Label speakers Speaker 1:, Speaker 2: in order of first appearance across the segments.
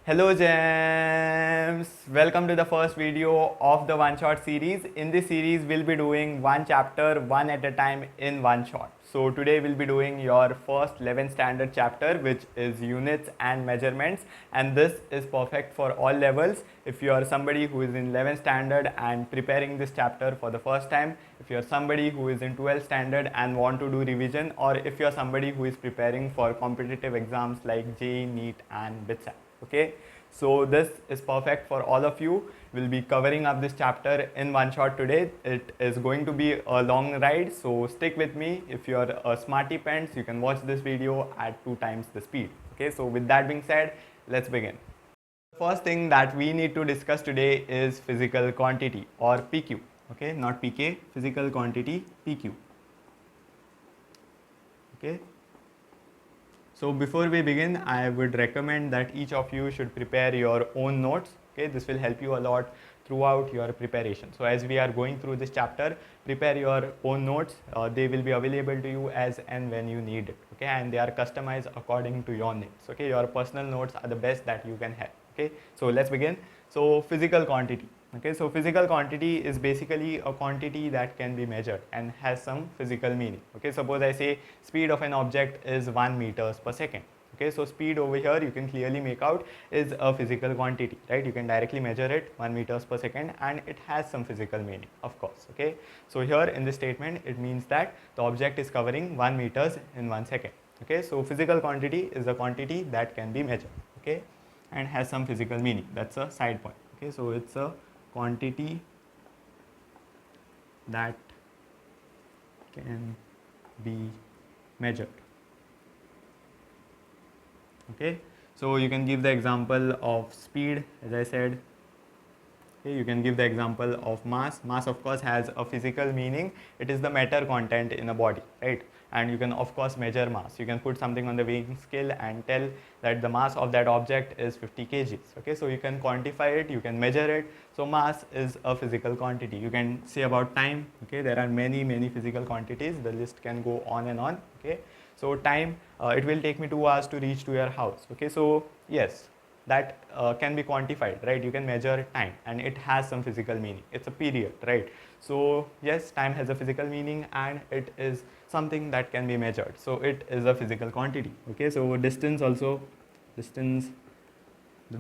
Speaker 1: Hello gems! Welcome to the first video of the one shot series. In this series we'll be doing one chapter one at a time in one shot. So today we'll be doing your first 11th standard chapter, which is units and measurements, and this is perfect for all levels. If you are somebody who is in 11th standard and preparing this chapter for the first time, if you are somebody who is in 12th standard and want to do revision, or if you are somebody who is preparing for competitive exams like JEE, NEET and BITSAT. Okay, so this is perfect for all of you. We'll be covering up this chapter in one shot today. It is going to be a long ride, so stick with me. If you're a smarty pants, you can watch this video at 2 times the speed. Okay, so with that being said, let's begin. The first thing that we need to discuss today is physical quantity, or PQ. Okay, not PK, physical quantity, PQ. Okay. So before we begin, I would recommend that each of you should prepare your own notes. Okay, this will help you a lot throughout your preparation. So as we are going through this chapter, prepare your own notes. They will be available to you as and when you need it. Okay, and they are customized according to your needs. Okay, your personal notes are the best that you can have. Okay, so let's begin. So physical quantity. Okay, so physical quantity is basically a quantity that can be measured and has some physical meaning. Okay, suppose I say speed of an object is 1 meters per second. Okay, so speed over here you can clearly make out is a physical quantity, right? You can directly measure it 1 meters per second and it has some physical meaning, of course. Okay, so here in this statement it means that the object is covering 1 meters in 1 second. Okay, so physical quantity is a quantity that can be measured, okay, and has some physical meaning. That's a side point. Okay, so it's a quantity that can be measured. Okay, so you can give the example of speed, as I said. Okay, you can give the example of mass. Mass of course has a physical meaning. It is the matter content in a body, right? And you can of course measure mass. You can put something on the weighing scale and tell that the mass of that object is 50 kgs. Okay, so you can quantify it, you can measure it. So mass is a physical quantity. You can say about time. Okay, there are many physical quantities. The list can go on and on. Okay, so time, it will take me 2 hours to reach to your house. Okay, so yes, that can be quantified, right? You can measure time and it has some physical meaning. It's a period, right? So yes, time has a physical meaning and it is something that can be measured. So it is a physical quantity. Okay, so distance also, the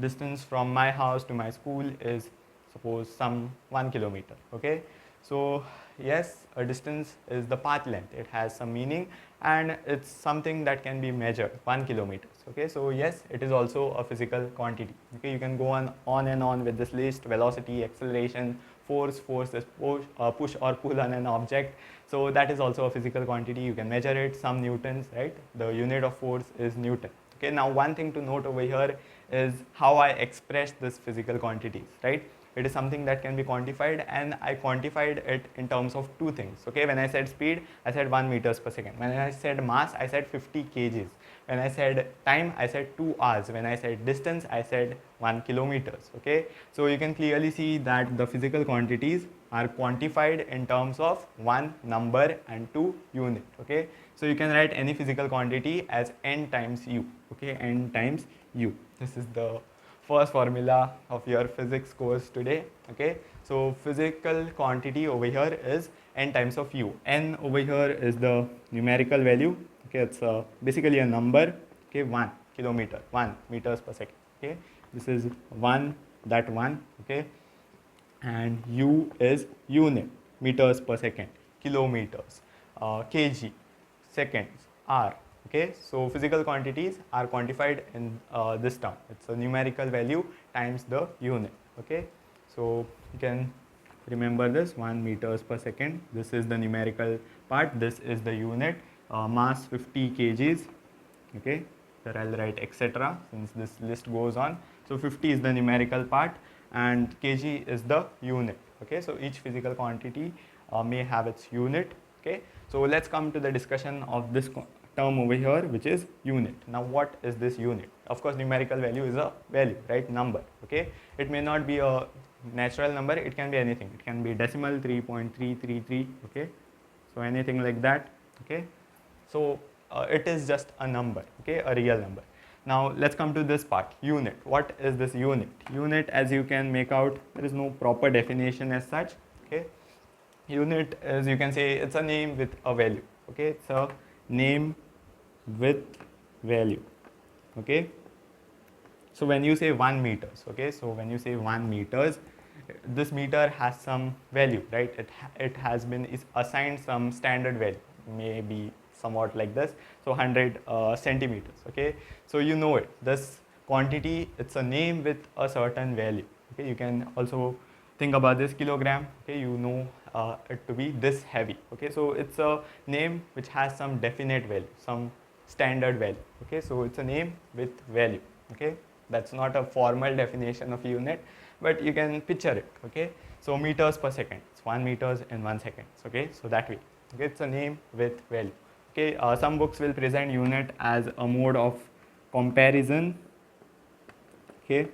Speaker 1: distance from my house to my school is suppose some 1 kilometer. Okay, so yes, a distance is the path length. It has some meaning and it's something that can be measured, 1 kilometer. Okay, so yes, it is also a physical quantity. Okay, you can go on and on with this list. Velocity, acceleration, force is push or pull on an object. So that is also a physical quantity. You can measure it, some newtons, right? The unit of force is Newton. Okay, now one thing to note over here is how I express this physical quantities, right? It is something that can be quantified and I quantified it in terms of 2 things. Okay, when I said speed, I said 1 meters per second. When I said mass, I said 50 kgs. When I said time, I said 2 hours. When I said distance, I said 1 kilometers. Okay, so you can clearly see that the physical quantities are quantified in terms of 1 number and 2 unit. Okay, so you can write any physical quantity as n times u. Okay, n times u. This is the first formula of your physics course today. Okay, so physical quantity over here is n times of u. N over here is the numerical value. Okay, it's basically a number. Okay, 1 kilometer, 1 meters per second. Okay, this is 1, that 1. Okay, and u is unit, meters per second, kilometers, kg, seconds, hour. Okay, so physical quantities are quantified in this term. It's a numerical value times the unit. Okay, so you can remember this, 1 meters per second. This is the numerical part. This is the unit. Mass 50 kgs. Okay, there I'll write etc. since this list goes on. So 50 is the numerical part and kg is the unit. Okay, so each physical quantity may have its unit. Okay, so let's come to the discussion of this term over here, which is unit. Now what is this unit? Of course, numerical value is a value, right? Number. Okay, it may not be a natural number, it can be anything. It can be decimal 3.333. okay, so anything like that. Okay, so it is just a number, okay, a real number. Now let's come to this part, unit. What is this unit? Unit, as you can make out, there is no proper definition as such. Okay, unit is, you can say, it's a name with a value. Okay, it's a name with value. Okay, so when you say 1 meters, okay, so when you say 1 meters, this meter has some value, right? It has been assigned some standard value, maybe somewhat like this, so 100 centimeters. Okay, so you know it, this quantity, it's a name with a certain value. Okay, you can also think about this kilogram. Okay, you know it to be this heavy. Okay, so it's a name which has some definite value, some standard value. Okay, so it's a name with value. Okay, that's not a formal definition of unit, but you can picture it. Okay, so meters per second, it's 1 meters in 1 second. Okay, so that way. Okay, it's a name with value. Okay, some books will present unit as a mode of comparison. Okay,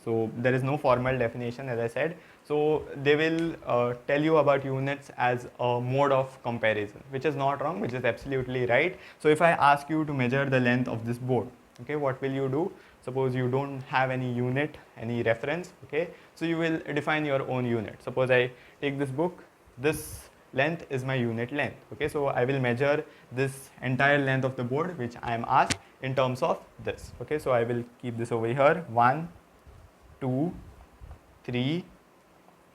Speaker 1: so there is no formal definition, as I said. So they will tell you about units as a mode of comparison, which is not wrong, which is absolutely right. So if I ask you to measure the length of this board, okay, what will you do? Suppose you don't have any unit, any reference. Okay, so you will define your own unit. Suppose I take this book, this length is my unit length. Okay, so I will measure this entire length of the board which I am asked in terms of this. Okay, so I will keep this over here, 1, 2, 3,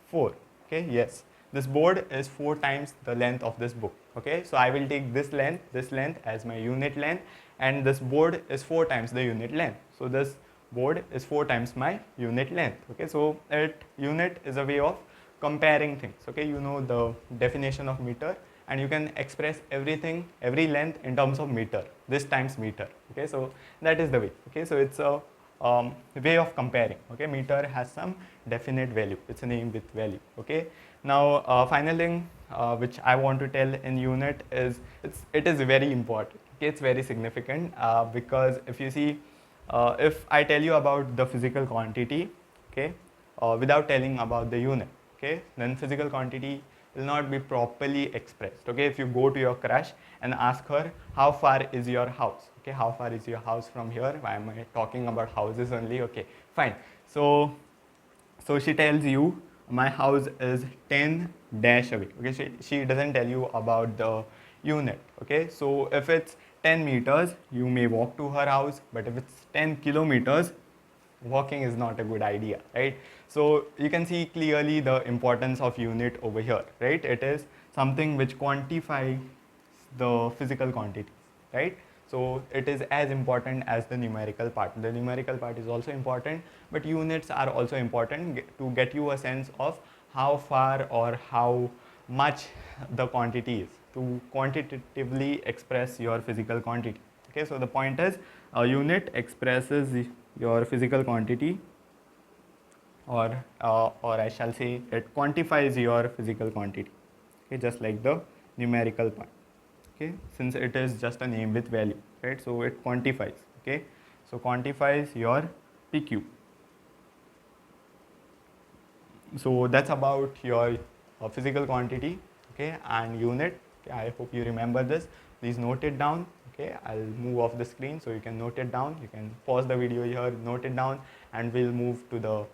Speaker 1: 4. Okay, yes, this board is 4 times the length of this book. Okay, so I will take this length as my unit length, and this board is 4 times the unit length. So this board is 4 times my unit length. Okay, so unit is a way of comparing things. Okay, you know the definition of meter, and you can express everything, every length in terms of meter, this times meter. Okay, so that is the way. Okay, so it's a way of comparing. Okay, meter has some definite value, it's a name with value. Okay, now final thing which I want to tell in unit is it is very important. Okay, it's very significant because if you see, if I tell you about the physical quantity, okay, without telling about the unit, okay, then physical quantity will not be properly expressed. Okay, if you go to your crush and ask her how far is your house, okay, how far is your house from here, why am I talking about houses only? Okay, fine. So she tells you my house is 10 dash away. Okay, she doesn't tell you about the unit. Okay, so if it's 10 meters, you may walk to her house, but if it's 10 kilometers, walking is not a good idea, right? So you can see clearly the importance of unit over here, right? It is something which quantifies the physical quantities, right? So it is as important as the numerical part. The numerical part is also important, but units are also important to get you a sense of how far or how much the quantity is, to quantitatively express your physical quantity. Okay, so the point is a unit expresses your physical quantity, or I shall say it quantifies your physical quantity. Okay, just like the numerical part. Okay, since it is just a name with value, right? So it quantifies. Okay, so quantifies your PQ. So that's about your physical quantity, okay, and unit. Okay, I hope you remember this. Please note it down. Okay, I'll move off the screen so you can note it down. You can pause the video here, note it down, and we'll move to the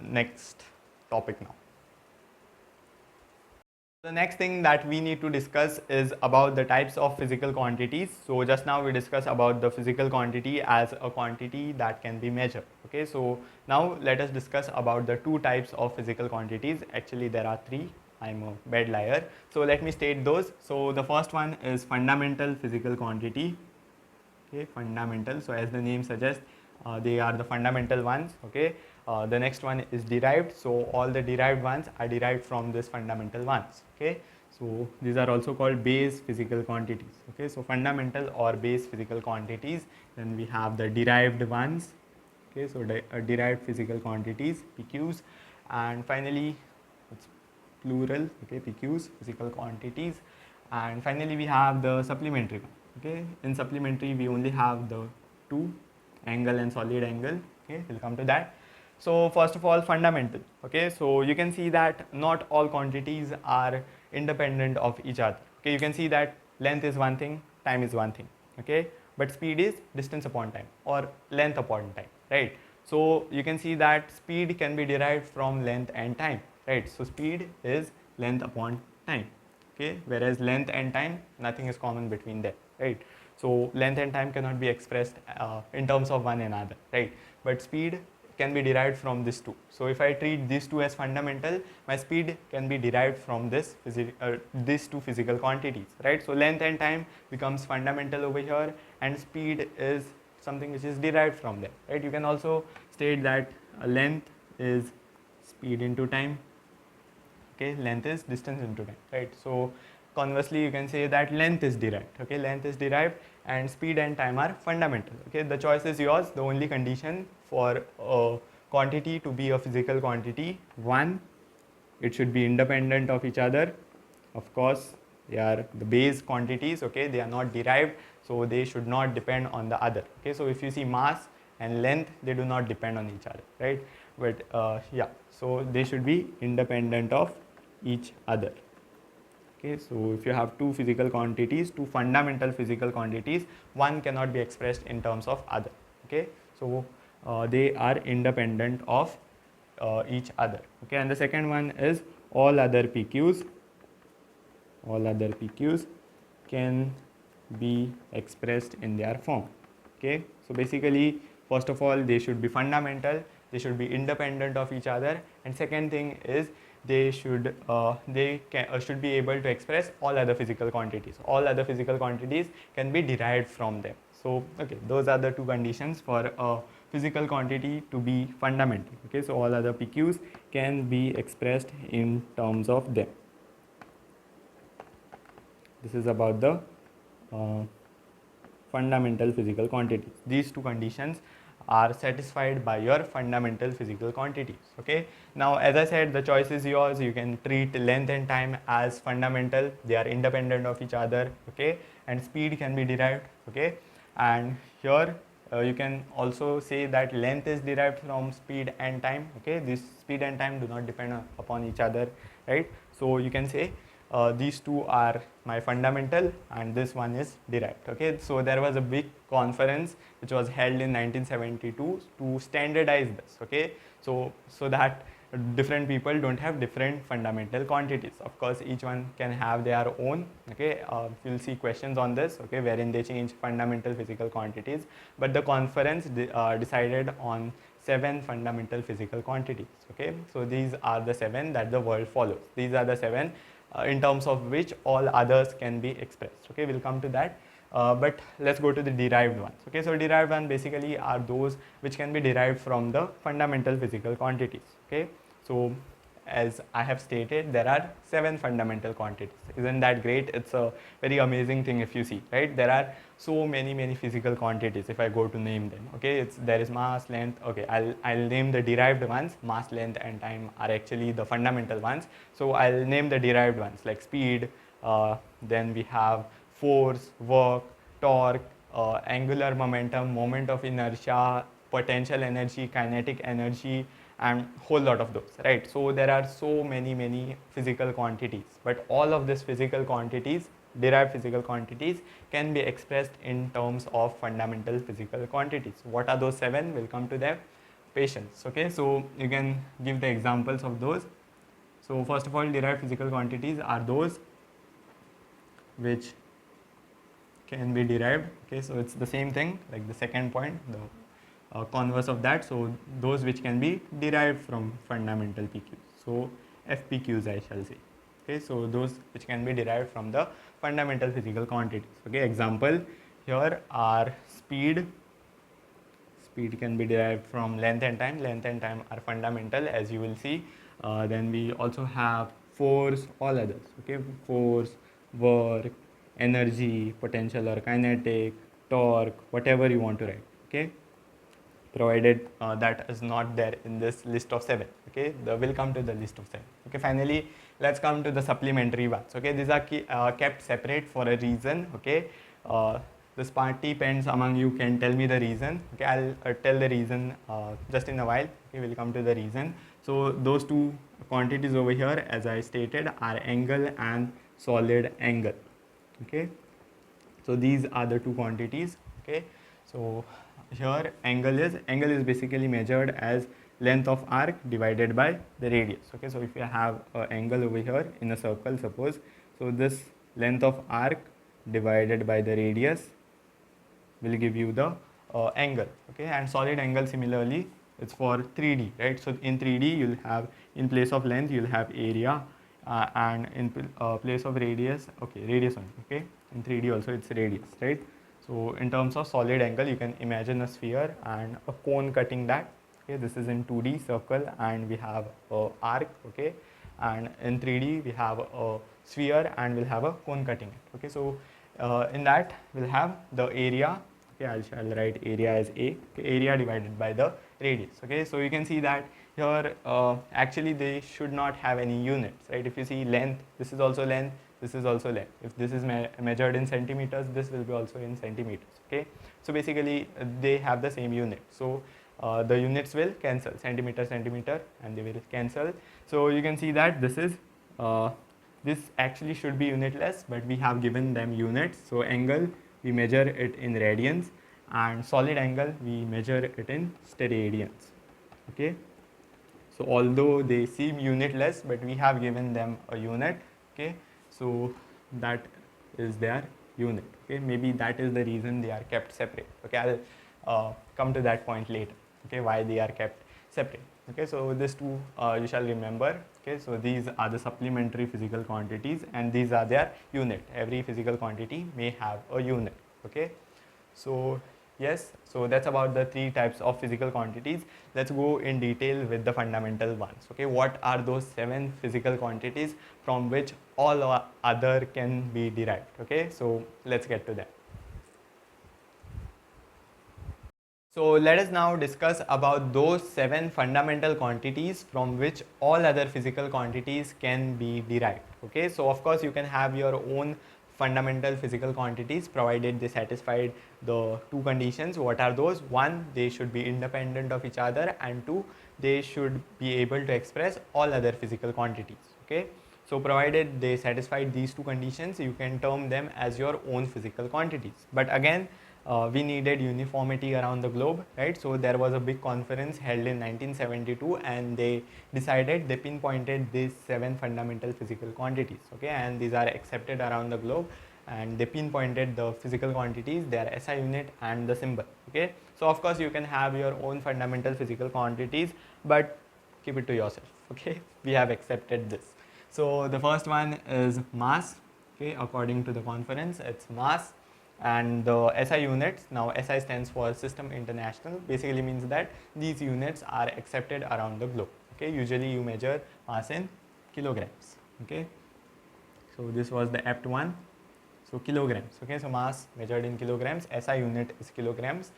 Speaker 1: next topic now. The next thing that we need to discuss is about the types of physical quantities. So just now we discussed about the physical quantity as a quantity that can be measured. Okay, so now let us discuss about the 2 types of physical quantities. Actually there are 3. I'm a bad liar. So let me state those. So the first one is fundamental physical quantity. Okay, fundamental. So as the name suggests, they are the fundamental ones. Okay, the next one is derived. So all the derived ones are derived from this fundamental ones. Okay, so these are also called base physical quantities. Okay, so fundamental or base physical quantities. Then we have the derived ones. Okay, so derived physical quantities, PQs, and finally it's plural. Okay, PQs, physical quantities, and finally we have the supplementary one. Okay, in supplementary we only have the 2, angle and solid angle. Okay, we'll come to that. So first of all, fundamental. Okay, so you can see that not all quantities are independent of each other. Okay, you can see that length is one thing, time is one thing. Okay, but speed is distance upon time or length upon time, right? So you can see that speed can be derived from length and time, right? So speed is length upon time, okay, whereas length and time, nothing is common between them, right? So length and time cannot be expressed in terms of one another, right? But speed can be derived from these two. So if I treat these two as fundamental, my speed can be derived from these two physical quantities, right? So length and time becomes fundamental over here, and speed is something which is derived from them, right? You can also state that length is speed into time, okay, length is distance into time, right? So conversely you can say that length is derived, okay, length is derived and speed and time are fundamental, okay. The choice is yours. The only condition for a quantity to be a physical quantity, one, it should be independent of each other. Of course, they are the base quantities, okay, they are not derived, so they should not depend on the other, okay. So if you see mass and length, they do not depend on each other, right? But yeah, so they should be independent of each other, okay. So if you have two physical quantities, two fundamental physical quantities, one cannot be expressed in terms of other, okay. So they are independent of each other, okay. And the second one is all other PQs can be expressed in their form, okay. So basically, first of all, they should be fundamental, they should be independent of each other, and second thing is they should be able to express all other physical quantities. All other physical quantities can be derived from them. So okay, those are the two conditions for a physical quantity to be fundamental, okay. So all other PQs can be expressed in terms of them. This is about the fundamental physical quantities. These two conditions are satisfied by your fundamental physical quantities, okay. Now as I said, the choice is yours. You can treat length and time as fundamental, they are independent of each other, okay, and speed can be derived, okay. And here you can also say that length is derived from speed and time, okay. This speed and time do not depend upon each other, right? So you can say these two are my fundamental and this one is derived, okay. So there was a big conference which was held in 1972 to standardize this, okay. So that different people don't have different fundamental quantities. Of course, each one can have their own, okay. You'll see questions on this, okay, wherein they change fundamental physical quantities, but the conference decided on 7 fundamental physical quantities, okay. So these are the 7 that the world follows. These are the 7 in terms of which all others can be expressed, okay. We'll come to that, but let's go to the derived ones, okay. So derived ones basically are those which can be derived from the fundamental physical quantities, okay. So as I have stated, there are 7 fundamental quantities. Isn't that great? It's a very amazing thing if you see, right? There are so many physical quantities if I go to name them, okay. There is mass, length, okay. I'll name the derived ones. Mass, length and time are actually the fundamental ones, so I'll name the derived ones like speed, then we have force, work, torque, angular momentum, moment of inertia, potential energy, kinetic energy, and whole lot of those, right? So there are so many physical quantities, but all of these physical quantities, derived physical quantities, can be expressed in terms of fundamental physical quantities. What are those 7? We'll come to them. Patience, okay. So you can give the examples of those. So first of all, derived physical quantities are those which can be derived, okay. So it's the same thing like the second point, the converse of that. So those which can be derived from fundamental PQs, so FPQs I shall say, okay. So those which can be derived from the fundamental physical quantities, okay. Example here are speed can be derived from length and time are fundamental, as you will see. Then we also have force, all others, okay. Force, work, energy, potential or kinetic, torque, whatever you want to write, okay, provided that is not there in this list of 7, okay. We'll come to the list of 7, okay. Finally, let's come to the supplementary ones, okay. These are kept separate for a reason, okay. The participants among you can tell me the reason, okay. I'll tell the reason just in a while, okay. We'll come to the reason. So those two quantities over here, as I stated, are angle and solid angle, okay. So these are the two quantities Okay, so here angle is basically measured as length of arc divided by the radius. Okay, so if you have an angle over here in a circle, suppose, so this length of arc divided by the radius will give you the angle. Okay, and solid angle similarly, it's for 3D, right? So in 3D you'll have, in place of length you'll have area, and in place of radius, okay, radius only. Okay, in 3D also it's radius, right? So in terms of solid angle, you can imagine a sphere and a cone cutting that. Okay, this is in 2D circle and we have a arc. Okay, and in 3D we have a sphere and we'll have a cone cutting it. Okay, so in that we'll have the area. Okay, I'll write area as A. Okay, area divided by the radius. Okay, so you can see that here actually they should not have any units, right? If you see length, this is also length, this is also length. If this is measured in centimeters, this will be also in centimeters. Okay, so basically they have the same unit. So the units will cancel, centimeter, centimeter, and they will cancel. So you can see that this is this actually should be unitless, but we have given them units. So angle, we measure it in radians, and solid angle we measure it in steradians. Okay, so although they seem unitless, but we have given them a unit. Okay, so that is their unit. Okay, maybe that is the reason they are kept separate. Okay, I'll come to that point later. Okay, why they are kept separate. Okay, so this two you shall remember. Okay, so these are the supplementary physical quantities and these are their unit. Every physical quantity may have a unit. Okay, so yes, so that's about the 3 types of physical quantities. Let's go in detail with the fundamental ones. Okay, what are those 7 physical quantities from which all other can be derived? Okay, so let's get to that. So let us now discuss about those 7 fundamental quantities from which all other physical quantities can be derived. Okay, so of course you can have your own fundamental physical quantities provided they satisfied the 2 conditions. What are those? 1, they should be independent of each other, and 2, they should be able to express all other physical quantities. Okay, so provided they satisfied these 2 conditions, you can term them as your own physical quantities. But again, we needed uniformity around the globe, right? So there was a big conference held in 1972 and they pinpointed these 7 fundamental physical quantities. Okay, and these are accepted around the globe, and they pinpointed the physical quantities, their SI unit and the symbol. Okay, so of course you can have your own fundamental physical quantities, but keep it to yourself. Okay, we have accepted this. So the first one is mass. Okay, according to the conference, it's mass. And the SI units, now SI stands for System International, basically means that these units are accepted around the globe. Okay, usually you measure mass in kilograms. Okay, so this was the apt one. So kilograms. Okay, so mass measured in kilograms, SI unit is kilograms.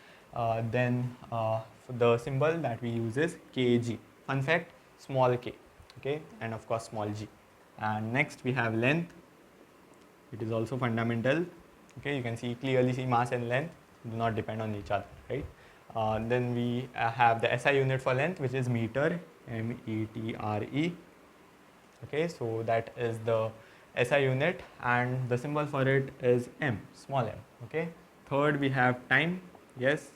Speaker 1: Then the symbol that we use is kg. Fun fact, small k. Okay, and of course small g. And next we have length. It is also fundamental. Okay, you can clearly see mass and length do not depend on each other, right? Then we have the SI unit for length, which is meter, M-E-T-R-E. Okay, so that is the SI unit, and the symbol for it is m, small m. Okay, third we have time. Yes,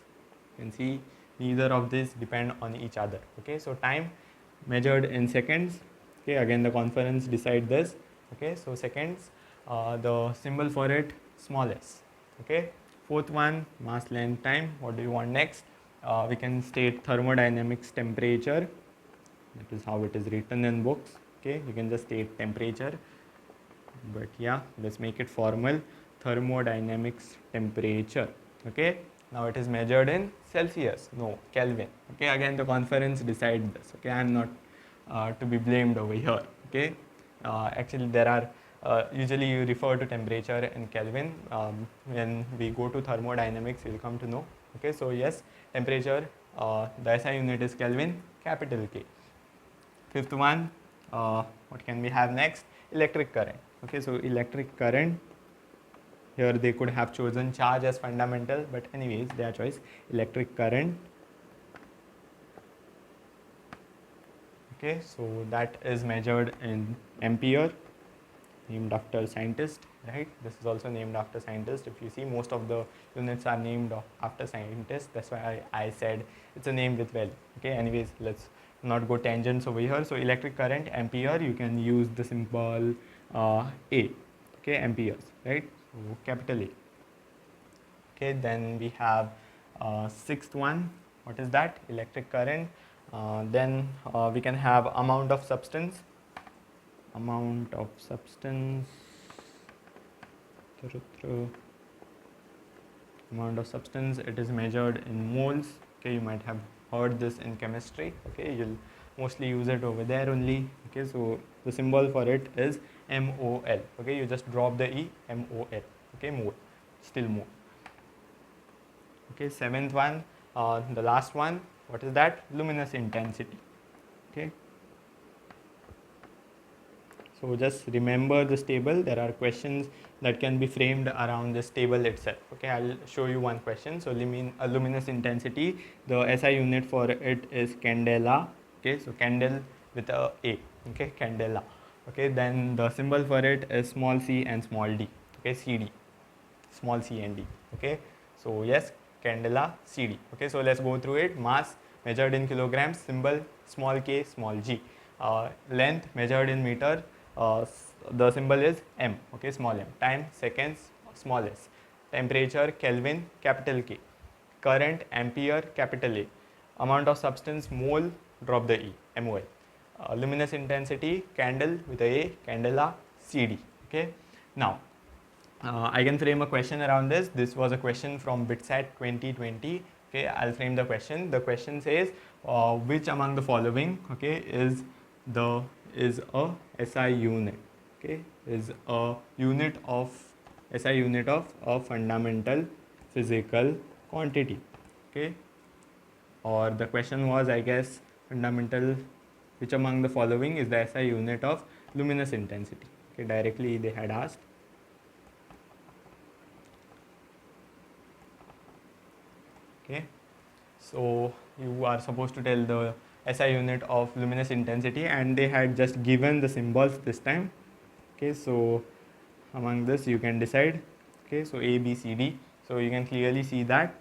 Speaker 1: you can see neither of these depend on each other. Okay, so time measured in seconds. Okay, again the conference decide this. Okay, so seconds, the symbol for it small s. Okay, fourth one, mass, length, time. What do you want next? We can state thermodynamics, temperature. That is how it is written in books. Okay, you can just state temperature, but yeah, let's make it formal. Thermodynamics, temperature. Okay, now it is measured in Celsius, no, Kelvin. Okay, again the conference decide this. Okay, I am not to be blamed over here. Okay, actually there are usually you refer to temperature in Kelvin. When we go to thermodynamics, you will come to know. Okay, so yes, temperature, the SI unit is Kelvin, capital K. Fifth one, what can we have next? Electric current. Okay, so electric current, here they could have chosen charge as fundamental, but anyways, their choice. Electric current. Okay, so that is measured in ampere. named after scientist, right? This is also named after scientist. If you see, most of the units are named after scientists. That's why I said it's a name with value. Okay, anyways, let's not go tangents over here. So electric current, ampere, you can use the symbol A. Okay, amperes, right? So capital A. Okay, then we have sixth one. What is that? Electric current. Then we can have amount of substance. Amount of substance. Amount of substance. It is measured in moles. Okay, you might have heard this in chemistry. Okay, you'll mostly use it over there only. Okay, so the symbol for it is MOL. Okay, you just drop the E, MOL. Okay, mole. Still mole. Okay, seventh one, the last one, what is that? Luminous intensity. Okay, so just remember this table. There are questions that can be framed around this table itself. Okay, I'll show you one question. So luminous intensity, the SI unit for it is candela. Okay, so candle with a A. Okay, candela. Okay, then the symbol for it is small c and small d. Okay, CD, small c and d. Okay, so yes, candela, CD. Okay, so let's go through it. Mass measured in kilograms, symbol small k, small g. Length measured in meter, the symbol is m. Okay, small m. Time, seconds, small s. Temperature, Kelvin, capital K. Current, ampere, capital A. Amount of substance, mole, drop the E, MOL. Luminous intensity, candle with a A, candela, CD. Okay, now I can frame a question around this. This was a question from BITSAT 2020. Okay, I'll frame the question. The question says, which among the following, okay, is a SI unit? Okay, is a unit of SI unit of a fundamental physical quantity. Okay, or the question was, I guess, fundamental. Which among the following is the SI unit of luminous intensity? Okay, directly they had asked. Okay, so you are supposed to tell the SI unit of luminous intensity, and they had just given the symbols this time. Okay, so among this you can decide. Okay, so A, B, C, D. So you can clearly see that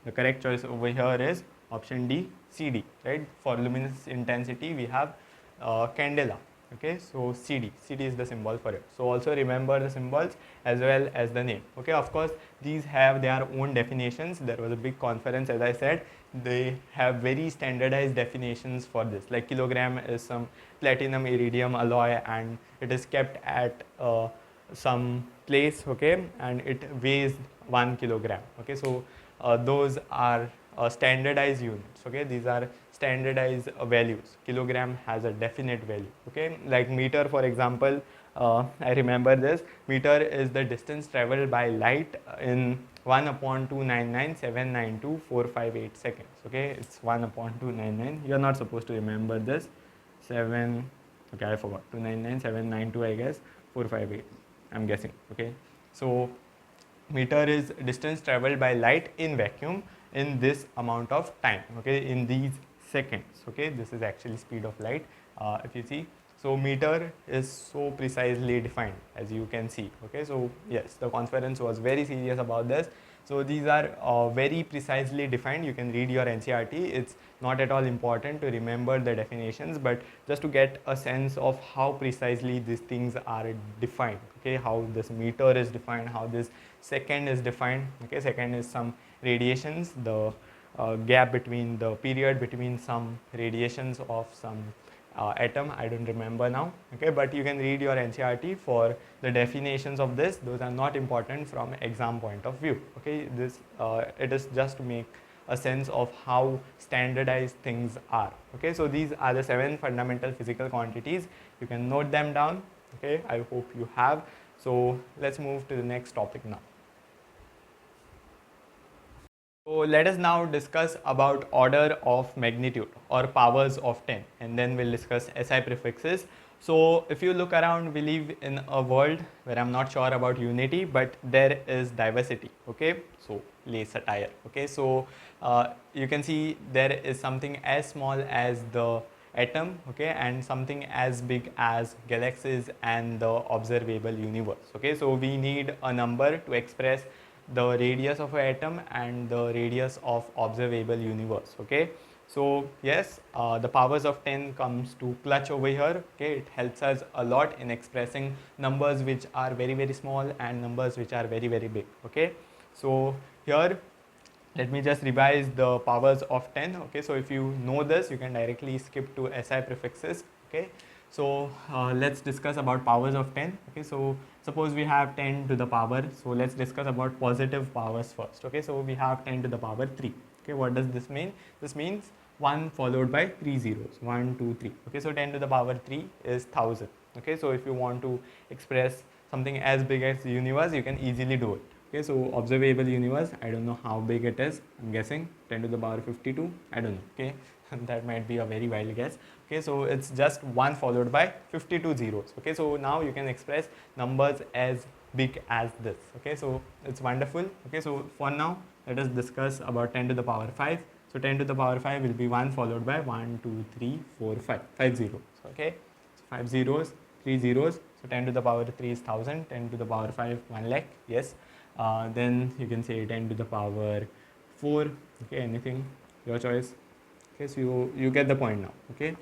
Speaker 1: the correct choice over here is option D, CD, right? For luminous intensity we have candela. Okay, so CD is the symbol for it. So also remember the symbols as well as the name. Okay, of course these have their own definitions. There was a big conference, as I said. They have very standardized definitions for this, like kilogram is some platinum iridium alloy and it is kept at some place, okay, and it weighs 1 kilogram. Okay, so those are standardized units. Okay, these are standardized values. Kilogram has a definite value. Okay, like meter, for example, I remember this. Meter is the distance traveled by light in 1/299,792,458 seconds. Okay, it's 1/299. You're not supposed to remember this. 7. Okay, I forgot. 299,792, I guess. 458. I'm guessing. Okay, so meter is distance traveled by light in vacuum in this amount of time. Okay, in these seconds. Okay, this is actually speed of light. If you see, so meter is so precisely defined, as you can see. Okay, so yes, the conference was very serious about this. So these are very precisely defined. You can read your NCERT. It's not at all important to remember the definitions, but just to get a sense of how precisely these things are defined. Okay, how this meter is defined, how this second is defined. Okay, second is some radiations, the gap between the period between some radiations of some atom. I don't remember now. Okay, but you can read your NCERT for the definitions of this. Those are not important from exam point of view. Okay, this it is just to make a sense of how standardized things are. Okay, so these are the 7 fundamental physical quantities. You can note them down. Okay, I hope you have. So let's move to the next topic now. So let us now discuss about order of magnitude or powers of 10, and then we'll discuss SI prefixes. So if you look around, we live in a world where I'm not sure about unity, but there is diversity. Okay, so lay satire. Okay, so you can see there is something as small as the atom, okay, and something as big as galaxies and the observable universe. Okay, so we need a number to express the radius of an atom and the radius of observable universe. Okay, so yes, the powers of 10 comes to clutch over here. Okay, it helps us a lot in expressing numbers which are very small and numbers which are very big. Okay, so here let me just revise the powers of 10. Okay, so if you know this, you can directly skip to SI prefixes. Okay, so let's discuss about powers of 10. Okay, so suppose we have 10 to the power, so let's discuss about positive powers first. Okay, so we have 10 to the power 3. Okay, what does this mean? This means 1 followed by 3 zeros, 1 2 3. Okay, so 10 to the power 3 is 1000. Okay, so if you want to express something as big as the universe, you can easily do it. Okay, so observable universe, I don't know how big it is. I'm guessing 10 to the power 52. I don't know. Okay, that might be a very wild guess. Okay, so it's just 1 followed by 52 zeros. Okay, so now you can express numbers as big as this. Okay, so it's wonderful. Okay, so for now, let us discuss about 10 to the power 5. So 10 to the power 5 will be 1 followed by 1, 2, 3, 4, 5. 5 zeros. Okay, so 5 zeros, 3 zeros. So 10 to the power 3 is 1000. 10 to the power 5, 1 lakh. Yes. Then you can say 10 to the power 4. Okay, anything, your choice. Okay, so you get the point now. Okay,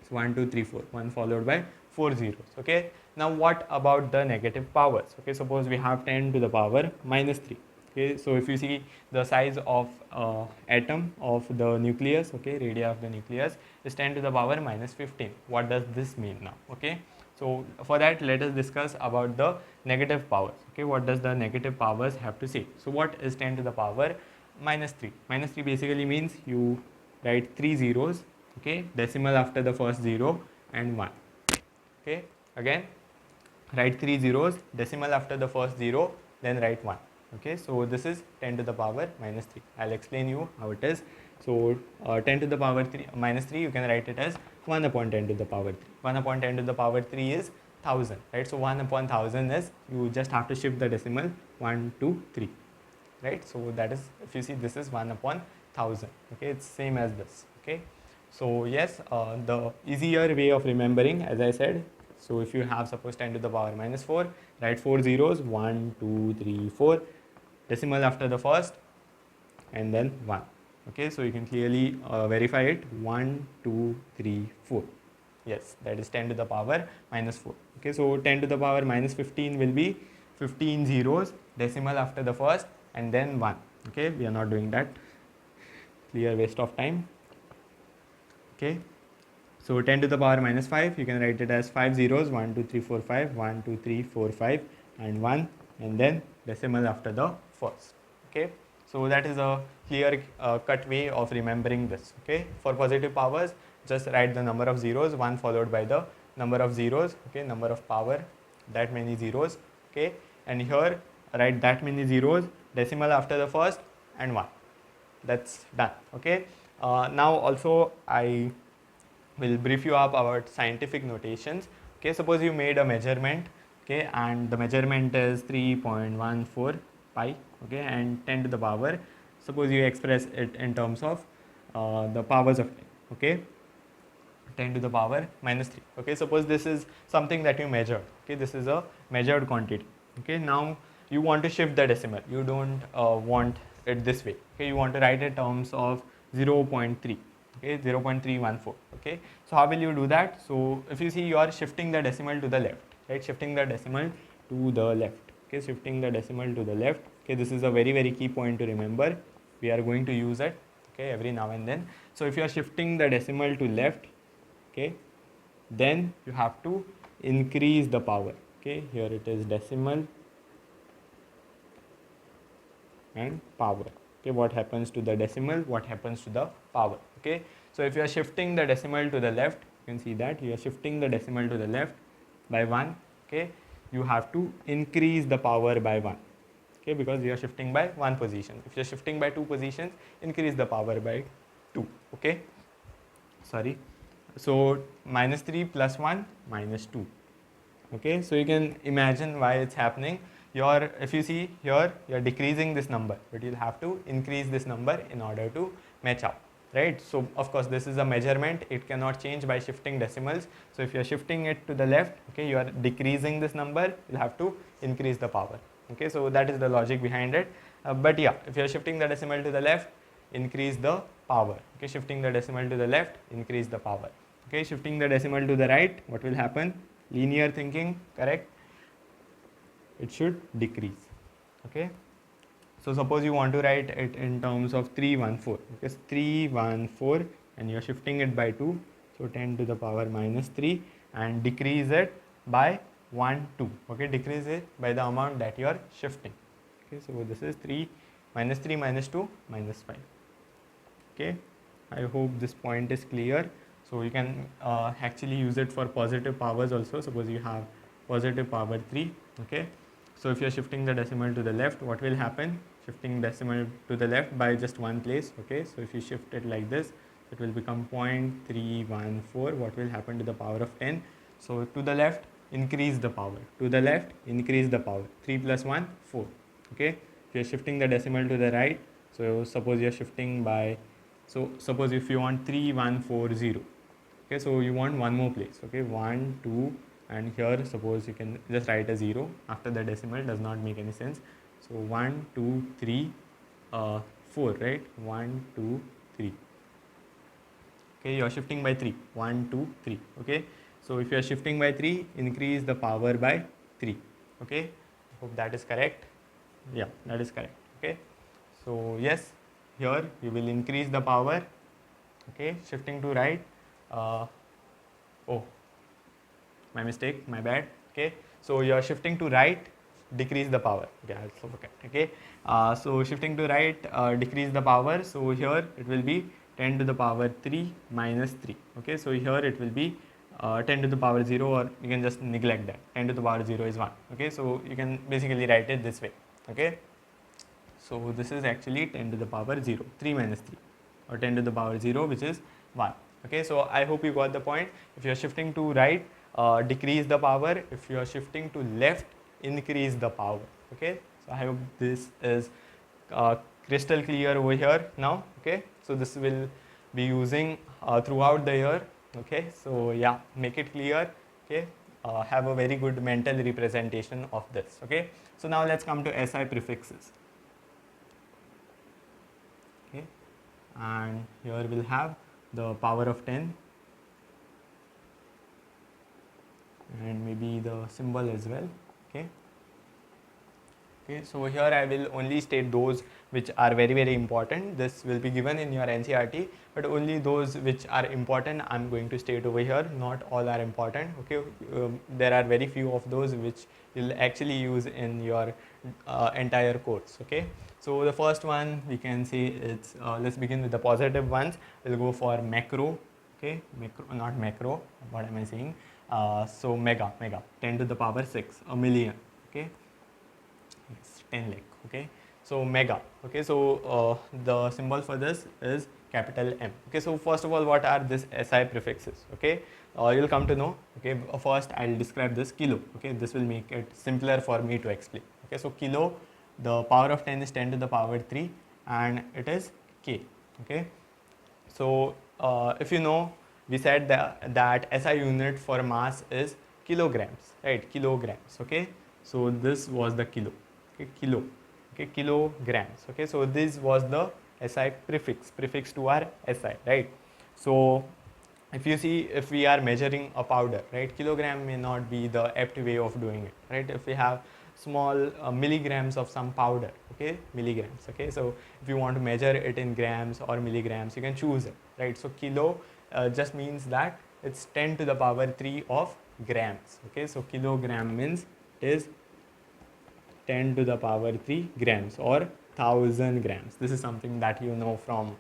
Speaker 1: so 1 2 3 4, 1 followed by 4 zeros. Okay, now what about the negative powers? Okay, suppose we have 10 to the power minus 3. Okay, so if you see the size of atom of the nucleus, okay, radii of the nucleus is 10 to the power minus 15. What does this mean now? Okay, so for that, let us discuss about the negative powers. Okay, what does the negative powers have to say? So what is 10 to the power minus 3? Minus 3 basically means you write 3 zeros, okay, decimal after the first 0 and 1. Okay, again write 3 zeros, decimal after the first 0, then write 1. Okay, so this is 10 to the power minus 3. I'll explain you how it is. So 10 to the power 3 minus 3, you can write it as 1 upon 10 to the power 3. 1 upon 10 to the power 3 is 1000, right? So 1 upon 1000 is, you just have to shift the decimal 1 2 3, right? So that is, if you see, this is 1 upon 1000. Okay, it's same as this. Okay, so yes, the easier way of remembering, as I said, so if you have suppose 10 to the power minus 4, write 4 zeros, 1 2 3 4, decimal after the first and then 1. Okay, so you can clearly verify it, 1 2 3 4. Yes, that is 10 to the power minus 4. Okay, so 10 to the power minus 15 will be 15 zeros, decimal after the first and then 1. Okay, we are not doing that, clear waste of time. Okay, so 10 to the power minus 5, you can write it as 5 zeros, 1 2 3 4 5, 1 2 3 4 5 and 1, and then decimal after the first. Okay, so that is a clear cut way of remembering this. Okay, for positive powers, just write the number of zeros, 1 followed by the number of zeros. Okay, number of power, that many zeros. Okay, and here write that many zeros, decimal after the first and 1. That's done. Okay, now also I will brief you up about scientific notations. Okay, suppose you made a measurement, okay, and the measurement is 3.14 pi, okay, and 10 to the power, suppose you express it in terms of the powers of 10, okay, 10 to the power minus 3. Okay, suppose this is something that you measured. Okay, this is a measured quantity. Okay, now you want to shift the decimal, you don't want it this way. Okay, you want to write it in terms of 0.3. Okay, 0.314. Okay, so how will you do that? So if you see, you are shifting the decimal to the left, right? Shifting the decimal to the left. Okay, shifting the decimal to the left. Okay, this is a very key point to remember. We are going to use it, okay, every now and then. So if you are shifting the decimal to left, okay, then you have to increase the power. Okay, here it is decimal and power. Okay, what happens to the decimal, what happens to the power? Okay, so if you are shifting the decimal to the left, you can see that you are shifting the decimal to the left by 1. Okay, you have to increase the power by 1. Okay, because you are shifting by 1 position. If you are shifting by 2 positions, increase the power by 2. Okay, sorry. So minus 3 plus 1 minus 2. Okay, so you can imagine why it's happening. If you see here, you're decreasing this number, but you'll have to increase this number in order to match up. right? So of course this is a measurement, it cannot change by shifting decimals. So if you are shifting it to the left, okay, you are decreasing this number, you'll have to increase the power. Okay, so that is the logic behind it. But yeah, if you are shifting the decimal to the left, increase the power. Okay, shifting the decimal to the left, increase the power. Okay, shifting the decimal to the right, what will happen? Linear thinking, correct? It should decrease. Okay, so suppose you want to write it in terms of 314. Okay, 314 and you're shifting it by 2. So 10 to the power minus 3 and decrease it by 1, 2. Okay, decrease it by the amount that you are shifting. Okay, so this is 3 minus 3 minus 2 minus 5. Okay, I hope this point is clear. So you can actually use it for positive powers also. Suppose you have positive power 3. Okay, so if you are shifting the decimal to the left, what will happen? Shifting decimal to the left by just one place. Okay, so if you shift it like this, it will become 0.314. What will happen to the power of 10? So to the left, increase the power. To the left, increase the power. 3 plus 1, 4. Okay, if you are shifting the decimal to the right, so suppose you are shifting by, so suppose if you want 3140. Okay, so you want one more place. Okay, 1, 2, and here suppose you can just write a 0 after the decimal, does not make any sense. So 1, 2, 3, 4, right? 1, 2, 3. Okay, you are shifting by 3. 1, 2, 3. Okay, so if you are shifting by 3, increase the power by 3. Okay, hope that is correct. Yeah, that is correct. Okay, so yes, here you will increase the power. Okay, shifting to right. Oh, my mistake, my bad. Okay, so you are shifting to right, decrease the power. Okay, I'll forget. Okay, so shifting to right, decrease the power. So here it will be 10 to the power 3 minus 3. Okay, so here it will be 10 to the power 0, or you can just neglect that. 10 to the power 0 is 1. Okay, so you can basically write it this way. Okay, so this is actually 10 to the power 0, 3 minus 3, or 10 to the power 0, which is 1. Okay, so I hope you got the point. If you are shifting to right, decrease the power. If you are shifting to left, increase the power. Okay, so I hope this is crystal clear over here now. Okay, so this will be using throughout the year. Okay, so yeah, make it clear. Okay, have a very good mental representation of this. Okay, so now let's come to SI prefixes. Okay, and here we'll have the power of 10 and maybe the symbol as well. Okay, okay, so here I will only state those which are very important. This will be given in your NCERT, but only those which are important I'm going to state over here. Not all are important. Okay, there are very few of those which you'll actually use in your entire course. Okay, so the first one we can say it's let's begin with the positive ones. We'll go for macro. Okay, macro, not macro, what am I saying? So mega, 10 to the power 6, a million. Okay, it's 10 lakh. Okay, so mega. Okay, so the symbol for this is capital M. Okay, so first of all, what are these SI prefixes? Okay, you'll come to know. Okay, first I'll describe this kilo. Okay, this will make it simpler for me to explain. Okay, so kilo, the power of 10 is 10 to the power 3 and it is K. Okay, so if you know, we said that SI unit for mass is kilograms, right? Kilograms. Okay, so this was the kilo. Okay, kilo. Okay, kilograms. Okay, so this was the SI prefix to our SI, right? So if you see, if we are measuring a powder, right, kilogram may not be the apt way of doing it, right? If we have small milligrams of some powder, okay, milligrams. Okay, so if you want to measure it in grams or milligrams, you can choose it, right? So kilo just means that it's 10 to the power 3 of grams. Okay, so kilogram means is 10 to the power 3 grams or 1000 grams. This is something that you know from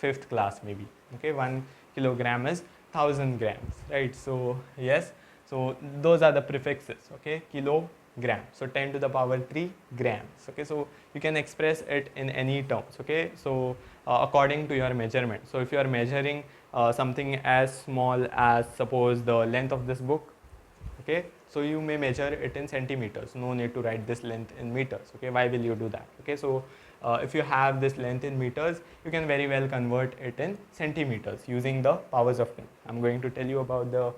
Speaker 1: 5th class maybe. Okay, 1 kilogram is 1000 grams, right? So yes, so those are the prefixes. Okay, kilogram, so 10 to the power 3 grams. Okay, so you can express it in any terms. Okay, so according to your measurement. So if you are measuring something as small as suppose the length of this book, okay, so you may measure it in centimeters. No need to write this length in meters. Okay, why will you do that? Okay, so if you have this length in meters, you can very well convert it in centimeters using the powers of 10. I'm going to tell you about the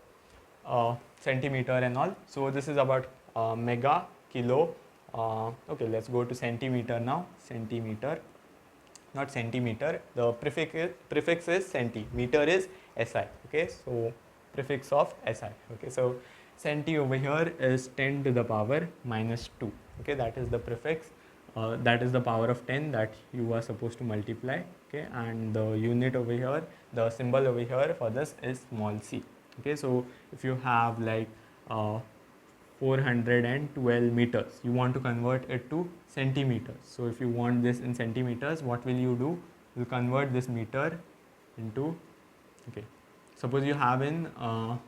Speaker 1: centimeter and all. So this is about mega, kilo. Okay, let's go to centimeter now. Centimeter, not centimeter. The prefix is centi. Meter is SI. Okay, so prefix of SI. Okay, so centi over here is 10 to the power minus 2. Okay, that is the prefix. That is the power of 10 that you are supposed to multiply. Okay, and the unit over here, the symbol over here for this is small c. Okay, so if you have like 412 meters, you want to convert it to centimeters. So if you want this in centimeters, what will you do? You convert this meter into, okay, suppose you have in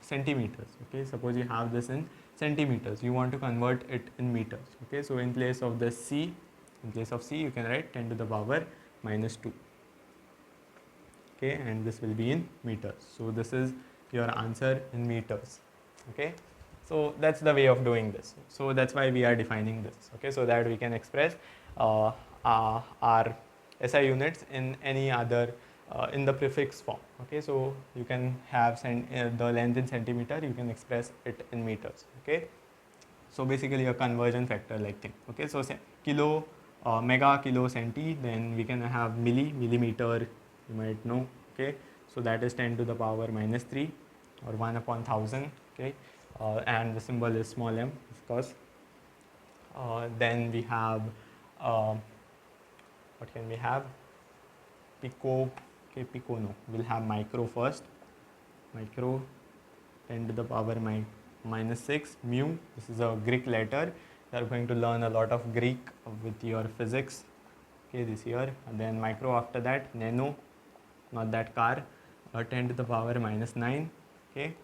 Speaker 1: centimeters. Okay, suppose you have this in centimeters, you want to convert it in meters. Okay, so in place of the c, in place of c, you can write 10 to the power minus 2. Okay, and this will be in meters. So this is your answer in meters. Okay, so that's the way of doing this. So that's why we are defining this. Okay, so that we can express our SI units in any other in the prefix form. Okay, so you can have the length in centimeter, you can express it in meters. Okay, so basically a conversion factor like thing. Okay, so kilo, mega, kilo, centi, then we can have millimeter, you might know. Okay, so that is 10 to the power minus 3 or 1 upon 1000. Okay, and the symbol is small m, of course. Then we have what can we have? Pico. Okay, pico no, we'll have micro first. Micro, 10 to the power minus 6. Mu, this is a Greek letter. You are going to learn a lot of Greek with your physics. Okay, this year. And then micro after that. Nano, not that car, 10 to the power minus 9. Okay,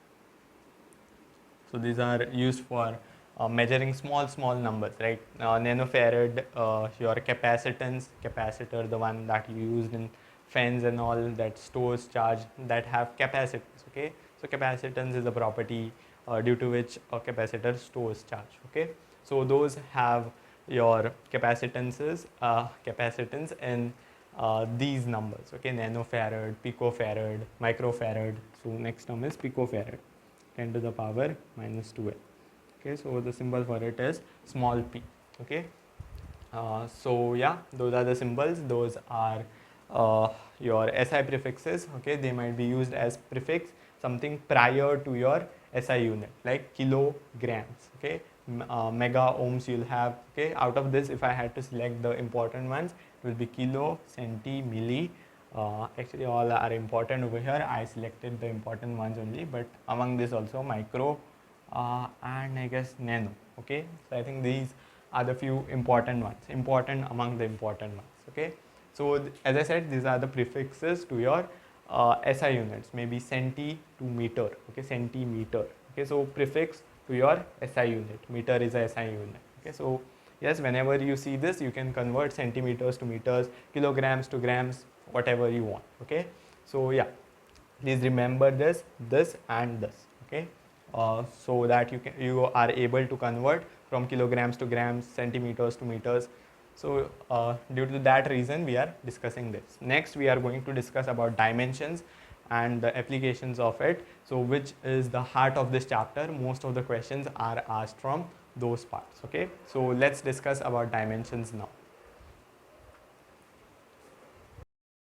Speaker 1: so these are used for measuring small numbers, right? Nanofarad, your capacitance, capacitor, the one that you used in fans and all, that stores charge, that have capacitance. Okay, so capacitance is a property due to which a capacitor stores charge. Okay, so those have your capacitance in these numbers. Okay, nanofarad, picofarad, microfarad. So next term is picofarad, 10 to the power minus 12. Okay, so the symbol for it is small p. Okay, so yeah, those are the symbols. Those are your SI prefixes. Okay, they might be used as prefix something prior to your SI unit, like kilograms. Okay, mega ohms you'll have. Okay, out of this, if I had to select the important ones, it will be kilo, centi, milli. Actually all are important over here. I selected the important ones only, but among this also micro and I guess nano. Okay, so I think these are the few important ones, important among the important ones. Okay, so as I said, these are the prefixes to your SI units, maybe centi to meter. Okay, centimeter. Okay, so prefix to your SI unit, meter is a SI unit. Okay, so yes, whenever you see this, you can convert centimeters to meters, kilograms to grams, whatever you want. Okay, so yeah, please remember this and this. Okay, so that you are able to convert from kilograms to grams, centimeters to meters. So due to that reason, we are discussing this. Next, we are going to discuss about dimensions and the applications of it. So which is the heart of this chapter. Most of the questions are asked from those parts. Okay, so let's discuss about dimensions now.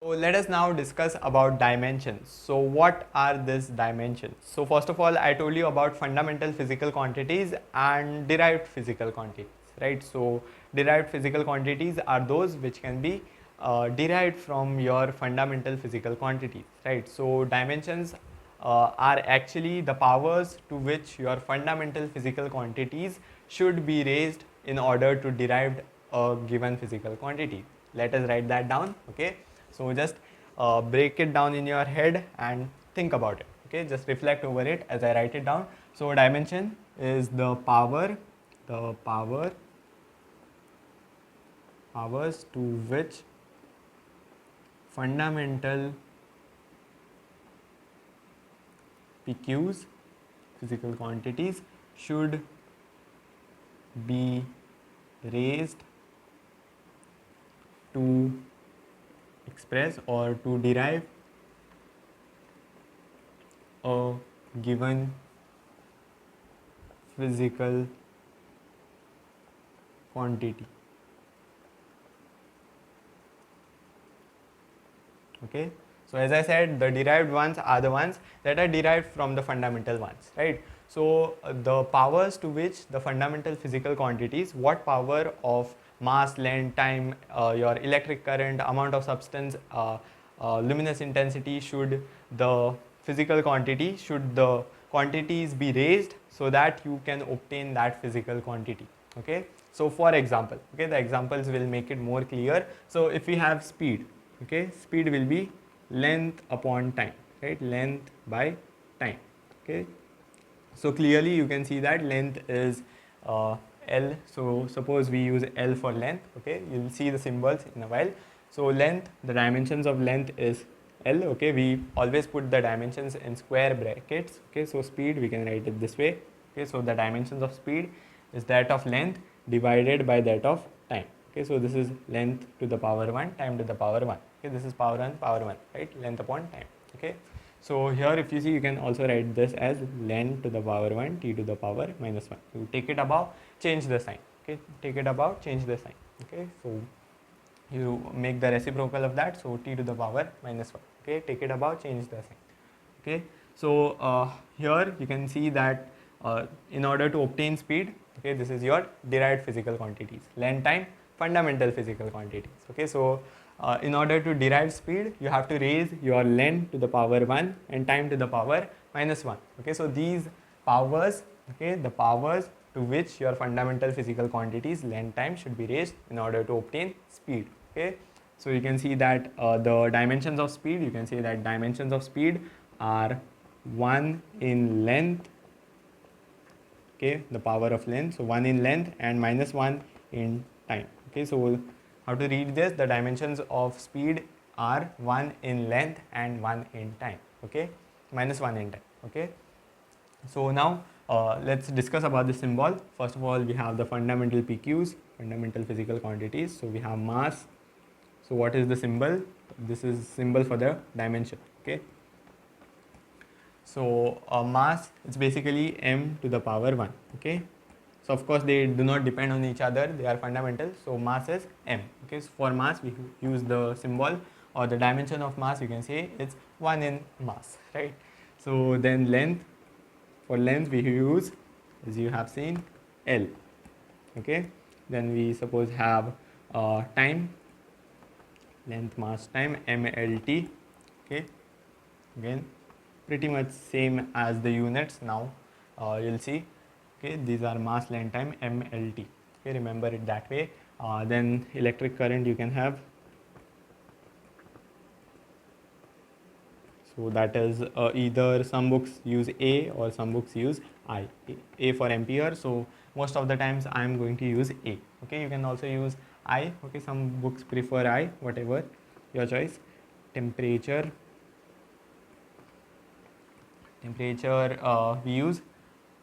Speaker 1: So let us now discuss about dimensions. So what are these dimensions? So first of all, I told you about fundamental physical quantities and derived physical quantities, right? So derived physical quantities are those which can be derived from your fundamental physical quantities, right? So dimensions are actually the powers to which your fundamental physical quantities should be raised in order to derive a given physical quantity. Let us write that down. Okay, so just break it down in your head and think about it. Okay, just reflect over it as I write it down. So dimension is the powers to which fundamental PQs, physical quantities, should be raised to express or to derive a given physical quantity. Okay, so as I said, the derived ones are the ones that are derived from the fundamental ones, right? So the powers to which the fundamental physical quantities, what power of mass, length, time, your electric current, amount of substance, luminous intensity, should the physical quantity, should the quantities be raised so that you can obtain that physical quantity. Okay, so for example, okay, the examples will make it more clear. So if we have speed, okay, speed will be length upon time, right? Length by time. Okay, so clearly you can see that length is L. So suppose we use L for length. Okay, you'll see the symbols in a while. So length, the dimensions of length is L. Okay, we always put the dimensions in square brackets. Okay, so speed, we can write it this way. Okay, so the dimensions of speed is that of length divided by that of time. Okay, so this is length to the power 1, time to the power 1. Okay, this is power 1, right? Length upon time. Okay, so here if you see, you can also write this as length to the power 1, t to the power minus 1. So take it above, change the sign. Okay, take it above, change the sign. Okay, so you make the reciprocal of that, so t to the power minus 1. Okay, take it above, change the sign. Okay, so here you can see that in order to obtain speed, okay, this is your derived physical quantities, length, time, fundamental physical quantities. Okay, so in order to derive speed, you have to raise your length to the power 1 and time to the power minus 1. Okay, so these powers, okay, the powers to which your fundamental physical quantities, length, time, should be raised in order to obtain speed. Okay, so you can see that the dimensions of speed, you can say that dimensions of speed are 1 in length, okay, the power of length, so 1 in length and minus 1 in time. Okay, so how to read this? The dimensions of speed are 1 in length and 1 in time. Okay, minus 1 in time. Okay, so now let's discuss about the symbol. First of all, we have the fundamental PQs, fundamental physical quantities. So we have mass. So what is the symbol? This is symbol for the dimension. Okay, so mass, it's basically m to the power 1. Okay, so of course they do not depend on each other, they are fundamental. So mass is m. Okay, so for mass we use the symbol or the dimension of mass, you can say it's 1 in mass, right? So then length, for length we use, as you have seen, L. Okay, then we suppose have time, length, mass, time, mlt. Okay, again pretty much same as the units. Now you'll see, okay, these are mass, length, time, mlt. Okay, remember it that way. Then electric current you can have, so that is either some books use A or some books use I. A for ampere, so most of the times I am going to use A. Okay, you can also use I. Okay, some books prefer I, whatever your choice. Temperature, we use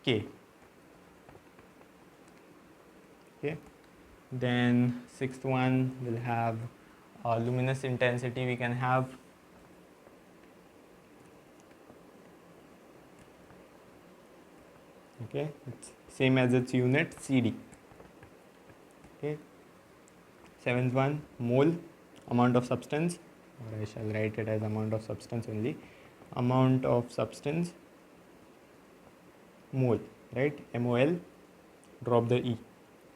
Speaker 1: K. Okay, then sixth one will have luminous intensity, we can have, okay, it's same as its unit, CD. Okay, seventh one, mole, amount of substance, or I shall write it as amount of substance only, amount of substance, mole, right, MOL, drop the E.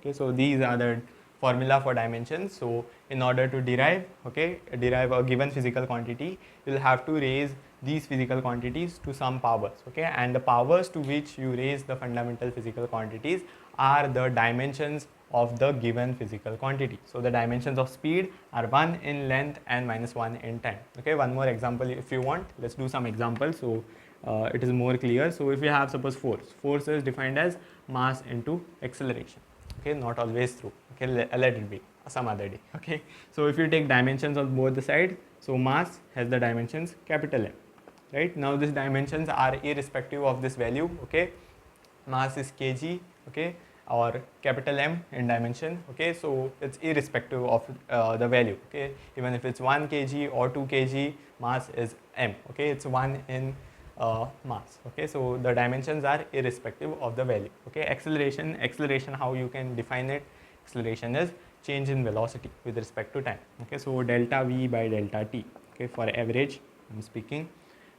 Speaker 1: Okay, so these are the formula for dimensions. So in order to derive, okay, derive a given physical quantity, you will have to raise these physical quantities to some powers. Okay, and the powers to which you raise the fundamental physical quantities are the dimensions of the given physical quantity. So the dimensions of speed are 1 in length and minus 1 in time. Okay, one more example if you want. Let's do some examples so it is more clear. So if we have, suppose, force is defined as mass into acceleration. Okay, not always true. Okay, let it be some other day. Okay, so if you take dimensions on both the sides, so mass has the dimensions capital M, right? Now these dimensions are irrespective of this value. Okay, mass is kg, okay, or capital M in dimension. Okay, so it's irrespective of the value. Okay, even if it's 1 kg or 2 kg, mass is M. Okay, it's 1 in mass. Okay, so the dimensions are irrespective of the value. Okay, acceleration, how you can define it? Acceleration is change in velocity with respect to time. Okay, so delta V by delta T. Okay, for average I'm speaking,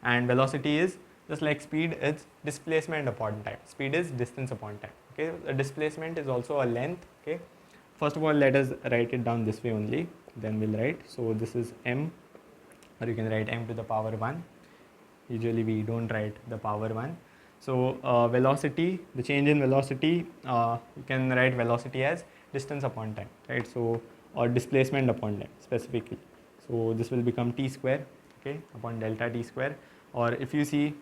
Speaker 1: and velocity is just like speed, it's displacement upon time. Speed is distance upon time. Okay, the displacement is also a length. Okay, first of all let us write it down this way only, then we'll write. So this is M, or you can write M to the power 1. Usually we don't write the power 1. So velocity, the change in velocity, you can write velocity as distance upon time, right? So, or displacement upon time specifically. So this will become t square, okay, upon delta t square. Or if you see,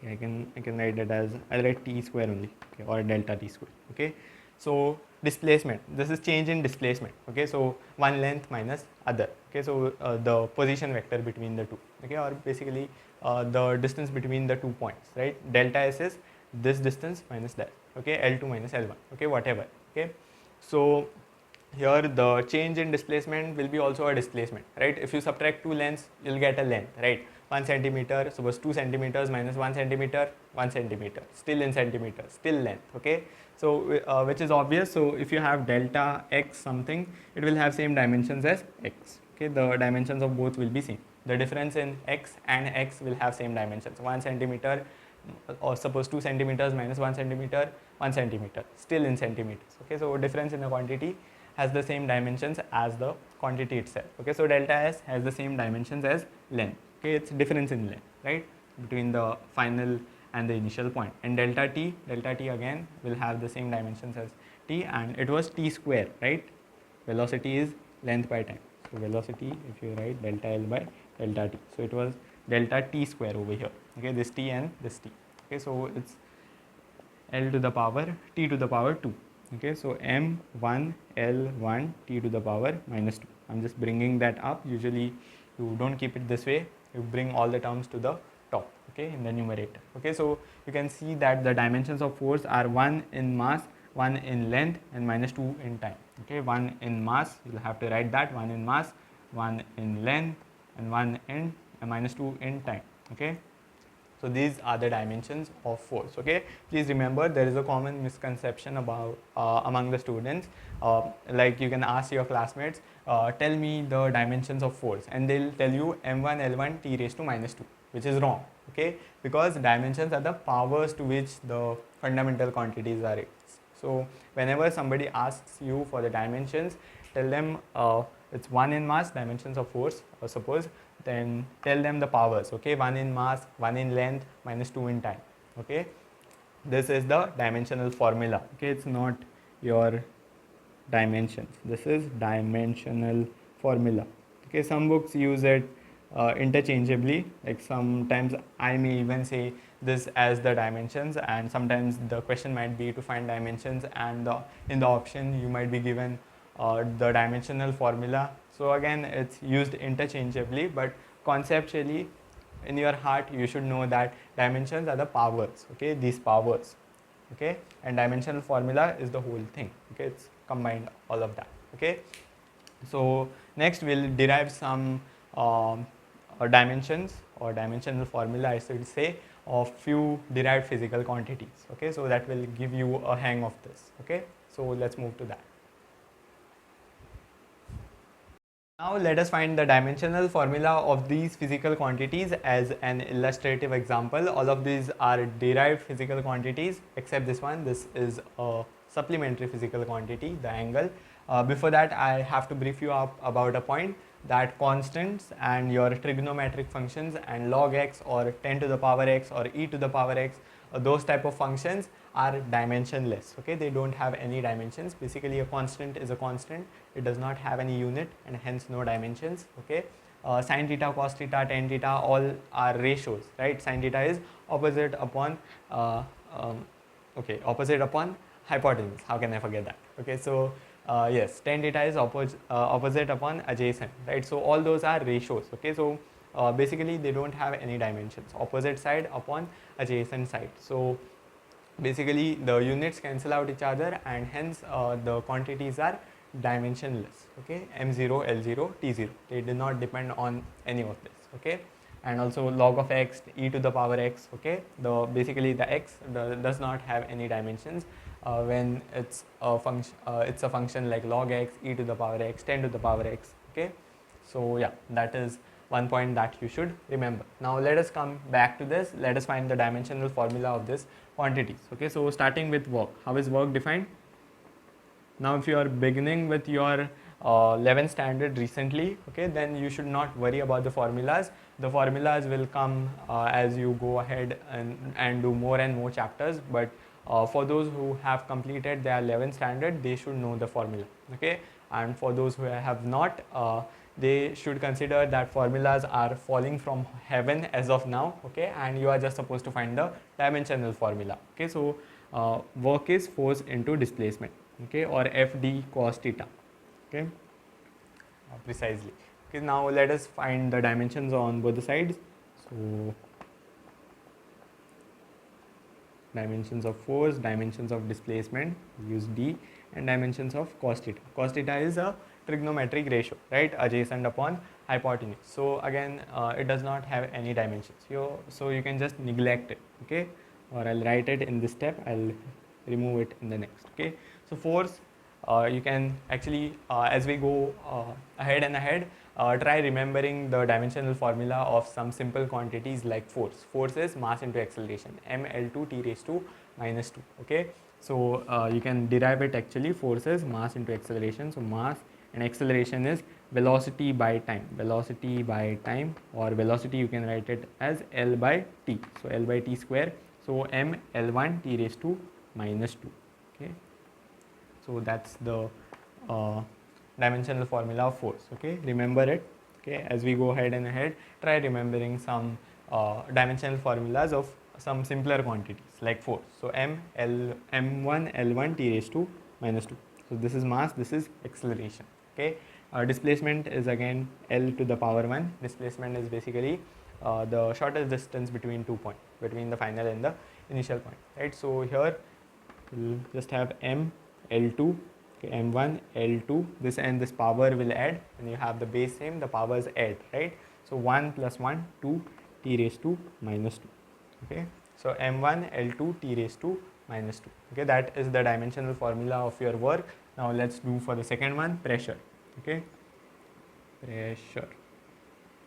Speaker 1: I can write it as, I'll write t square only, okay, or delta t square. Okay, so displacement, this is change in displacement. Okay, so one length minus other. Okay, so the position vector between the two. Okay, or basically the distance between the 2 points, right? Delta s is this distance minus that. Okay, L2 minus L1. Okay, whatever. Okay, so here the change in displacement will be also a displacement, right? If you subtract two lengths, you'll get a length, right? 1 centimeter, suppose 2 centimeters minus 1 centimeter, 1 centimeter, still in centimeters, still length. Okay, so which is obvious. So if you have delta x something, it will have same dimensions as x. Okay, the dimensions of both will be same. The difference in x and x will have same dimensions. 1 centimeter, or suppose 2 centimeters minus 1 centimeter, 1 centimeter, still in centimeters. Okay, so difference in the quantity has the same dimensions as the quantity itself. Okay, so delta s has the same dimensions as length. Okay, it's difference in length, right, between the final and the initial point. And delta t again will have the same dimensions as t, and it was t square, right? Velocity is length by time. So velocity, if you write delta L by delta t, so it was delta t square over here. Okay, this t and this t. Okay, so it's L to the power t to the power 2. Okay, so m1 L1 t to the power minus 2. I'm just bringing that up. Usually you don't keep it this way, you bring all the terms to the top, okay, in the numerator. Okay, so you can see that the dimensions of force are 1 in mass, 1 in length, and minus 2 in time. Okay, 1 in mass, you'll have to write that, 1 in mass, 1 in length, and 1 in minus 2 in time. Okay, so these are the dimensions of force. Okay, please remember there is a common misconception about among the students. Like you can ask your classmates, tell me the dimensions of force, and they'll tell you m1 L1 t raised to minus 2, which is wrong. Okay, because dimensions are the powers to which the fundamental quantities are raised. So whenever somebody asks you for the dimensions, tell them it's 1 in mass, dimensions of force, or suppose, then tell them the powers. Okay, 1 in mass, 1 in length, minus 2 in time. Okay, this is the dimensional formula. Okay, it's not your dimensions, this is dimensional formula. Okay, some books use it interchangeably, like sometimes I may even say this as the dimensions, and sometimes the question might be to find dimensions, and in the option you might be given the dimensional formula. So again, it's used interchangeably, but conceptually in your heart you should know that dimensions are the powers. Okay, these powers. Okay, and dimensional formula is the whole thing. Okay, it's combined all of that. Okay, so next we'll derive some dimensions, or dimensional formula I should say, of few derived physical quantities. Okay, so that will give you a hang of this. Okay, so let's move to that. Now let us find the dimensional formula of these physical quantities as an illustrative example. All of these are derived physical quantities except this one. This is a supplementary physical quantity, the angle. Before that, I have to brief you up about a point, that constants and your trigonometric functions and log x or 10 to the power x or e to the power x, those type of functions are dimensionless. Okay, they don't have any dimensions. Basically, a constant is a constant. It does not have any unit and hence no dimensions. Okay, sine theta, cos theta, tan theta, all are ratios, right? Sine theta is opposite upon opposite upon hypotenuse. How can I forget that? Okay, so yes, tan theta is opposite upon adjacent, right? So all those are ratios. Okay, so basically they don't have any dimensions. Opposite side upon adjacent side. So basically the units cancel out each other, and hence the quantities are dimensionless. Okay, m0, l0, t0, they do not depend on any of this. Okay, and also log of x, e to the power x. Okay, basically the x does not have any dimensions when it's a function like log x, e to the power x, 10 to the power x. Okay, so yeah, that is one point that you should remember. Now let us come back to this. Let us find the dimensional formula of this quantities. Okay, so starting with work, how is work defined? Now if you are beginning with your 11th standard recently, okay, then you should not worry about the formulas. The formulas will come as you go ahead and do more and more chapters, but for those who have completed their 11th standard, they should know the formula. Okay, and for those who have not, they should consider that formulas are falling from heaven as of now. Okay, and you are just supposed to find the dimensional formula. Okay, so work is force into displacement. Okay, or FD cos theta. Okay, precisely. Okay, now let us find the dimensions on both the sides. So dimensions of force, dimensions of displacement, use D, and dimensions of cos theta. Cos theta is a trigonometric ratio, right, adjacent upon hypotenuse. So again, it does not have any dimensions. So you can just neglect it. Okay, or I'll write it in this step, I'll remove it in the next. Okay, so force, you can actually as we go ahead and ahead, try remembering the dimensional formula of some simple quantities like force. Force is mass into acceleration, ml2 t raised to minus 2. Okay, so you can derive it actually. Force is mass into acceleration, so mass, and acceleration is velocity by time. Velocity by time, or velocity you can write it as L by t, so L by t square, so m L1 t raised to minus 2. Okay, so that's the dimensional formula of force. Okay, remember it. Okay, as we go ahead and ahead, try remembering some dimensional formulas of some simpler quantities like force. So m1 L1 t raised to minus 2. So this is mass, this is acceleration. Okay, displacement is again L to the power 1. Displacement is basically the shortest distance between 2 points, between the final and the initial point, right? So here we'll just have m L2, okay, m1 L2, this and this power will add, and you have the base same, the powers add, right? So 1 plus 1, 2 t raised to minus 2. Okay, so m1 L2 t raised to minus 2. Okay, that is the dimensional formula of your work. Now let's do for the second one, pressure. Okay, pressure.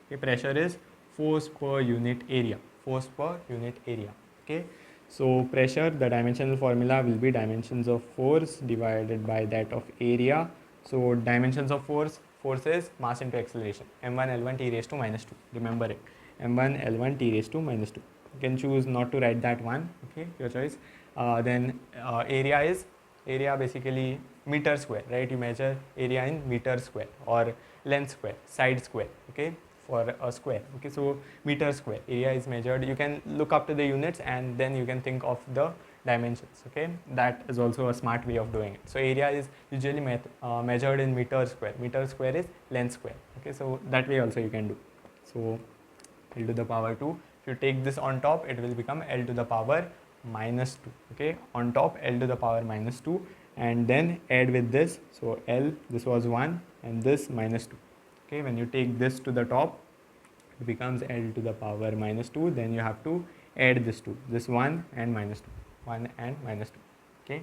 Speaker 1: Okay, pressure is force per unit area. Force per unit area. Okay, so pressure, the dimensional formula will be dimensions of force divided by that of area. So dimensions of force, force is mass into acceleration, m1 L1 t raised to minus 2. Remember it, m1 L1 t raised to minus 2. You can choose not to write that one. Okay, your choice. Then area is, area basically meter square, right? You measure area in meter square or length square, side square. Okay, for a square. Okay, so meter square, area is measured. You can look up to the units and then you can think of the dimensions. Okay, that is also a smart way of doing it. So area is usually measured in meter square. Meter square is length square. Okay, so that way also you can do. So L to the power 2. If you take this on top, it will become L to the power minus 2. Okay, on top L to the power minus 2, and then add with this. So L, this was 1, and this minus 2. Okay, when you take this to the top, it becomes L to the power minus 2. Then you have to add this 2, this 1 and minus 2, 1 and minus 2. Okay,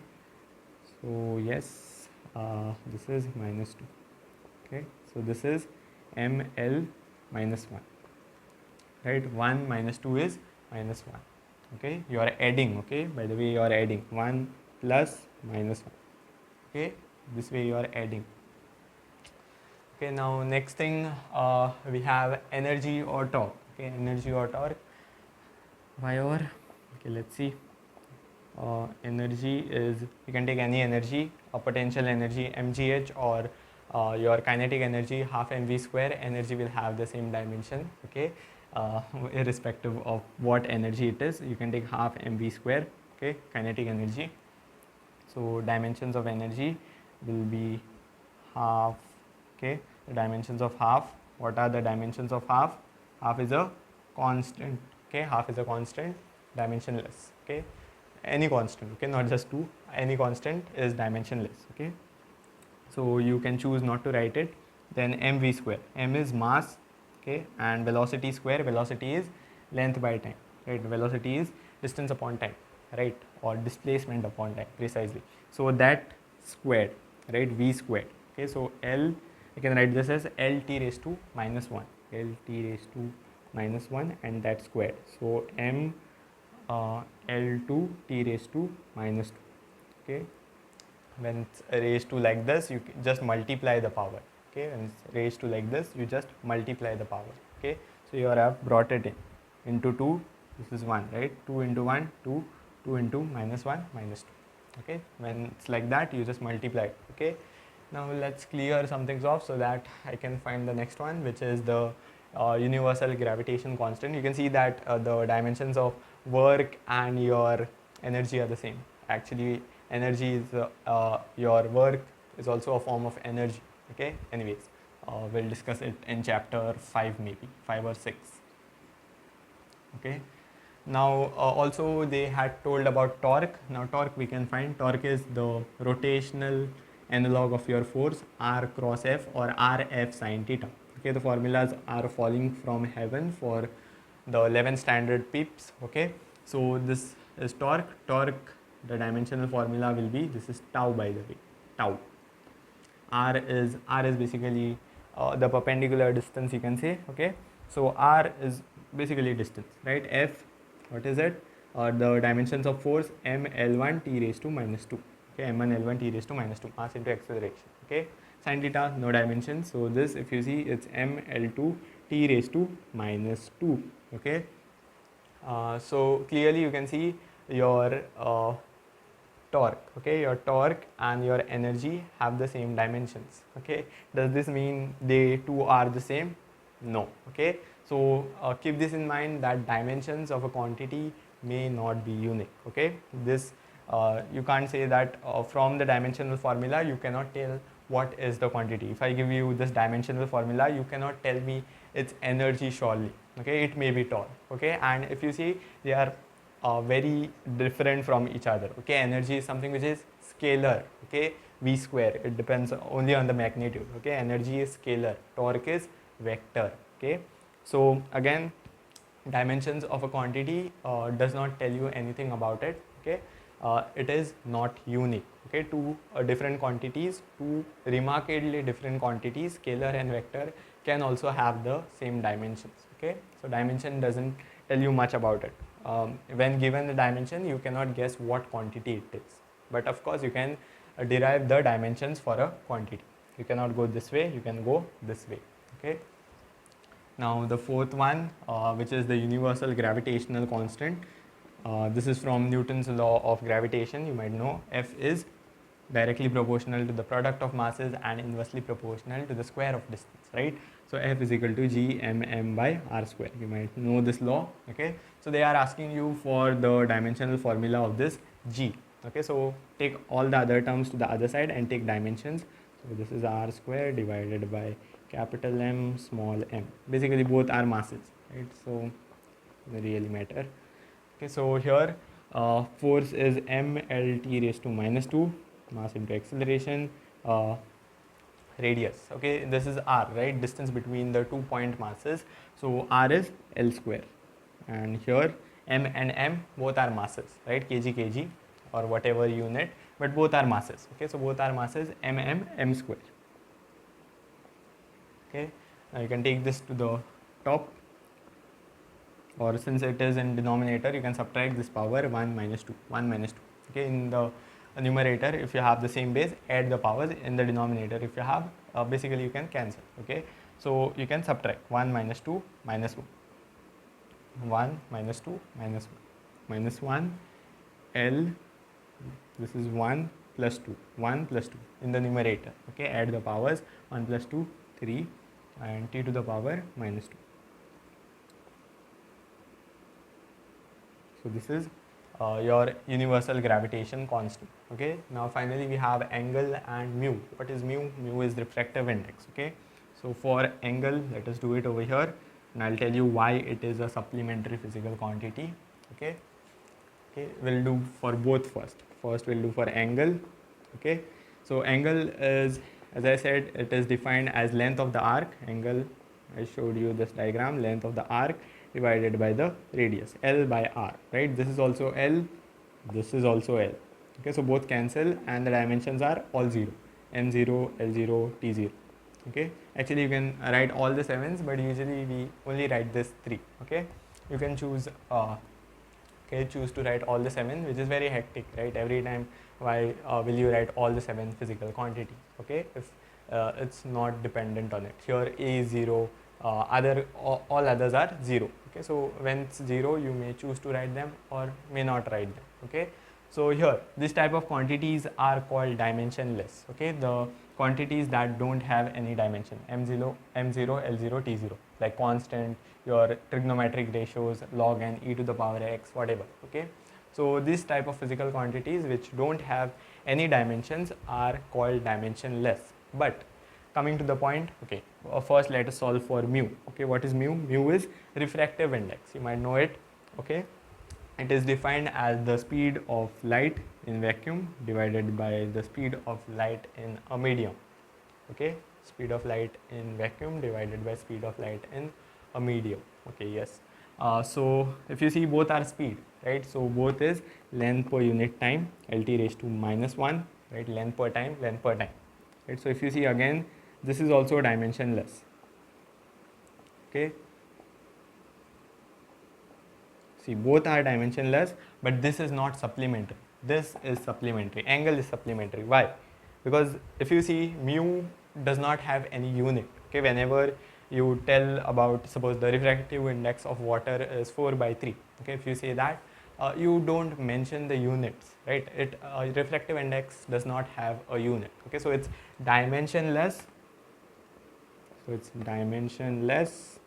Speaker 1: so yes, this is minus 2. Okay, so this is ml minus 1, right? 1 minus 2 is minus 1. Okay, you are adding. Okay, by the way, you are adding 1 plus minus 1. Okay, this way you are adding. Okay, now next thing, we have energy or torque. Okay, energy or torque. Why or? Okay, let's see. Energy is, you can take any energy, a potential energy mgh, or your kinetic energy half mv square. Energy will have the same dimension. Okay, irrespective of what energy it is, you can take half mv square. Okay, kinetic energy. So dimensions of energy will be half. Okay, the dimensions of half. What are the dimensions of half? Half is a constant. Okay, half is a constant, dimensionless. Okay, any constant, okay, not just 2, any constant is dimensionless, okay. So you can choose not to write it. Then mv square, m is mass, okay, and velocity square, velocity is length by time, right? Velocity is distance upon time, right, or displacement upon time precisely. So that squared, right, v squared, okay. So l, I can write this as lt raised to minus 1, lt raised to minus 1, and that squared. So m L2 t raised to minus 2, okay. When it's raised to like this, you just multiply the power, okay. When it's raised to like this, you just multiply the power, okay. So you have brought it in into 2, this is 1, right, 2 into 1, 2, 2 into minus 1, minus 2, okay. When it's like that, you just multiply it, okay. Now let's clear some things off so that I can find the next one, which is the universal gravitation constant. You can see that the dimensions of work and your energy are the same. Actually, energy is your work is also a form of energy, okay. Anyways, we'll discuss it in chapter 5, maybe 5 or 6, okay. Now also they had told about torque. Now torque, we can find torque is the rotational analog of your force r cross f or rf sin theta, okay. The formulas are falling from heaven for the 11 standard pips, okay. So this is torque. The dimensional formula will be, this is tau, by the way, tau. r is basically the perpendicular distance, you can say, okay. So r is basically distance, right. F, what is it? The dimensions of force m L1 t raised to minus 2, okay. M1 L1 t raised to minus 2, mass into acceleration, okay. Sin theta, no dimensions, so this, if you see, it's m L2 t raised to minus 2, okay. So clearly you can see your torque, okay. Your torque and your energy have the same dimensions, okay. Does this mean they two are the same? No, okay. So keep this in mind, that dimensions of a quantity may not be unique, okay. This you can't say that from the dimensional formula you cannot tell what is the quantity. If I give you this dimensional formula, you cannot tell me its energy surely, okay. It may be torque, okay. And if you see, they are very different from each other, okay. Energy is something which is scalar, okay. V square, it depends only on the magnitude, okay. Energy is scalar, torque is vector, okay. So again, dimensions of a quantity does not tell you anything about it, okay. It is not unique, okay. Two different quantities, two remarkably different quantities, scalar and vector, can also have the same dimensions, okay. So dimension doesn't tell you much about it. When given the dimension, you cannot guess what quantity it is, but of course you can derive the dimensions for a quantity. You cannot go this way, you can go this way, okay. Now the fourth one, which is the universal gravitational constant. This is from Newton's law of gravitation. You might know F is directly proportional to the product of masses and inversely proportional to the square of distance, right? So F is equal to G m by r square. You might know this law, okay? So they are asking you for the dimensional formula of this G, okay? So take all the other terms to the other side and take dimensions. So this is r square divided by capital M, small m. Basically both are masses, right? So they really matter. Okay, so here force is mlt raised to minus 2, mass into acceleration, radius, okay, this is r, right, distance between the 2 point masses, so r is l square, and here m and m both are masses, right, kg or whatever unit, but both are masses, okay. So both are masses, m square, okay. Now you can take this to the top, or since it is in denominator, you can subtract this power 1 minus 2, okay. In the numerator, if you have the same base, add the powers. In the denominator, if you have, basically you can cancel, okay. So you can subtract 1 minus 2 minus 1, 1 minus 2 minus 1, minus 1, L, this is 1 plus 2, 1 plus 2 in the numerator, okay. Add the powers, 1 plus 2, 3, and t to the power minus 2. So this is your universal gravitation constant, okay. Now finally we have angle and mu. What is mu? Mu is refractive index, okay. So for angle, let us do it over here, and I'll tell you why it is a supplementary physical quantity, okay. Okay, we'll do for both first. First we'll do for angle. Okay, so angle is, as I said, it is defined as length of the arc. Angle, I showed you this diagram, length of the arc divided by the radius, L by R, right? This is also L, this is also L. Okay, so both cancel and the dimensions are all 0, M0, L0, T0. Okay, actually you can write all the 7s, but usually we only write this 3. Okay, you can choose choose to write all the 7, which is very hectic, right? Every time, why will you write all the 7 physical quantities? Okay, if it's not dependent on it. Here A is 0, all others are 0. Okay, so when it's 0, you may choose to write them or may not write them. Okay, so here this type of quantities are called dimensionless. Okay, the quantities that don't have any dimension, M0, L0, T0, like constant, your trigonometric ratios, log n, e to the power x, whatever. Okay, so this type of physical quantities which don't have any dimensions are called dimensionless. But coming to the point, okay, first let us solve for mu. Okay, what is mu? Mu is refractive index, you might know it. Okay, it is defined as the speed of light in vacuum divided by the speed of light in a medium. Okay, speed of light in vacuum divided by speed of light in a medium. Okay, yes. So if you see, both are speed, right? So both is length per unit time, LT raised to -1, right? Length per time, right? So if you see again, this is also dimensionless. Okay, see, both are dimensionless, but this is not supplementary. This is supplementary. Angle is supplementary. Why? Because if you see, mu does not have any unit. Okay, whenever you tell about, suppose the refractive index of water is 4/3. Okay, if you say that, you don't mention the units, right? Refractive index does not have a unit. Okay, so it's dimensionless. So it's dimensionless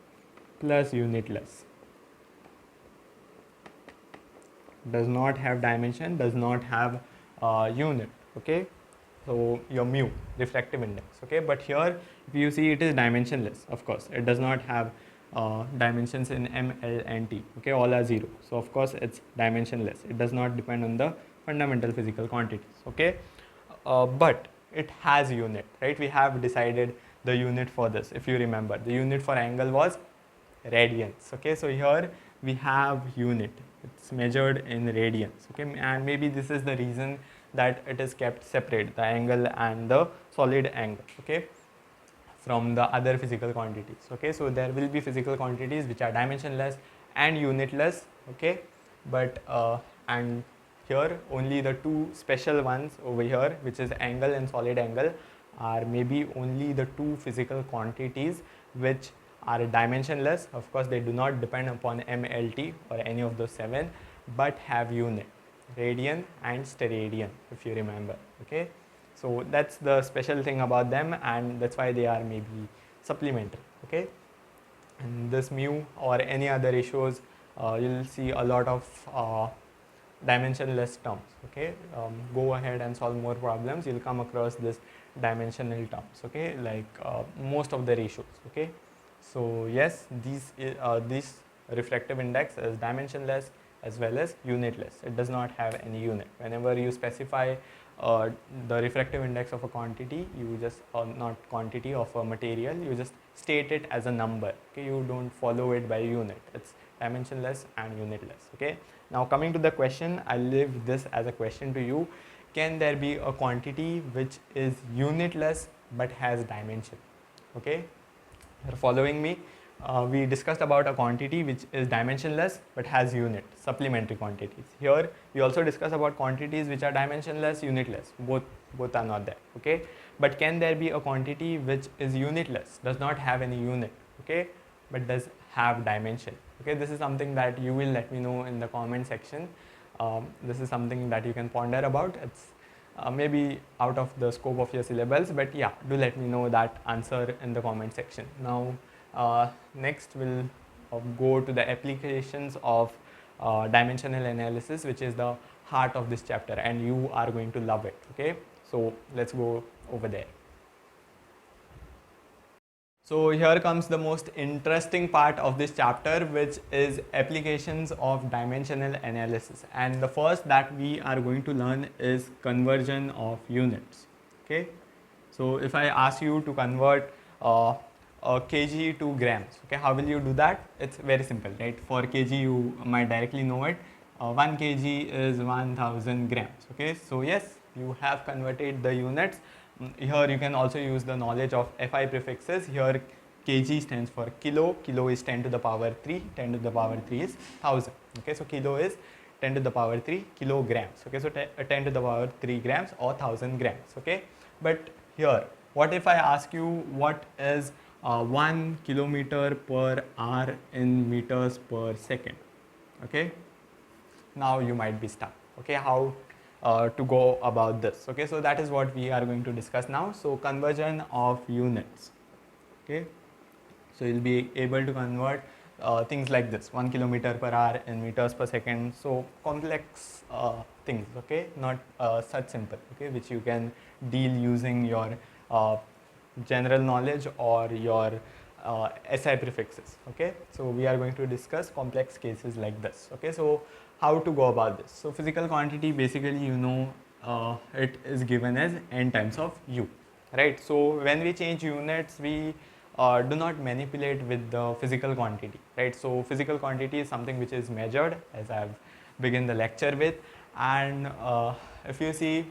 Speaker 1: plus unitless. Does not have dimension, does not have unit. Okay, so your mu, refractive index. Okay, but here if you see, it is dimensionless. Of course, it does not have dimensions in M, L and T. Okay, all are 0. So of course it's dimensionless. It does not depend on the fundamental physical quantities. Okay, but it has unit, right? We have decided the unit for this. If you remember, the unit for angle was radians. Okay, so here we have unit, it's measured in radians. Okay, and maybe this is the reason that it is kept separate, the angle and the solid angle. Okay, from the other physical quantities. Okay, so there will be physical quantities which are dimensionless and unitless. Okay, but and here only the two special ones over here, which is angle and solid angle, are maybe only the two physical quantities which are dimensionless. Of course, they do not depend upon MLT or any of those 7, but have unit, radian and steradian, if you remember. Okay, so that's the special thing about them, and that's why they are maybe supplementary. Okay, and this mu or any other ratios, you'll see a lot of dimensionless terms. Okay, go ahead and solve more problems, you'll come across this dimensional terms. Okay, like most of the ratios. Okay, so yes, this refractive index is dimensionless as well as unitless. It does not have any unit. Whenever you specify the refractive index of a quantity, you just not quantity of a material, you just state it as a number. Okay, you don't follow it by unit. It's dimensionless and unitless. Okay, now coming to the question, I'll leave this as a question to you. Can there be a quantity which is unitless but has dimension? Okay, you're following me? We discussed about a quantity which is dimensionless but has unit, supplementary quantities. Here we also discuss about quantities which are dimensionless, unitless. Both are not there. Okay, but can there be a quantity which is unitless, does not have any unit, okay, but does have dimension? Okay, this is something that you will let me know in the comment section. This is something that you can ponder about. It's maybe out of the scope of your syllabus, but yeah, do let me know that answer in the comment section. Now next we'll go to the applications of dimensional analysis, which is the heart of this chapter, and you are going to love it. Okay, so let's go over there. So here comes the most interesting part of this chapter, which is applications of dimensional analysis. And the first that we are going to learn is conversion of units. Okay. So if I ask you to convert a kg to grams, okay, how will you do that? It's very simple, right? For kg you might directly know it. 1 kg is 1000 grams. Okay. So yes, you have converted the units. Here you can also use the knowledge of FI prefixes. Here kg stands for kilo. Kilo is 10 to the power 3. 10 to the power 3 is 1000. Okay, so kilo is 10 to the power 3 kilograms. Okay, so 10 to the power 3 grams or 1000 grams. Okay, but here, what if I ask you what is 1 kilometer per hour in meters per second? Okay, now you might be stuck. Okay, how to go about this? Okay, so that is what we are going to discuss now. So conversion of units. Okay, so you'll be able to convert things like this: 1 kilometer per hour in meters per second. So complex things. Okay, not such simple. Okay, which you can deal using your general knowledge or your SI prefixes. Okay, so we are going to discuss complex cases like this. Okay, so how to go about this? So physical quantity, basically, you know, it is given as n times of u, right? So when we change units, we do not manipulate with the physical quantity, right? So physical quantity is something which is measured, as I have begun the lecture with. And if you see,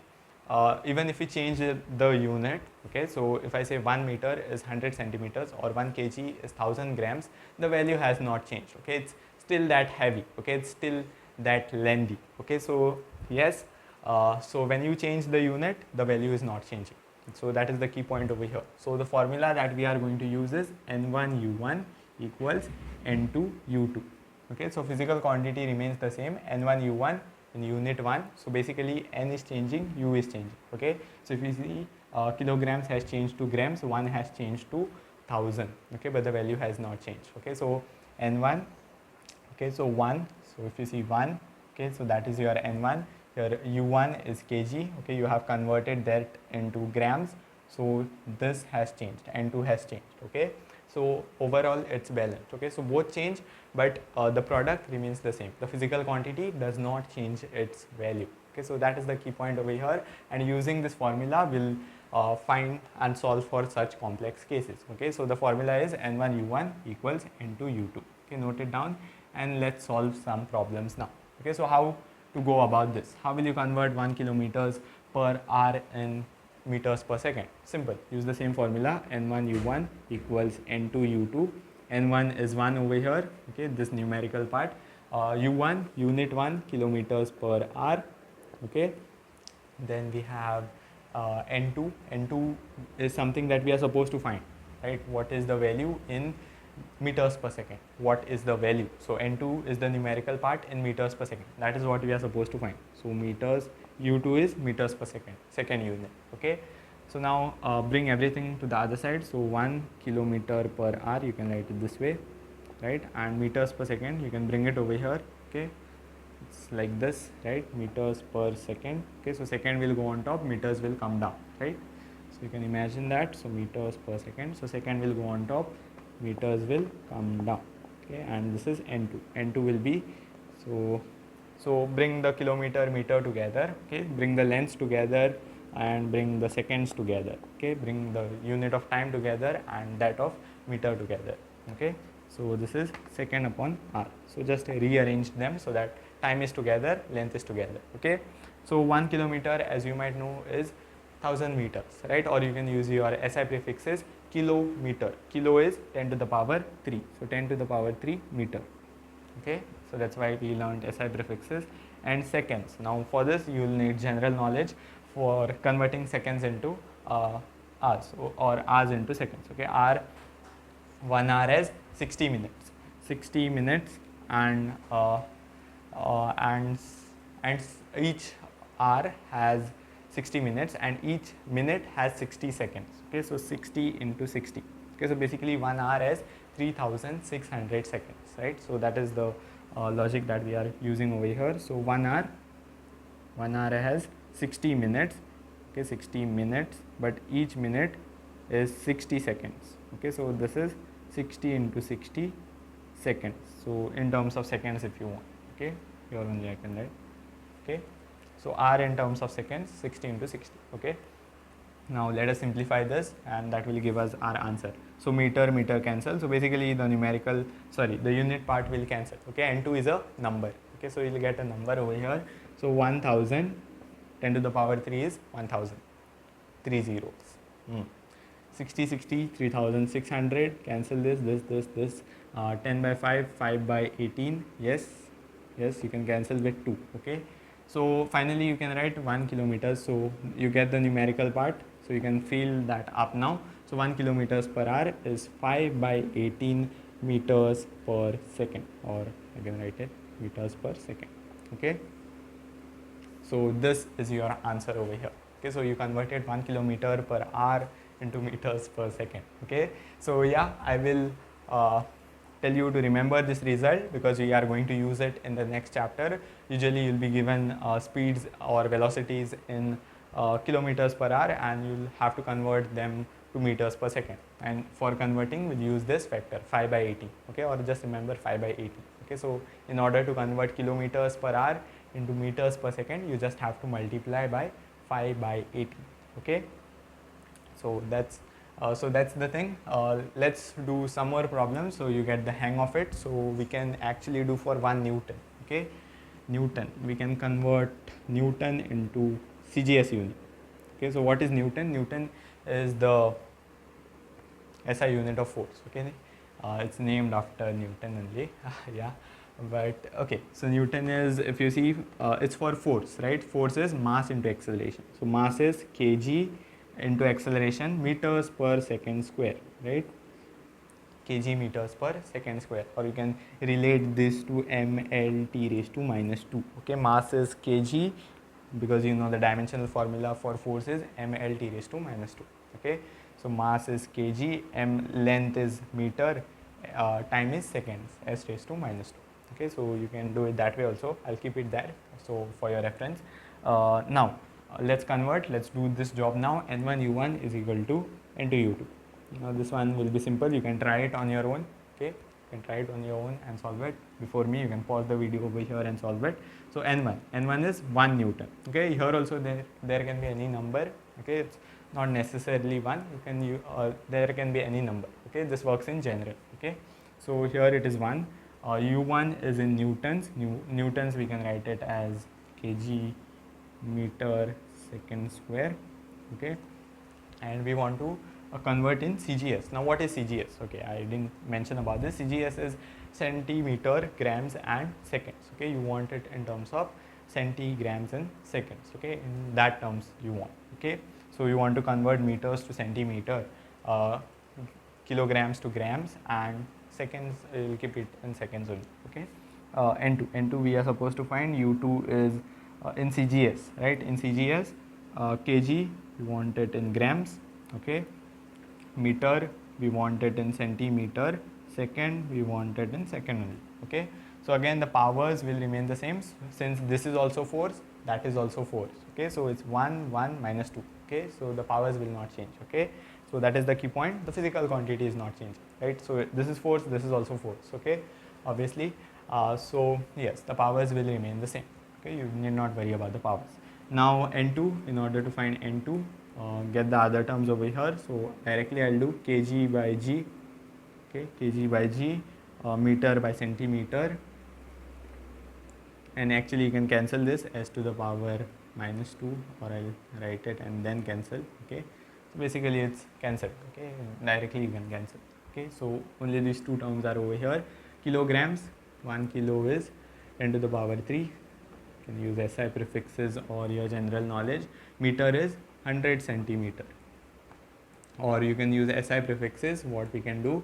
Speaker 1: even if we change the unit, okay, so if I say 1 meter is 100 centimeters or 1 kg is 1000 grams, the value has not changed. Okay, it's still that heavy. Okay, it's still that lengthy. Okay, so yes, so when you change the unit, the value is not changing. So that is the key point over here. So the formula that we are going to use is N1U1 equals N2U2. Okay, so physical quantity remains the same, N1U1 in unit 1. So basically N is changing, U is changing. Okay, so if you see kilograms has changed to grams, 1 has changed to 1000. Okay, but the value has not changed. Okay, so N1, okay, so 1. So if you see 1, okay, so that is your N1. Your U1 is kg. Okay, you have converted that into grams. So this has changed, N2 has changed. Okay, so overall it's balanced. Okay, so both change, but the product remains the same. The physical quantity does not change its value. Okay, so that is the key point over here, and using this formula we'll find and solve for such complex cases. Okay, so the formula is N1U1 equals N2U2. Okay, note it down and let's solve some problems now. Okay, so how to go about this? How will you convert 1 kilometers per hour in meters per second? Simple, use the same formula, N1U1 equals N2U2. N1 is 1 over here, okay, this numerical part. U1, unit 1, kilometers per hour. Okay, then we have N2. N2 is something that we are supposed to find, right? What is the value in meters per second? What is the value? So N2 is the numerical part in meters per second. That is what we are supposed to find. So meters, U2 is meters per second, second unit. Okay, so now bring everything to the other side. So 1 kilometer per hour, you can write it this way, right? And meters per second, you can bring it over here. Okay, it's like this, right? Meters per second. Okay, so second will go on top, meters will come down, right? So you can imagine that. So meters per second, so second will go on top, meters will come down. Okay, and this is N2. N2 will be, so bring the kilometer meter together. Okay, bring the lengths together and bring the seconds together. Okay, bring the unit of time together and that of meter together. Okay, so this is second upon r. So just rearrange them so that time is together, length is together. Okay, so 1 kilometer, as you might know, is 1000 meters, right? Or you can use your SI prefixes. Kilometer, kilo is 10 to the power 3, so 10 to the power 3 meter. Okay, so that's why we learned SI prefixes. And seconds, now for this you will need general knowledge for converting seconds into hours or hours into seconds. Okay, hour, 1 hour is 60 minutes, 60 minutes, and each hour has 60 minutes and each minute has 60 seconds. Okay, so 60 into 60. Okay, so basically 1 hour is 3600 seconds, right? So that is the logic that we are using over here. So 1 hour has 60 minutes. Okay, 60 minutes, but each minute is 60 seconds. Okay, so this is 60 into 60 seconds. So in terms of seconds if you want. Okay, here only I can write. Okay, so r in terms of seconds, 60 into 60. Okay, now let us simplify this, and that will give us our answer. So meter cancel. So basically the the unit part will cancel. Okay, n2 is a number. Okay, so you'll get a number over here. So 1000, 10 to the power 3 is 1000, 3 zeros. 60, 60, 3600, cancel this, 10 by 5, 5 by 18, yes, you can cancel with 2, okay. So finally you can write 1 kilometer, so you get the numerical part, so you can fill that up now. So 1 kilometers per hour is 5 by 18 meters per second, or I can write it meters per second, okay. So this is your answer over here. Okay, so you converted 1 kilometer per hour into meters per second. Okay, so yeah, I will tell you to remember this result because we are going to use it in the next chapter. Usually you'll be given speeds or velocities in kilometers per hour, and you'll have to convert them to meters per second. And for converting, we'll use this vector 5 by 80. Okay, or just remember 5 by 80. Okay, so in order to convert kilometers per hour into meters per second, you just have to multiply by 5 by 80. Okay, so that's the thing. Let's do some more problems so you get the hang of it. So we can actually do for 1 Newton. Okay, Newton, we can convert Newton into CGS unit. Okay, so what is Newton? Newton is the SI unit of force. Okay, it's named after Newton only. Yeah, but okay, so Newton is, if you see, it's for force, right? Force is mass into acceleration. So mass is kg into acceleration meters per second square, right? Kg meters per second square, or you can relate this to mlt raised to minus 2. Okay, mass is kg because you know the dimensional formula for force is mlt raised to minus 2. Okay, so mass is kg, m length is meter, time is seconds, s raised to minus 2. Okay, so you can do it that way also. I'll keep it there so for your reference. Now let's convert. Let's do this job now. N1 U1 is equal to N2 U2. Now this one will be simple. You can try it on your own. Okay, you can try it on your own and solve it. Before me, you can pause the video over here and solve it. So N1 is 1 Newton. Okay, here also there can be any number. Okay, it's not necessarily 1. You can there can be any number. Okay, this works in general. Okay, so here it is 1. U1 is in newtons. Newtons we can write it as kg meter second square. Okay, and we want to convert in CGS. Now what is CGS? Okay, I didn't mention about this. CGS is centimeter, grams and seconds. Okay, you want it in terms of centigrams and seconds. Okay, in that terms you want. Okay, so you want to convert meters to centimeter, kilograms to grams, and seconds, we'll keep it in seconds only. Okay, N2 we are supposed to find. U2 is in CGS, right? In CGS, kg we want it in grams. Okay, meter we want it in centimeter, second we want it in second only. Okay, so again the powers will remain the same, since this is also force, that is also force. Okay, so it's 1 1 minus 2. Okay, so the powers will not change. Okay, so that is the key point. The physical quantity is not changing, right? So this is force, this is also force. Okay, obviously. So yes, the powers will remain the same. Okay, you need not worry about the powers. Now N2, in order to find N2, get the other terms over here. So directly I'll do kg by g. Okay, kg by g, meter by centimeter, and actually you can cancel this s to the power minus 2, or I'll write it and then cancel. Okay, so basically it's cancelled. Okay, directly you can cancel. Okay, so only these two terms are over here. Kilograms, 1 kilo is 10 to the power 3. You can use SI prefixes or your general knowledge. Meter is 100 centimeter, or you can use SI prefixes. What we can do,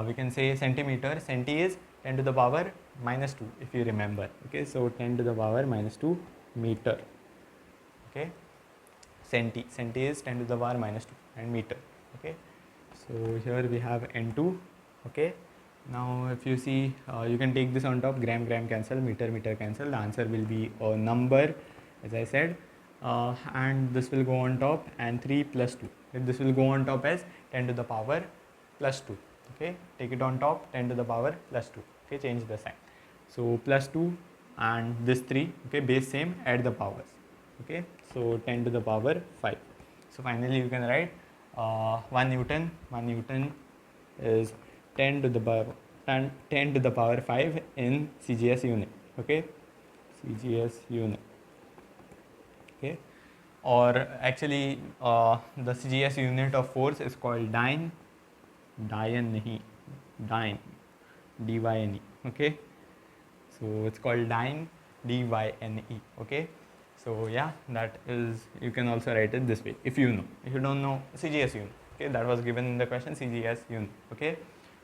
Speaker 1: we can say centimeter. Centi is 10 to the power minus 2, if you remember. Okay, so 10 to the power minus 2 meter. Okay, centi is 10 to the power minus 2 and meter. Okay, so here we have N2. Okay, now if you see, you can take this on top, gram cancel, meter cancel. The answer will be a number, as I said, and this will go on top, and 3 plus 2. This will go on top as 10 to the power plus 2. Okay, take it on top, 10 to the power plus 2. Okay, change the sign. So plus 2 and this 3, okay, base same, add the powers. Okay, so 10 to the power 5. So finally you can write 1 Newton is 10 to the power 10 to the power 5 in CGS unit. Okay, CGS unit. Okay, or actually the CGS unit of force is called dyne, dyne, okay, so it's called dyne, dyne. Okay, so yeah, that is, you can also write it this way if you know. If you don't know, CGS unit. Okay, that was given in the question, CGS unit. Okay,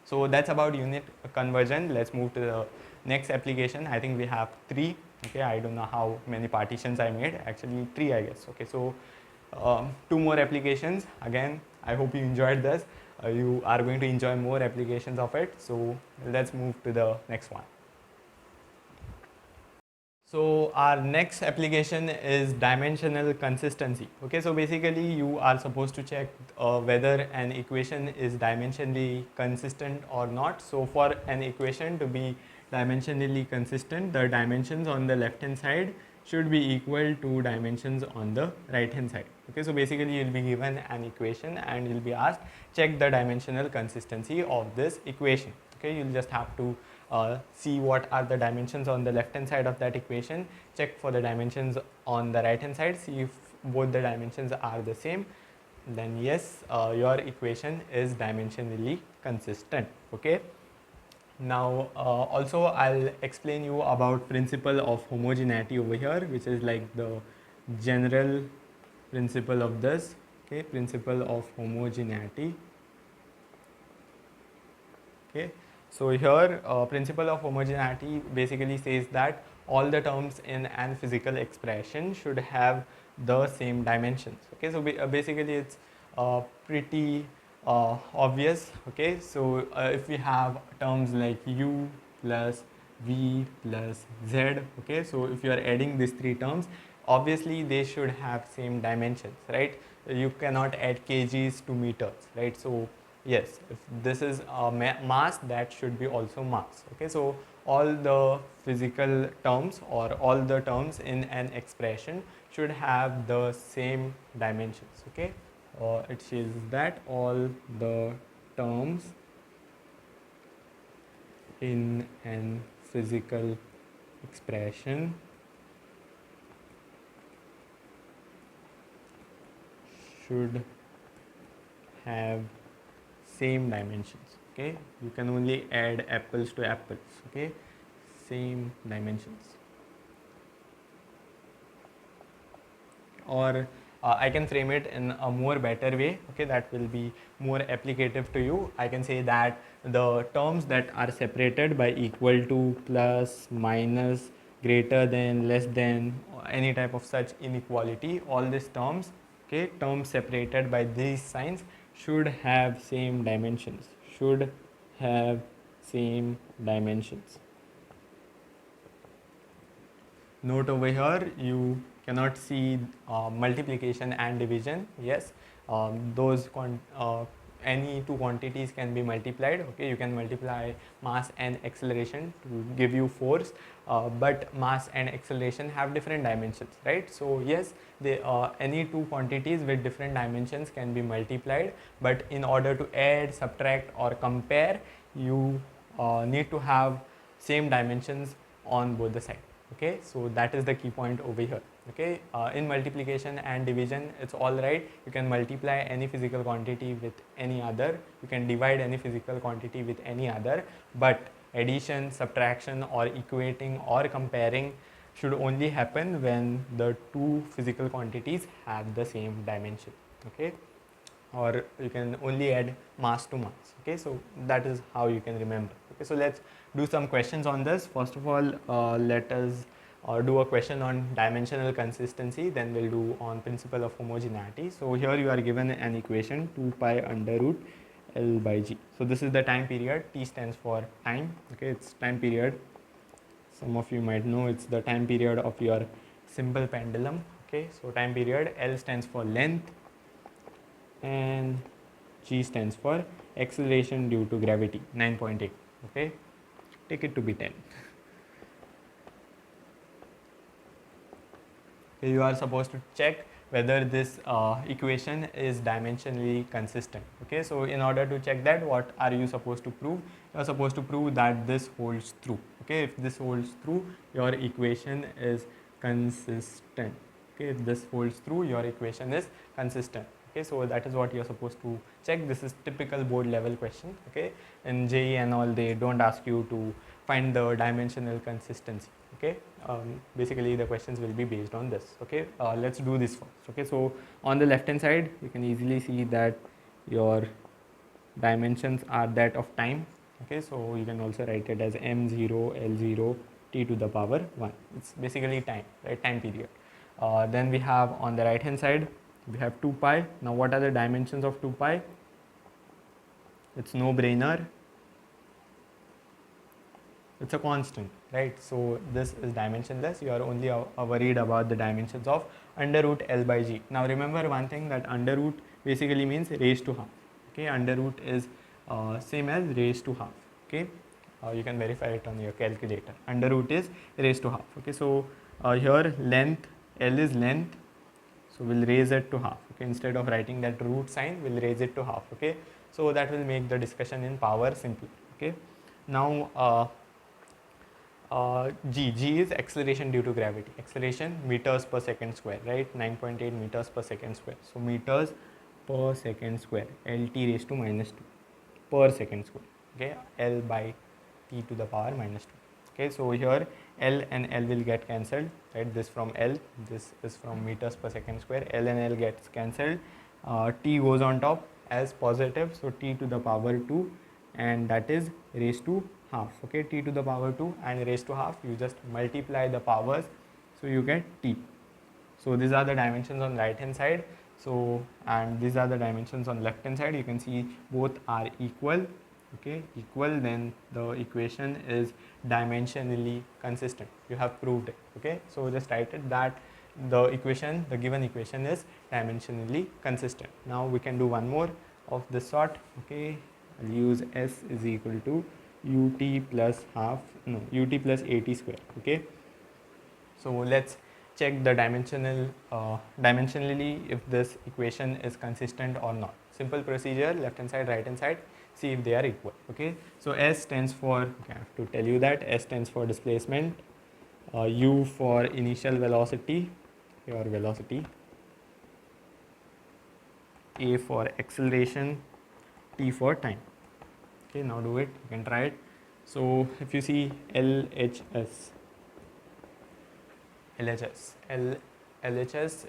Speaker 1: so that's about unit conversion. Let's move to the next application. I think we have 3. Okay, I don't know how many partitions I made, actually 3 I guess. Okay, so 2 more applications. Again, I hope you enjoyed this. You are going to enjoy more applications of it. So let's move to the next one. So our next application is dimensional consistency. Okay, so basically you are supposed to check whether an equation is dimensionally consistent or not. So for an equation to be dimensionally consistent, the dimensions on the left hand side should be equal to dimensions on the right hand side. Okay, so basically you'll be given an equation and you'll be asked check the dimensional consistency of this equation. Okay, you'll just have to see what are the dimensions on the left hand side of that equation, check for the dimensions on the right hand side, see if both the dimensions are the same, then yes, your equation is dimensionally consistent. Okay, now also I'll explain you about principle of homogeneity over here, which is like the general principle of this. Okay, principle of homogeneity. Okay, so here principle of homogeneity basically says that all the terms in an physical expression should have the same dimensions. Okay, so basically it's pretty obvious. Okay, so if we have terms like u plus v plus z, okay, so if you are adding these 3 terms, obviously they should have same dimensions, right? You cannot add kgs to meters, right? So yes, if this is a mass, that should be also mass. Okay, so all the physical terms or all the terms in an expression should have the same dimensions. Okay, it says that all the terms in an physical expression should have same dimensions. Okay, you can only add apples to apples. Okay, same dimensions. Or I can frame it in a more better way. Okay, that will be more applicative to you. I can say that the terms that are separated by equal to, plus, minus, greater than, less than, any type of such inequality, all these terms, okay, terms separated by these signs should have same dimensions, should have same dimensions. Note over here, you cannot see multiplication and division. Yes, those any 2 quantities can be multiplied. Okay, you can multiply mass and acceleration to give you force, but mass and acceleration have different dimensions, right? So yes, they any 2 quantities with different dimensions can be multiplied, but in order to add, subtract or compare, you need to have same dimensions on both the sides. Okay, so that is the key point over here. Okay, in multiplication and division, it's all right. You can multiply any physical quantity with any other, you can divide any physical quantity with any other, but addition, subtraction or equating or comparing should only happen when the 2 physical quantities have the same dimension. Okay, or you can only add mass to mass. Okay, so that is how you can remember. Okay, so let's do some questions on this. First of all, let us do a question on dimensional consistency, then we'll do on principle of homogeneity. So here you are given an equation 2 pi under root L by G. So this is the time period. T stands for time. Okay, it's time period. Some of you might know it's the time period of your simple pendulum. Okay, so time period. L stands for length and G stands for acceleration due to gravity, 9.8. Okay, take it to be 10. Okay, you are supposed to check whether this equation is dimensionally consistent. Okay, so in order to check that, what are you supposed to prove? You are supposed to prove that this holds true. Okay, if this holds true, your equation is consistent. Okay, if this holds true, your equation is consistent. Okay, so that is what you are supposed to check. This is typical board level question. Okay, in JEE and all, they don't ask you to find the dimensional consistency. Okay, basically the questions will be based on this. Okay, let's do this first. Okay, so on the left hand side, you can easily see that your dimensions are that of time. Okay, so you can also write it as m0 l0 t to the power 1. It's basically time, right? Time period. Then we have on the right hand side, we have 2 pi. Now what are the dimensions of 2 pi? It's no brainer, it's a constant, right? So this is dimensionless. You are only worried about the dimensions of under root L by G. Now remember one thing, that under root basically means raised to half. Okay, under root is same as raised to half. Okay, you can verify it on your calculator. Under root is raised to half. Okay, so here length, L is length, so we'll raise it to half. Okay, instead of writing that root sign, we'll raise it to half. Okay, so that will make the discussion in power simpler. Okay, now G is acceleration due to gravity. Acceleration meters per second square, right? 9.8 meters per second square. So meters per second square, LT raised to minus 2 per second square. Okay, L by T to the power minus 2. Okay, so here L and L will get cancelled, right? This from L, this is from meters per second square. L and L gets cancelled. T goes on top as positive, so T to the power 2, and that is raised to half. Okay, T to the power 2 and raised to half, you just multiply the powers, so you get T. So these are the dimensions on right hand side. So, and these are the dimensions on left hand side. You can see both are equal. Okay, equal, then the equation is dimensionally consistent. You have proved it. Okay, so just write it that the equation, the given equation is dimensionally consistent. Now we can do one more of this sort. Okay, I'll use S is equal to ut plus half, no, ut plus at square. Okay, so let's check the dimensionally if this equation is consistent or not. Simple procedure, left hand side, right hand side, see if they are equal. Okay, so S stands for, okay, I have to tell you that S stands for displacement, U for initial velocity, your velocity, A for acceleration, T for time. Okay, now do it, you can try it. So if you see LHS,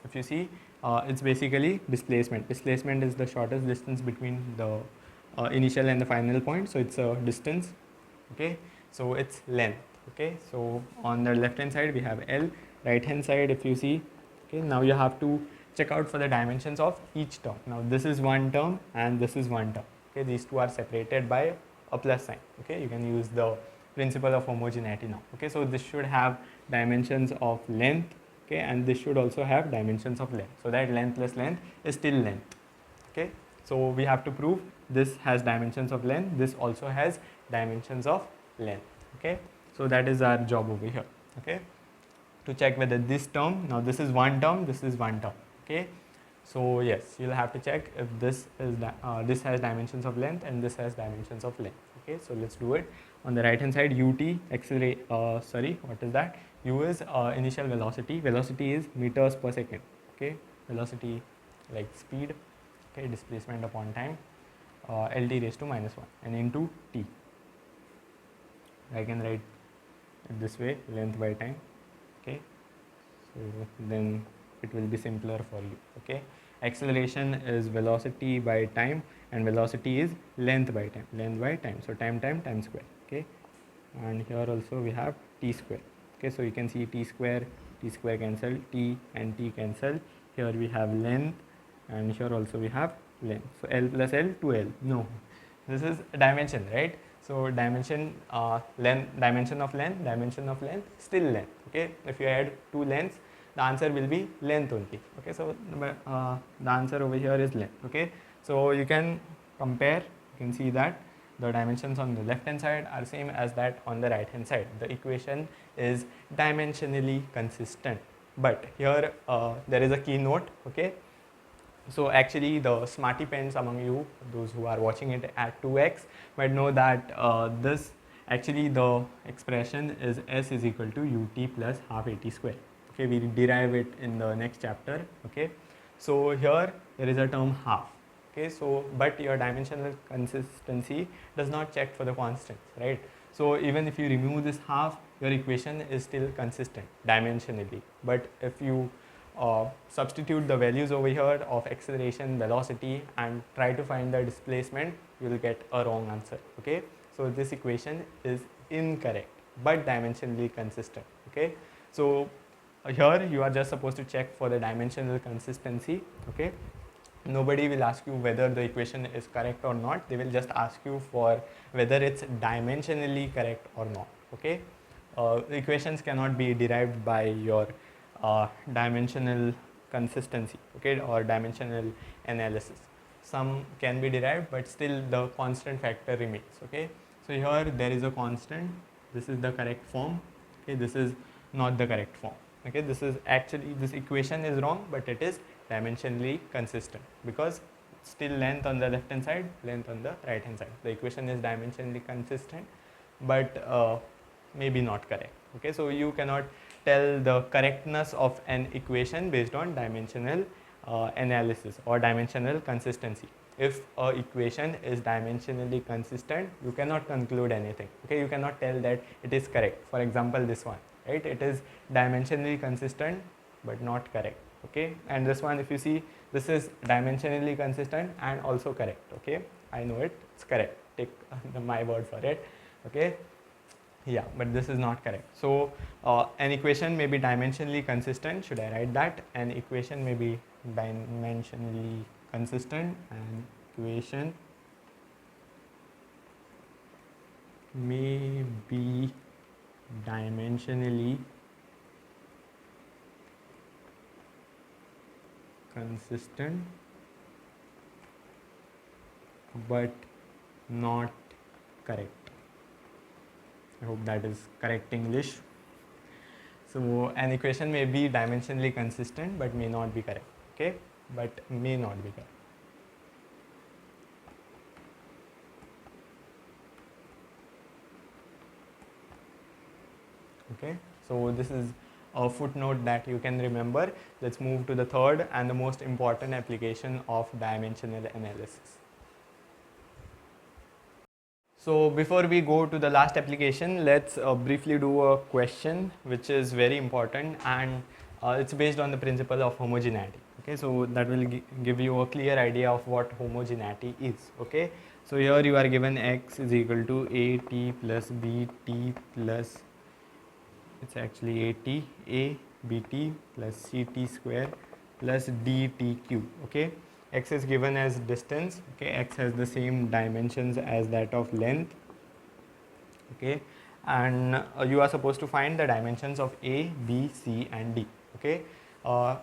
Speaker 1: if you see, it's basically displacement. Displacement is the shortest distance between the initial and the final point, so it's a distance. Okay, so it's length. Okay, so on the left hand side we have L, right hand side if you see, okay, now you have to check out for the dimensions of each term. Now this is one term and this is one term. Okay, these two are separated by a plus sign. Okay, you can use the principle of homogeneity now. Okay, so this should have dimensions of length. Okay, and this should also have dimensions of length, so that length plus length is still length. Okay, so we have to prove this has dimensions of length, this also has dimensions of length. Okay, so that is our job over here. Okay, to check whether this term, now this is one term, this is one term. Okay, so yes, you'll have to check if this is this has dimensions of length and this has dimensions of length. Okay, so let's do it. On the right hand side, ut accelerate, what is that? U is initial velocity. Velocity is meters per second. Okay, velocity like speed. Okay, displacement upon time. LT raised to minus 1 and into T. I can write it this way, length by time. Okay, so then it will be simpler for you. Okay, acceleration is velocity by time and velocity is length by time, so time square. Okay, and here also we have T square. Okay, so you can see T square cancel, T and T cancel. Here we have length and here also we have length, so L plus L 2L. No, this is dimension, right? So dimension length, dimension of length, still length. Okay, if you add two lengths, the answer will be length only. Okay, so the answer over here is length. Okay, so you can compare, you can see that the dimensions on the left hand side are same as that on the right hand side. The equation is dimensionally consistent. But here there is a keynote. Okay, so actually the smarty pants among you, those who are watching it at 2x, might know that this actually the expression is s is equal to ut plus half at square. Okay, we derive it in the next chapter. Okay, so here there is a term half. Okay, so but your dimensional consistency does not check for the constants, right? So even if you remove this half, your equation is still consistent dimensionally. But if you substitute the values over here of acceleration, velocity, and try to find the displacement, you will get a wrong answer. Okay, so this equation is incorrect but dimensionally consistent. Okay, so here you are just supposed to check for the dimensional consistency. Okay, nobody will ask you whether the equation is correct or not. They will just ask you for whether it's dimensionally correct or not. Okay, equations cannot be derived by your dimensional consistency, okay, or dimensional analysis. Some can be derived, but still the constant factor remains. Okay, so here there is a constant. This is the correct form. Okay, this is not the correct form. Okay, this is actually, this equation is wrong, but it is dimensionally consistent because still length on the left hand side, length on the right hand side. The equation is dimensionally consistent, but maybe not correct. Okay, so you cannot tell the correctness of an equation based on dimensional analysis or dimensional consistency. If a equation is dimensionally consistent, you cannot conclude anything. Okay, you cannot tell that it is correct. For example, this one, right? It is dimensionally consistent but not correct. Okay, and this one, if you see, this is dimensionally consistent and also correct. Okay, I know it, it's correct. Take my word for it. Okay. Yeah, but this is not correct. So an equation may be dimensionally consistent. Should I write that? An equation may be dimensionally consistent. An equation may be dimensionally consistent but not correct. I hope that is correct English. So an equation may be dimensionally consistent but may not be correct. Okay, but may not be correct. Okay, so this is a footnote that you can remember. Let's move to the third and the most important application of dimensional analysis. So before we go to the last application, let's briefly do a question which is very important, and it's based on the principle of homogeneity. Okay, so that will give you a clear idea of what homogeneity is. Okay, so here you are given x is equal to at plus bt plus, it's actually at a bt plus ct square plus dt cube. Okay, x is given as distance. Okay, x has the same dimensions as that of length. Okay, and you are supposed to find the dimensions of a, b, c and d. Okay,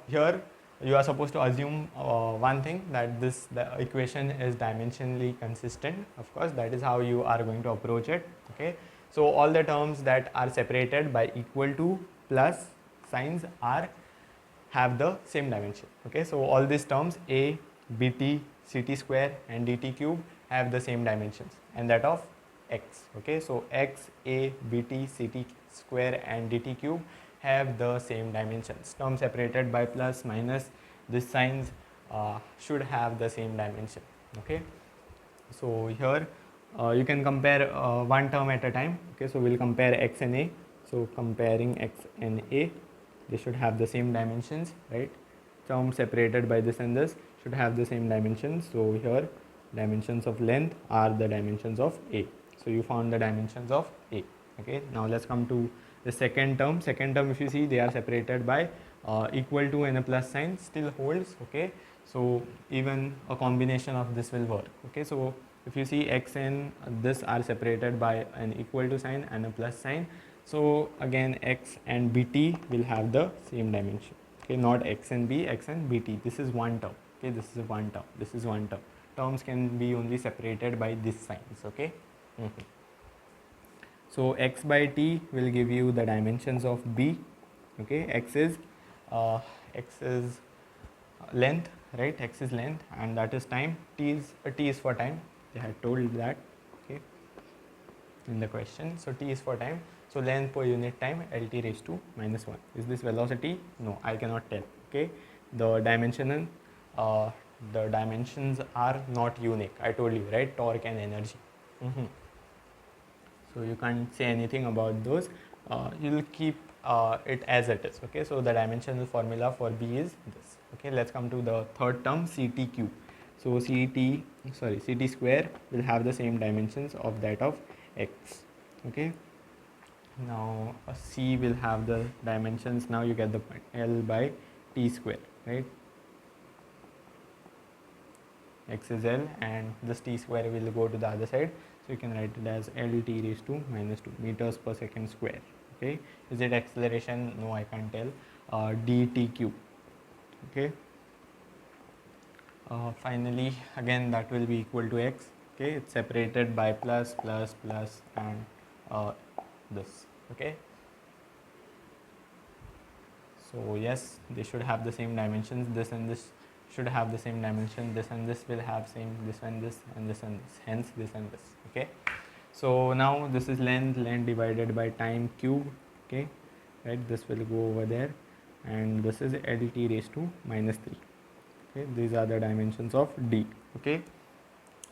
Speaker 1: here you are supposed to assume one thing, that the equation is dimensionally consistent. Of course, that is how you are going to approach it. Okay, so all the terms that are separated by equal to plus signs have the same dimension. Okay, so all these terms a, bt, ct square and dt cube have the same dimensions, and that of x. Okay, so x, a, bt, ct square and dt cube have the same dimensions. Terms separated by plus, minus, these signs should have the same dimension. Okay, so here you can compare one term at a time. Okay, so we'll compare x and a. So comparing x and a, they should have the same dimensions, right? Terms separated by this and this should have the same dimensions. So here dimensions of length are the dimensions of a. So you found the dimensions of a. Okay, now let's come to the second term. Second term, if you see, they are separated by equal to and a plus sign still holds. Okay, so even a combination of this will work. Okay, so if you see x and this are separated by an equal to sign and a plus sign, so again x and bt will have the same dimension. Okay, not x and b, x and bt. This is one term. Okay, this is one term. This is one term. Terms can be only separated by these signs. Okay. So x by t will give you the dimensions of b. Okay, uh, x is length, right? X is length, and that is time. T is for time. They had told that. Okay, in the question. So t is for time. So length per unit time, lt raised to minus 1. Is this velocity? No, I cannot tell. Okay, the uh, the dimensions are not unique. I told you, right? Torque and energy. So you can't say anything about those. You'll keep it as it is. Okay, so the dimensional formula for b is this. Okay, let's come to the third term, ct cube. So ct square will have the same dimensions of that of x. Okay, now a c will have the dimensions. Now you get the point, l by t square, right? X is L, and this t square will go to the other side, so you can write it as lt raised to minus 2 meters per second square. Okay, is it acceleration? No, I can't tell. dt cube. Okay, finally again that will be equal to x. Okay, it's separated by plus plus plus and this. Okay, so yes, they should have the same dimensions. This and this should have the same dimension. This and this will have same, this and this and this and this, hence this and this. Okay, so now this is length divided by time cube. Okay, right, this will go over there, and this is lt raised to minus 3. Okay, these are the dimensions of d. Okay,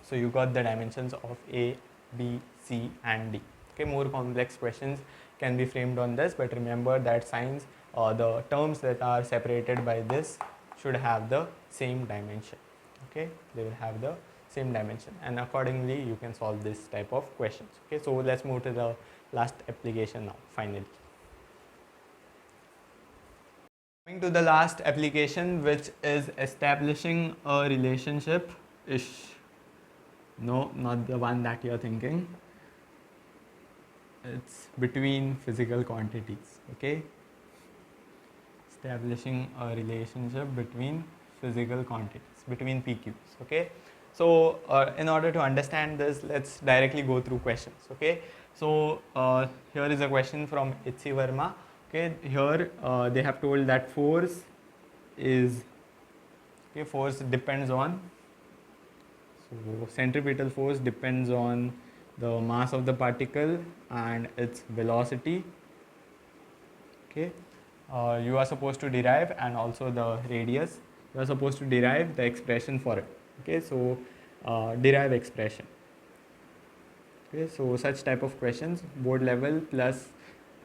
Speaker 1: so you got the dimensions of a, b, c and d. Okay, more complex questions can be framed on this, but remember that signs or the terms that are separated by this should have the same dimension. Okay, they will have the same dimension, and accordingly you can solve this type of questions. Okay, so let's move to the last application now. Finally, coming to the last application, which is establishing a relationship ish. No, not the one that you're thinking. It's between physical quantities. Okay, establishing a relationship between physical quantities, between PQs. Okay, so in order to understand this, let's directly go through questions. Okay, so here is a question from H.C. Verma. Okay, here they have told that force is, okay, force depends on, so centripetal force depends on the mass of the particle and its velocity. Okay, you are supposed to derive, and also the radius, you are supposed to derive the expression for it. Okay, so derive expression. Okay, so such type of questions, board level plus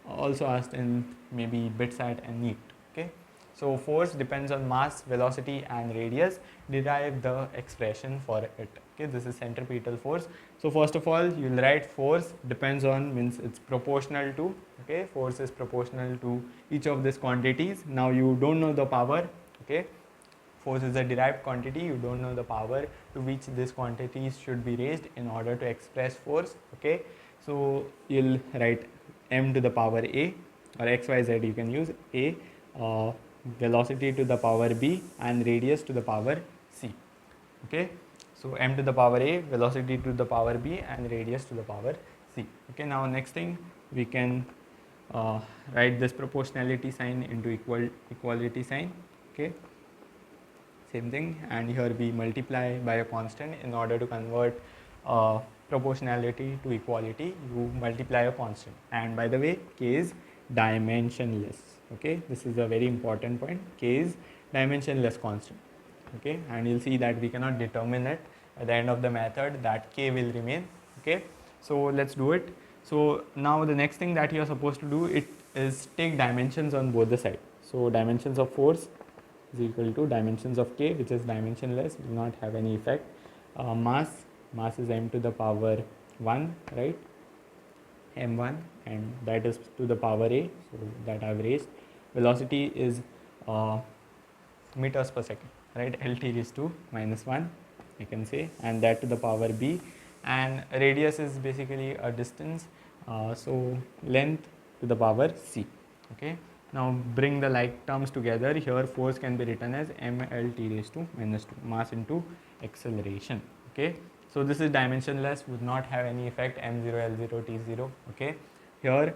Speaker 1: also asked in maybe BITSAT and NEET. Okay, so force depends on mass, velocity and radius, derive the expression for it. Okay, this is centripetal force. So first of all, you'll write force depends on, means it's proportional to, okay, force is proportional to each of these quantities. Now you don't know the power. Okay, force is a derived quantity, you don't know the power to which these quantities should be raised in order to express force. Okay, so you'll write m to the power a, or xyz, you can use a, velocity to the power b and radius to the power c. Okay, so m to the power a, velocity to the power b and radius to the power c. Okay, now next thing we can write this proportionality sign into equality sign. Okay, same thing, and here we multiply by a constant. In order to convert proportionality to equality, you multiply a constant, and by the way, k is dimensionless. Okay, this is a very important point. K is dimensionless constant. Okay, and you'll see that we cannot determine it at the end of the method, that k will remain. Okay, so let's do it. So now the next thing that you are supposed to do it is take dimensions on both the sides. So dimensions of force is equal to dimensions of k, which is dimensionless, will not have any effect. Mass is m to the power 1, right, m1, and that is to the power a, so that I have raised. Velocity is meters per second, right, lt is to minus 1, I can say, and that to the power b, and radius is basically a distance, so length to the power c. Okay, Now bring the like terms together. Here force can be written as mlt raised to minus 2, mass into acceleration. Okay, so this is dimensionless, would not have any effect, m0 l0 t0. Okay, here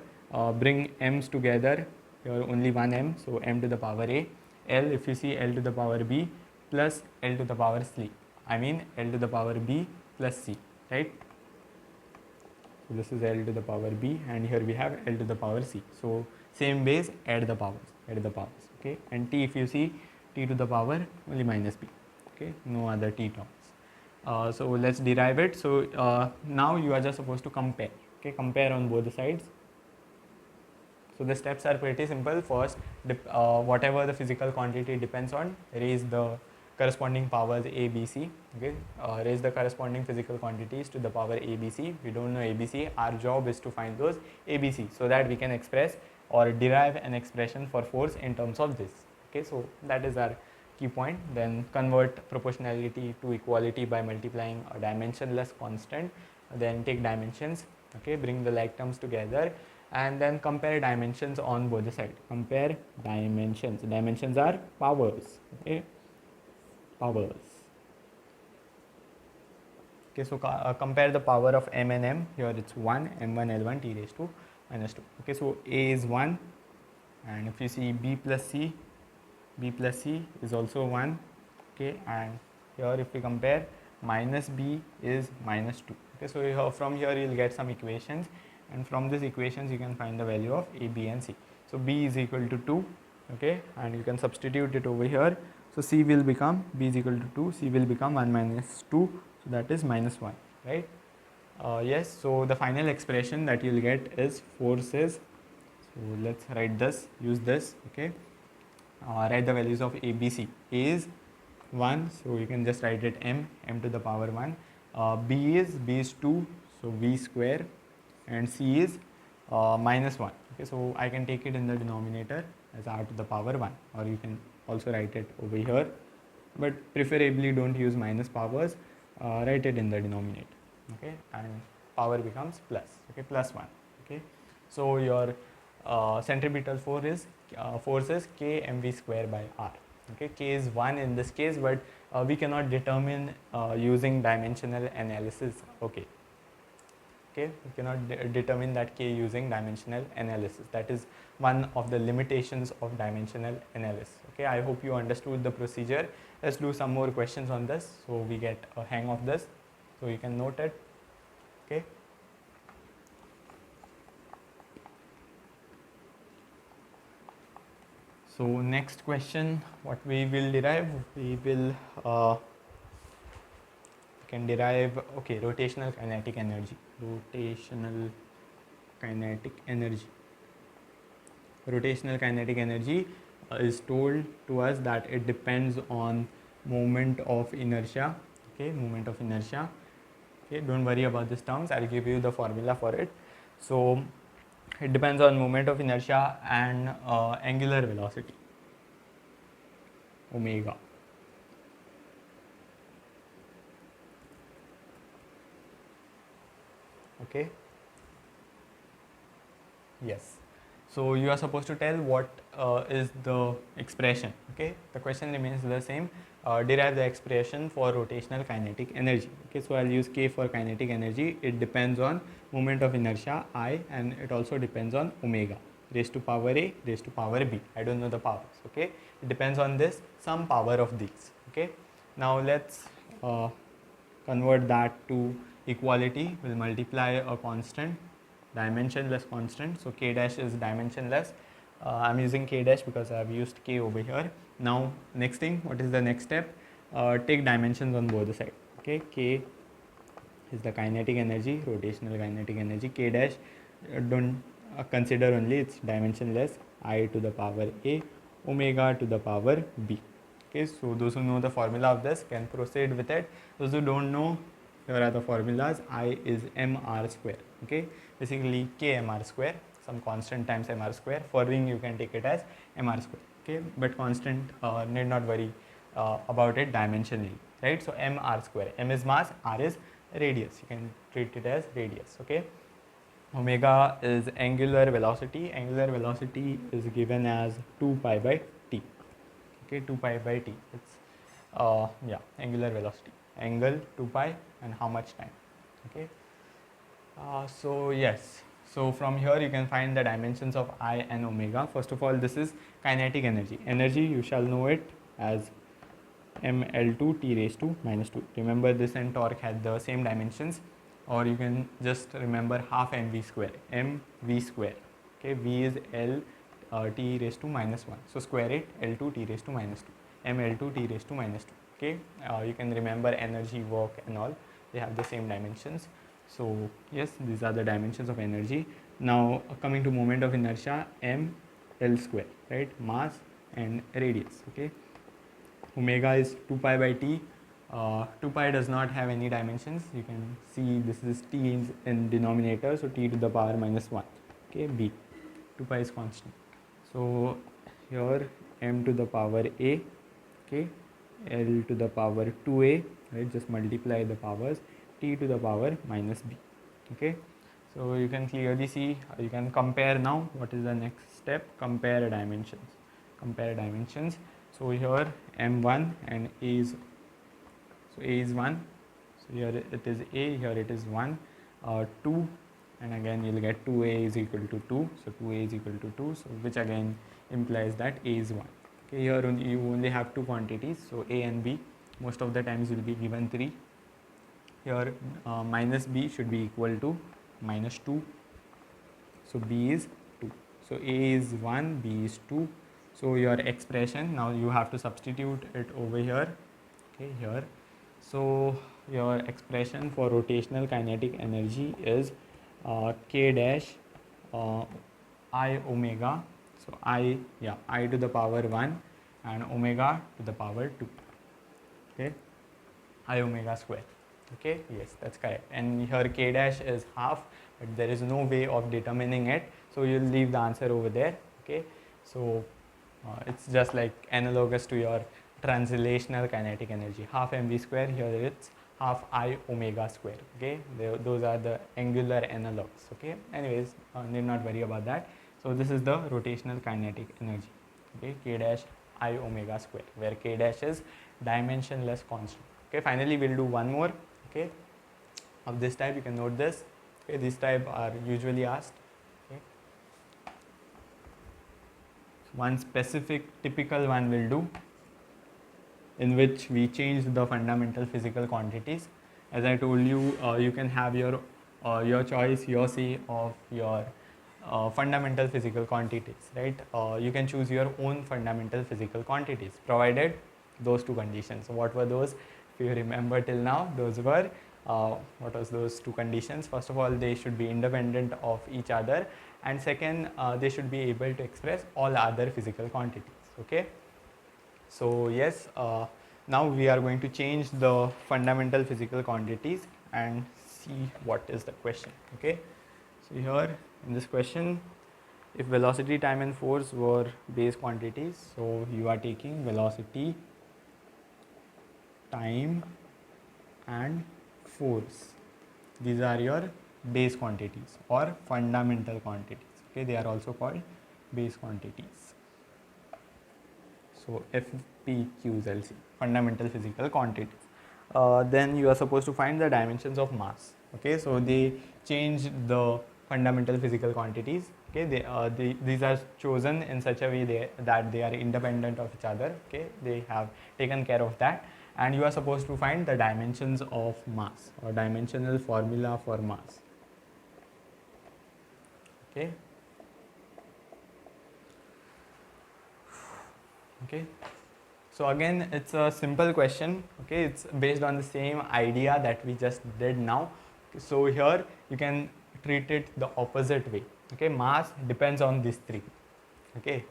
Speaker 1: bring m's together. Here only one m, so m to the power a. L, if you see, l to the power b plus l to the power c, I mean l to the power b plus c, right? So this is L to the power B, and here we have L to the power C. So same base, add the powers, okay? And T, if you see, T to the power only minus B, okay? No other T terms. So let's derive it. So now you are just supposed to compare, okay? Compare on both the sides. So the steps are pretty simple. First, whatever the physical quantity depends on, raise the corresponding powers a, b, c. Okay, raise the corresponding physical quantities to the power a, b, c. We don't know a, b, c. Our job is to find those a, b, c, so that we can express or derive an expression for force in terms of this. Okay, so that is our key point. Then convert proportionality to equality by multiplying a dimensionless constant. Then take dimensions. Okay, bring the like terms together, and then compare dimensions on both the sides. Compare dimensions. Dimensions are powers. Okay, powers. Okay, so compare the power of m and m. Here it's 1, m1 l1 t raised to minus 2. Okay, so a is 1, and if you see b plus c is also 1. Okay, and here if we compare, minus b is minus 2. Okay, so from here you will get some equations, and from these equations you can find the value of a, b and c. So b is equal to 2, okay, and you can substitute it over here. So c will become, b is equal to 2, c will become 1 minus 2, so that is minus 1, right? Yes, so the final expression that you will get is forces. So let's write this, use this, okay. Write the values of a, b, c. A is 1, so you can just write it m to the power 1. B is 2, so v square, and c is minus 1. Okay, so I can take it in the denominator as r to the power 1, or you can also write it over here, but preferably don't use minus powers. Write it in the denominator, okay, and power becomes plus, okay, plus 1. Okay, so your centripetal force is k mv square by r. Okay, k is 1 in this case, but we cannot determine using dimensional analysis. Okay, we cannot determine that k using dimensional analysis. That is one of the limitations of dimensional analysis. Okay, I hope you understood the procedure. Let's do some more questions on this so we get a hang of this, so you can note it. Okay, so next question, what we will derive, we will can derive, okay, rotational kinetic energy. Rotational kinetic energy is told to us that it depends on moment of inertia. Okay, moment of inertia. Okay, don't worry about these terms, I'll give you the formula for it. So it depends on moment of inertia and angular velocity, omega. Okay, yes, so you are supposed to tell what is the expression. Okay, the question remains the same. Derive the expression for rotational kinetic energy. Okay, so I'll use k for kinetic energy. It depends on moment of inertia I, and it also depends on omega raised to power a, raised to power b. I don't know the powers. Okay, it depends on this, some power of these. Okay, now let's convert that to equality. We'll multiply a constant, dimensionless constant. So k dash is dimensionless. I'm using k dash because I've used k over here. Now next thing, what is the next step? Take dimensions on both the sides. Okay, k is the kinetic energy, rotational kinetic energy. K dash, don't consider only, it's dimensionless. I to the power a, omega to the power b. Okay, so those who know the formula of this can proceed with it. Those who don't know, here are the formulas. I is mr square. Okay, basically k mr square, some constant times mr square. For ring you can take it as mr square. Okay, but constant, need not worry about it dimensionally, right? So mr square, m is mass, r is radius. You can treat it as radius. Okay, Omega is angular velocity. Angular velocity is given as 2 pi by t. Okay, 2 pi by t. It's yeah, angular velocity. Angle 2 pi and how much time. Okay. So yes. So from here you can find the dimensions of I and omega. First of all, this is kinetic energy. Energy, you shall know it as ml2 t raised to minus 2. Remember, this and torque had the same dimensions, or you can just remember half mv square, mv square. Okay, v is l t raised to minus 1. So square it, l2 t raised to minus 2, ml2 t raised to minus 2. Okay, you can remember energy, work and all, they have the same dimensions. So yes, these are the dimensions of energy. Now coming to moment of inertia, m l square, right, mass and radius. Okay, omega is 2 pi by t. 2 pi does not have any dimensions. You can see this is t in denominator, so t to the power minus 1. Okay, b, 2 pi is constant. So here m to the power a, okay, l to the power 2a, right, just multiply the powers, t to the power minus b. Okay, so you can clearly see, you can compare now. What is the next step? Compare dimensions. Compare dimensions. So here m1 and a is, so a is 1, so here it is a, here it is 1, 2, and again you will get 2a is equal to 2, so 2a is equal to 2, so which again implies that a is 1. Okay, here you only have two quantities, so a and b. Most of the times you will be given 3. Here minus b should be equal to minus 2, so b is 2. So a is 1, b is 2. So your expression, now you have to substitute it over here. Okay, here. So your expression for rotational kinetic energy is k dash I omega. So I to the power 1 and omega to the power 2. Okay, I omega square. Okay, yes, that's correct. And here k dash is half, but there is no way of determining it, so you'll leave the answer over there. Okay, so it's just like analogous to your translational kinetic energy, half mv square. Here it's half I omega square. Okay, those are the angular analogs. Okay, anyways, need not worry about that. So this is the rotational kinetic energy. Okay, k dash I omega square, where k dash is dimensionless constant. Okay, finally we'll do one more. Okay, of this type, you can note this. Okay, this type are usually asked. Okay, one specific typical one will do, in which we change the fundamental physical quantities. As I told you, you can have your choice, your say of your fundamental physical quantities, right? You can choose your own fundamental physical quantities, provided those two conditions. So what were those? If you remember till now, those were, what was those two conditions? First of all, they should be independent of each other, and second, they should be able to express all other physical quantities. Okay, so yes, now we are going to change the fundamental physical quantities and see what is the question. Okay, so here in this question, if velocity, time and force were base quantities, so you are taking velocity, time and force. These are your base quantities or fundamental quantities. Okay, they are also called base quantities. So FPQs, fundamental physical quantities. Then you are supposed to find the dimensions of mass. Okay, so they change the fundamental physical quantities. Okay, these are chosen in such a way that they are independent of each other. Okay, they have taken care of that, and you are supposed to find the dimensions of mass or dimensional formula for mass. Okay. Okay, so again it's a simple question. Okay, it's based on the same idea that we just did now. So here you can treat it the opposite way. Okay, mass depends on these three. Okay,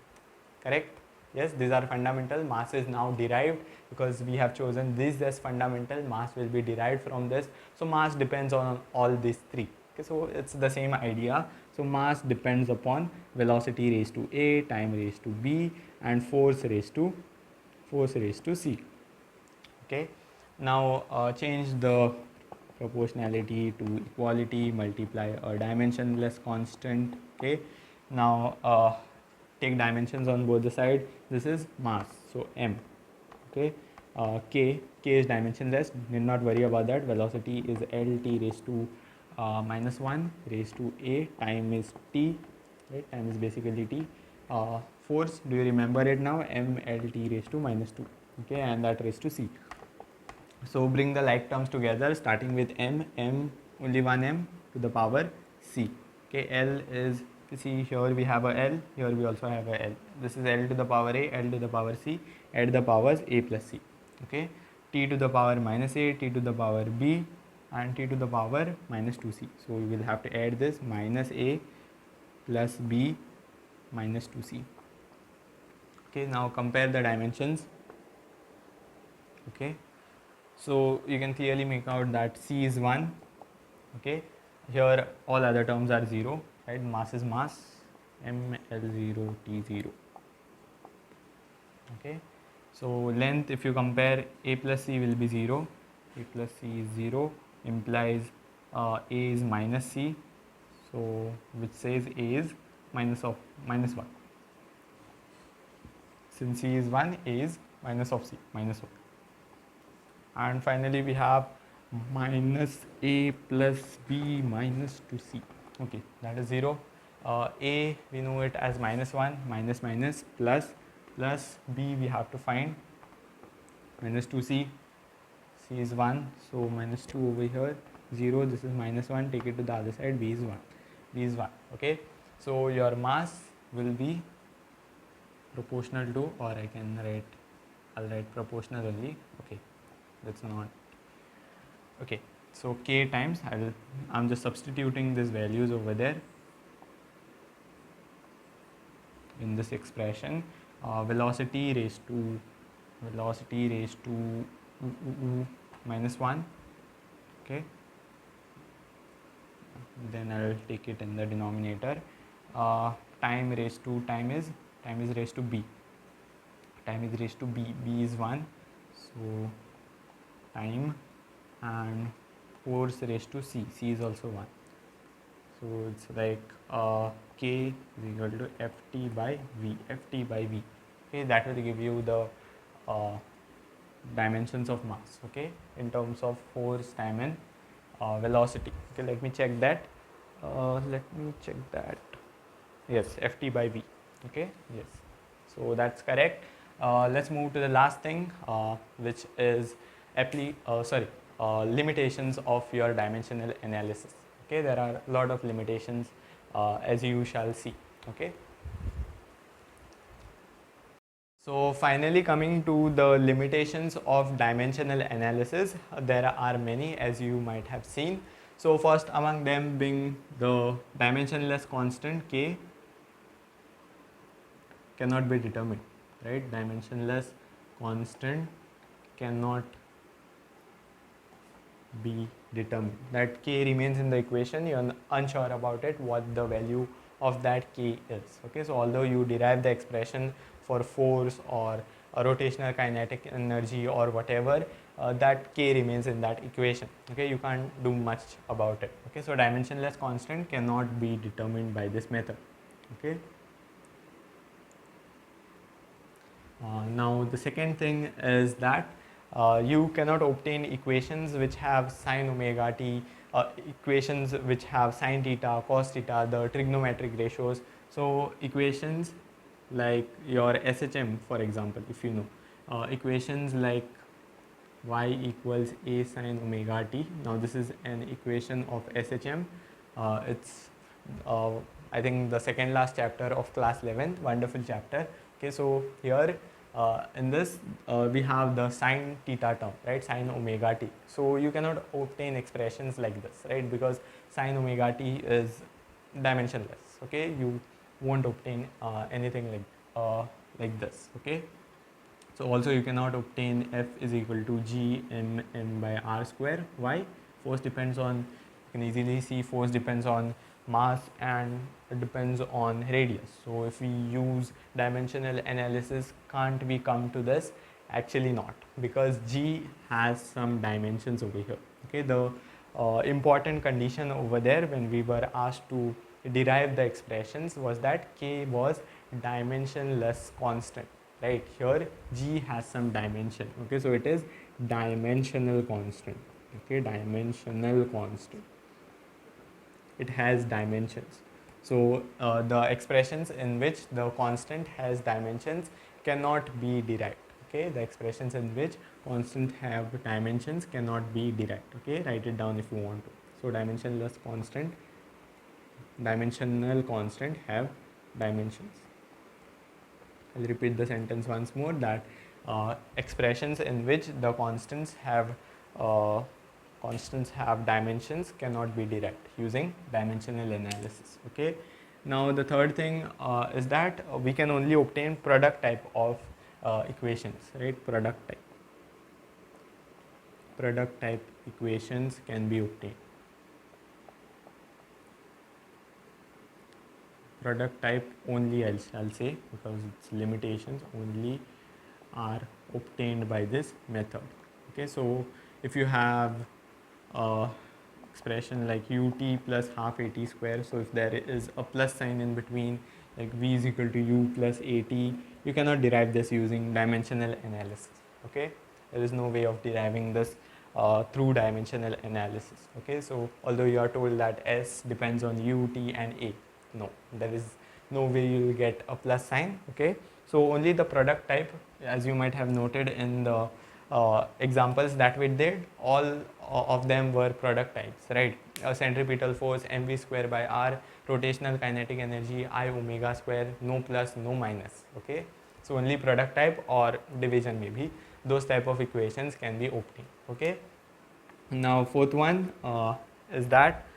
Speaker 1: correct? Yes, these are fundamental. Mass is now derived because we have chosen this as fundamental. Mass will be derived from this. So mass depends on all these three. Okay, so it's the same idea. So mass depends upon velocity raised to a, time raised to b, and force raised to c. Okay, now change the proportionality to equality, multiply a dimensionless constant. Okay, now take dimensions on both the side. This is mass, so m. Okay, k is dimensionless, need not worry about that. Velocity is lt raised to minus 1 raised to a, time is t, right? Time is basically t. Force, do you remember it now? M lt raised to minus 2. Okay, and that raised to c. So bring the like terms together, starting with m, only one m to the power c. Okay, L is, see here we have a L, here we also have a L. This is L to the power a, L to the power c, add the powers a plus c. Okay, t to the power minus a, t to the power b, and t to the power minus 2c. So we will have to add this minus a plus b minus 2c. Okay, now compare the dimensions. Okay, so you can clearly make out that c is 1. Okay, here all other terms are 0, right? Mass is mass, m l0 t0. Okay, so length, if you compare, a plus c will be 0, a plus c is 0, implies a is minus c, so which says a is minus 1. Since c is 1, a is minus of c, minus 1. And finally we have minus a plus b minus 2c. Okay, that is 0. A, we know it as minus 1, minus minus, plus b we have to find, minus 2c. C is 1, so minus 2 over here, 0, this is minus 1, take it to the other side, b is 1. B is 1. Okay, so your mass will be proportional to, or I'll write proportional only. Okay, that's not okay. So k times, I'm just substituting these values over there in this expression. Velocity raised to minus 1. Okay, then I'll take it in the denominator. Time raised to, time is raised to b. Time is raised to b. B is 1, so time, and force raised to c. C is also 1. So it's like k is equal to ft by v. Ft by v. Okay, that will give you the dimensions of mass. Okay, in terms of force, time, and velocity. Okay, let me check that. Yes, ft by v. Okay, yes, so that's correct. Let's move to the last thing, which is limitations of your dimensional analysis. Okay, there are a lot of limitations, as you shall see. Okay, so finally coming to the limitations of dimensional analysis, there are many, as you might have seen. So first among them being the dimensionless constant k cannot be determined, right? Dimensionless constant cannot be determined. That k remains in the equation, you are unsure about it, what the value of that k is. Okay, so although you derive the expression for force or a rotational kinetic energy or whatever, that k remains in that equation. Okay, you can't do much about it. Okay, so dimensionless constant cannot be determined by this method. Okay, now the second thing is that you cannot obtain equations which have sine omega t, equations which have sine theta, cos theta, the trigonometric ratios. So equations like your SHM, for example, if you know, equations like y equals a sine omega t. Now this is an equation of SHM. It's I think the second last chapter of class 11th, wonderful chapter. Okay, so here in this we have the sine theta term, right, sine omega t. So you cannot obtain expressions like this, right, because sine omega t is dimensionless. Okay, you won't obtain anything like this. Okay, so also you cannot obtain f is equal to g m n by r square. Why? Force depends on, you can easily see force depends on mass and it depends on radius. So if we use dimensional analysis, can't we come to this? Actually not, because g has some dimensions over here. Okay, the important condition over there when we were asked to derive the expressions was that k was dimensionless constant, right? Here g has some dimension, okay, so it is dimensional constant, okay, dimensional constant, it has dimensions. So the expressions in which the constant has dimensions cannot be derived, okay, the expressions in which constant have dimensions cannot be derived, okay, write it down if you want to. So dimensionless constant, dimensional constant have dimensions. I'll repeat the sentence once more, that expressions in which the uh, constants have dimensions cannot be derived using dimensional analysis, okay. Now the third thing is that we can only obtain product type of equations, right? Product type equations can be obtained. Product type only, I'll say, because its limitations only are obtained by this method, okay. So if you have expression like ut plus half at square, so if there is a plus sign in between, like v is equal to u plus at, you cannot derive this using dimensional analysis, okay. There is no way of deriving this through dimensional analysis, okay. So although you are told that s depends on u, t and a, no, there is no way you will get a plus sign, okay. So only the product type, as you might have noted in the examples that we did, all of them were product types, right? Centripetal force mv square by r, rotational kinetic energy I omega square, no plus no minus, okay. So only product type or division, maybe those type of equations can be obtained, okay. Now fourth one is that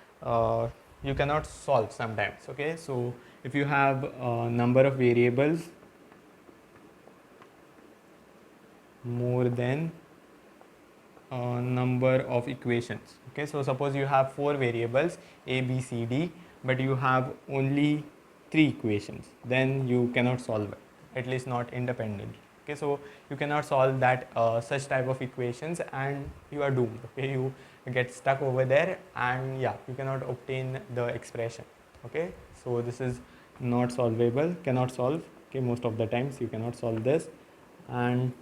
Speaker 1: you cannot solve sometimes, okay. So if you have a number of variables more than a number of equations, okay. So suppose you have 4 variables a, b, c, d, but you have only 3 equations, then you cannot solve it, at least not independently, okay. So you cannot solve that such type of equations and you are doomed, okay. You get stuck over there and yeah, you cannot obtain the expression, okay. So this is not solvable, cannot solve, okay. Most of the times you cannot solve this and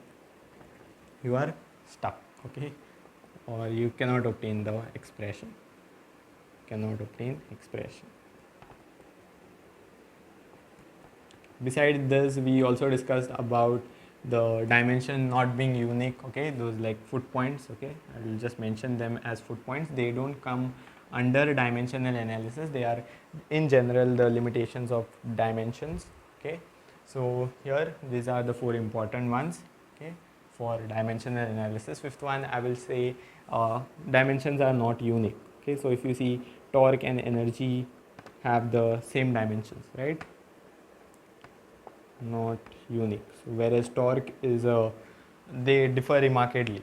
Speaker 1: you are stuck, okay, or you cannot obtain the expression, Besides this, we also discussed about the dimension not being unique, okay, those like foot points, okay. I will just mention them as foot points. They don't come under dimensional analysis, they are in general the limitations of dimensions, okay. So here these are the 4 important ones, okay, for dimensional analysis. Fifth one, I will say dimensions are not unique, okay. So if you see torque and energy have the same dimensions, right, not unique. So whereas torque is they differ remarkably.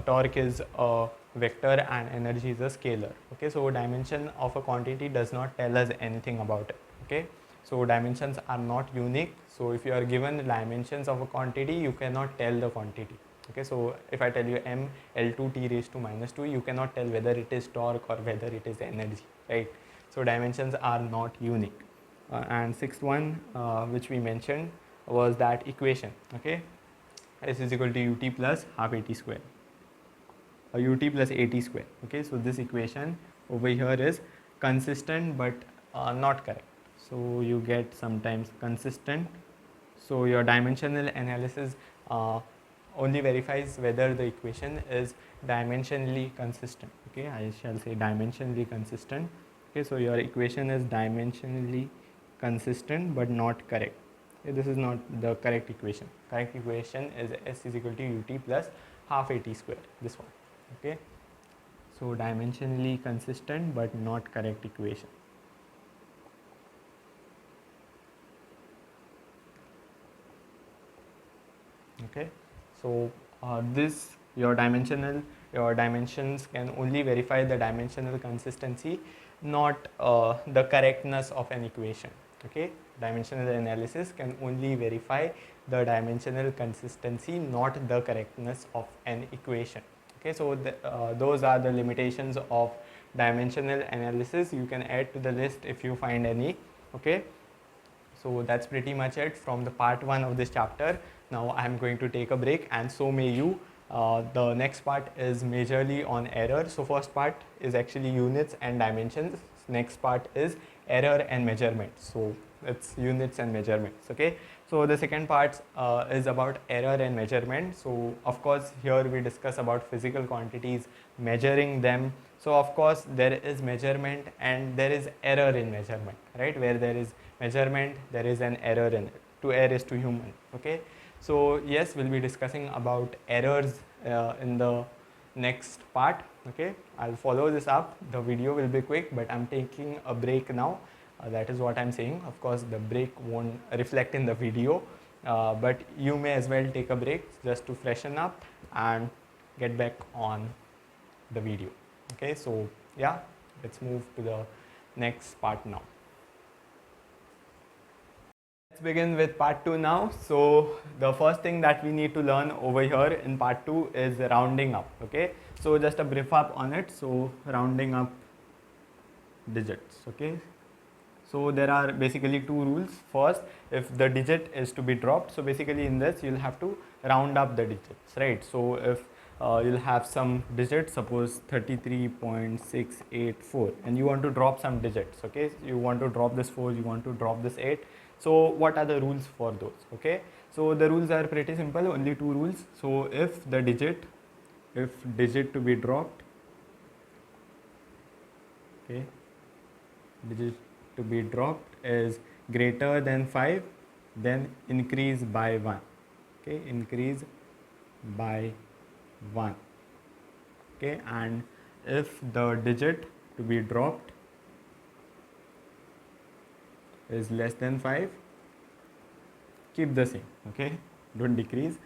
Speaker 1: Torque is a vector and energy is a scalar, okay. So dimension of a quantity does not tell us anything about it, okay. So dimensions are not unique. So if you are given dimensions of a quantity, you cannot tell the quantity, okay. So if I tell you m L2 t raised to minus 2, you cannot tell whether it is torque or whether it is energy, right. So dimensions are not unique. And sixth one, which we mentioned, was that equation, okay. S is equal to ut plus half at square, or ut plus at square, okay. So this equation over here is consistent but not correct. So you get sometimes consistent. So your dimensional analysis only verifies whether the equation is dimensionally consistent, okay. I shall say dimensionally consistent, okay. So your equation is dimensionally consistent but not correct. Okay, this is not the correct equation. Correct equation is s is equal to ut plus half at square, this one, okay. So dimensionally consistent but not correct equation. Okay, so this your dimensions can only verify the dimensional consistency, not the correctness of an equation, okay. Dimensional analysis can only verify the dimensional consistency, not the correctness of an equation, Okay, so those are the limitations of dimensional analysis. You can add to the list if you find any. Okay, so that's pretty much it from the part 1 of this chapter. Now I'm going to take a break, and so may you. The next part is majorly on error. So first part is actually units and dimensions. Next part is error and measurement. So it's units and measurements. Okay, so the second part is about error and measurement. So of course here we discuss about physical quantities, measuring them. So of course there is measurement and there is error in measurement, right? Where there is measurement, there is an error in it. To err is to human. Okay, so yes, we'll be discussing about errors in the next part. Okay, I'll follow this up. The video will be quick, but I'm taking a break now. That is what I'm saying. Of course the break won't reflect in the video, but you may as well take a break just to freshen up and get back on the video. Okay, so yeah, let's move to the next part now. Let's begin with part 2 now. So the first thing that we need to learn over here in part 2 is rounding up. Okay, so just a brief up on it. So rounding up digits. Okay, so there are basically two rules. First, if the digit is to be dropped, so basically in this you'll have to round up the digits, right? So if you'll have some digits, suppose 33.684, and you want to drop some digits. Okay, you want to drop this 4, you want to drop this 8. So what are the rules for those? Okay, so the rules are pretty simple, only two rules. So if digit to be dropped, okay, digit to be dropped is greater than 5, then increase by 1. Okay, increase by 1. Okay, and if the digit to be dropped is less than 5, keep the same. Okay, don't decrease,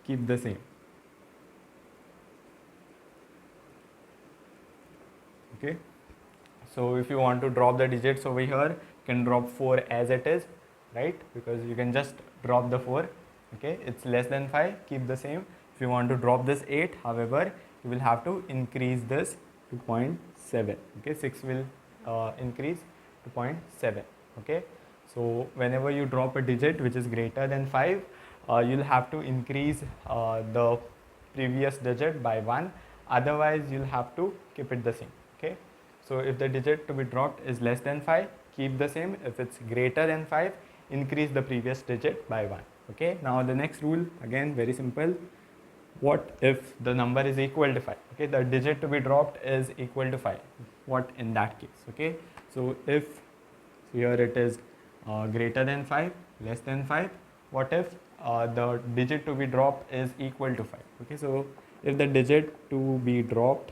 Speaker 1: keep the same. Okay, so if you want to drop the digits over here, you can drop 4 as it is, right? Because you can just drop the 4. Okay, it's less than 5, keep the same. If you want to drop this 8, however, you will have to increase this to 0.7. Okay, 6 will increase to 0.7. Okay, so whenever you drop a digit which is greater than 5, you'll have to increase the previous digit by 1. Otherwise, you'll have to keep it the same. Okay, so if the digit to be dropped is less than 5, keep the same. If it's greater than 5, increase the previous digit by 1. Okay, now the next rule, again very simple. What if the number is equal to 5? Okay, the digit to be dropped is equal to 5. What in that case? Okay, so if here it is greater than 5, less than 5, what if the digit to be dropped is equal to 5? Okay, so if the digit to be dropped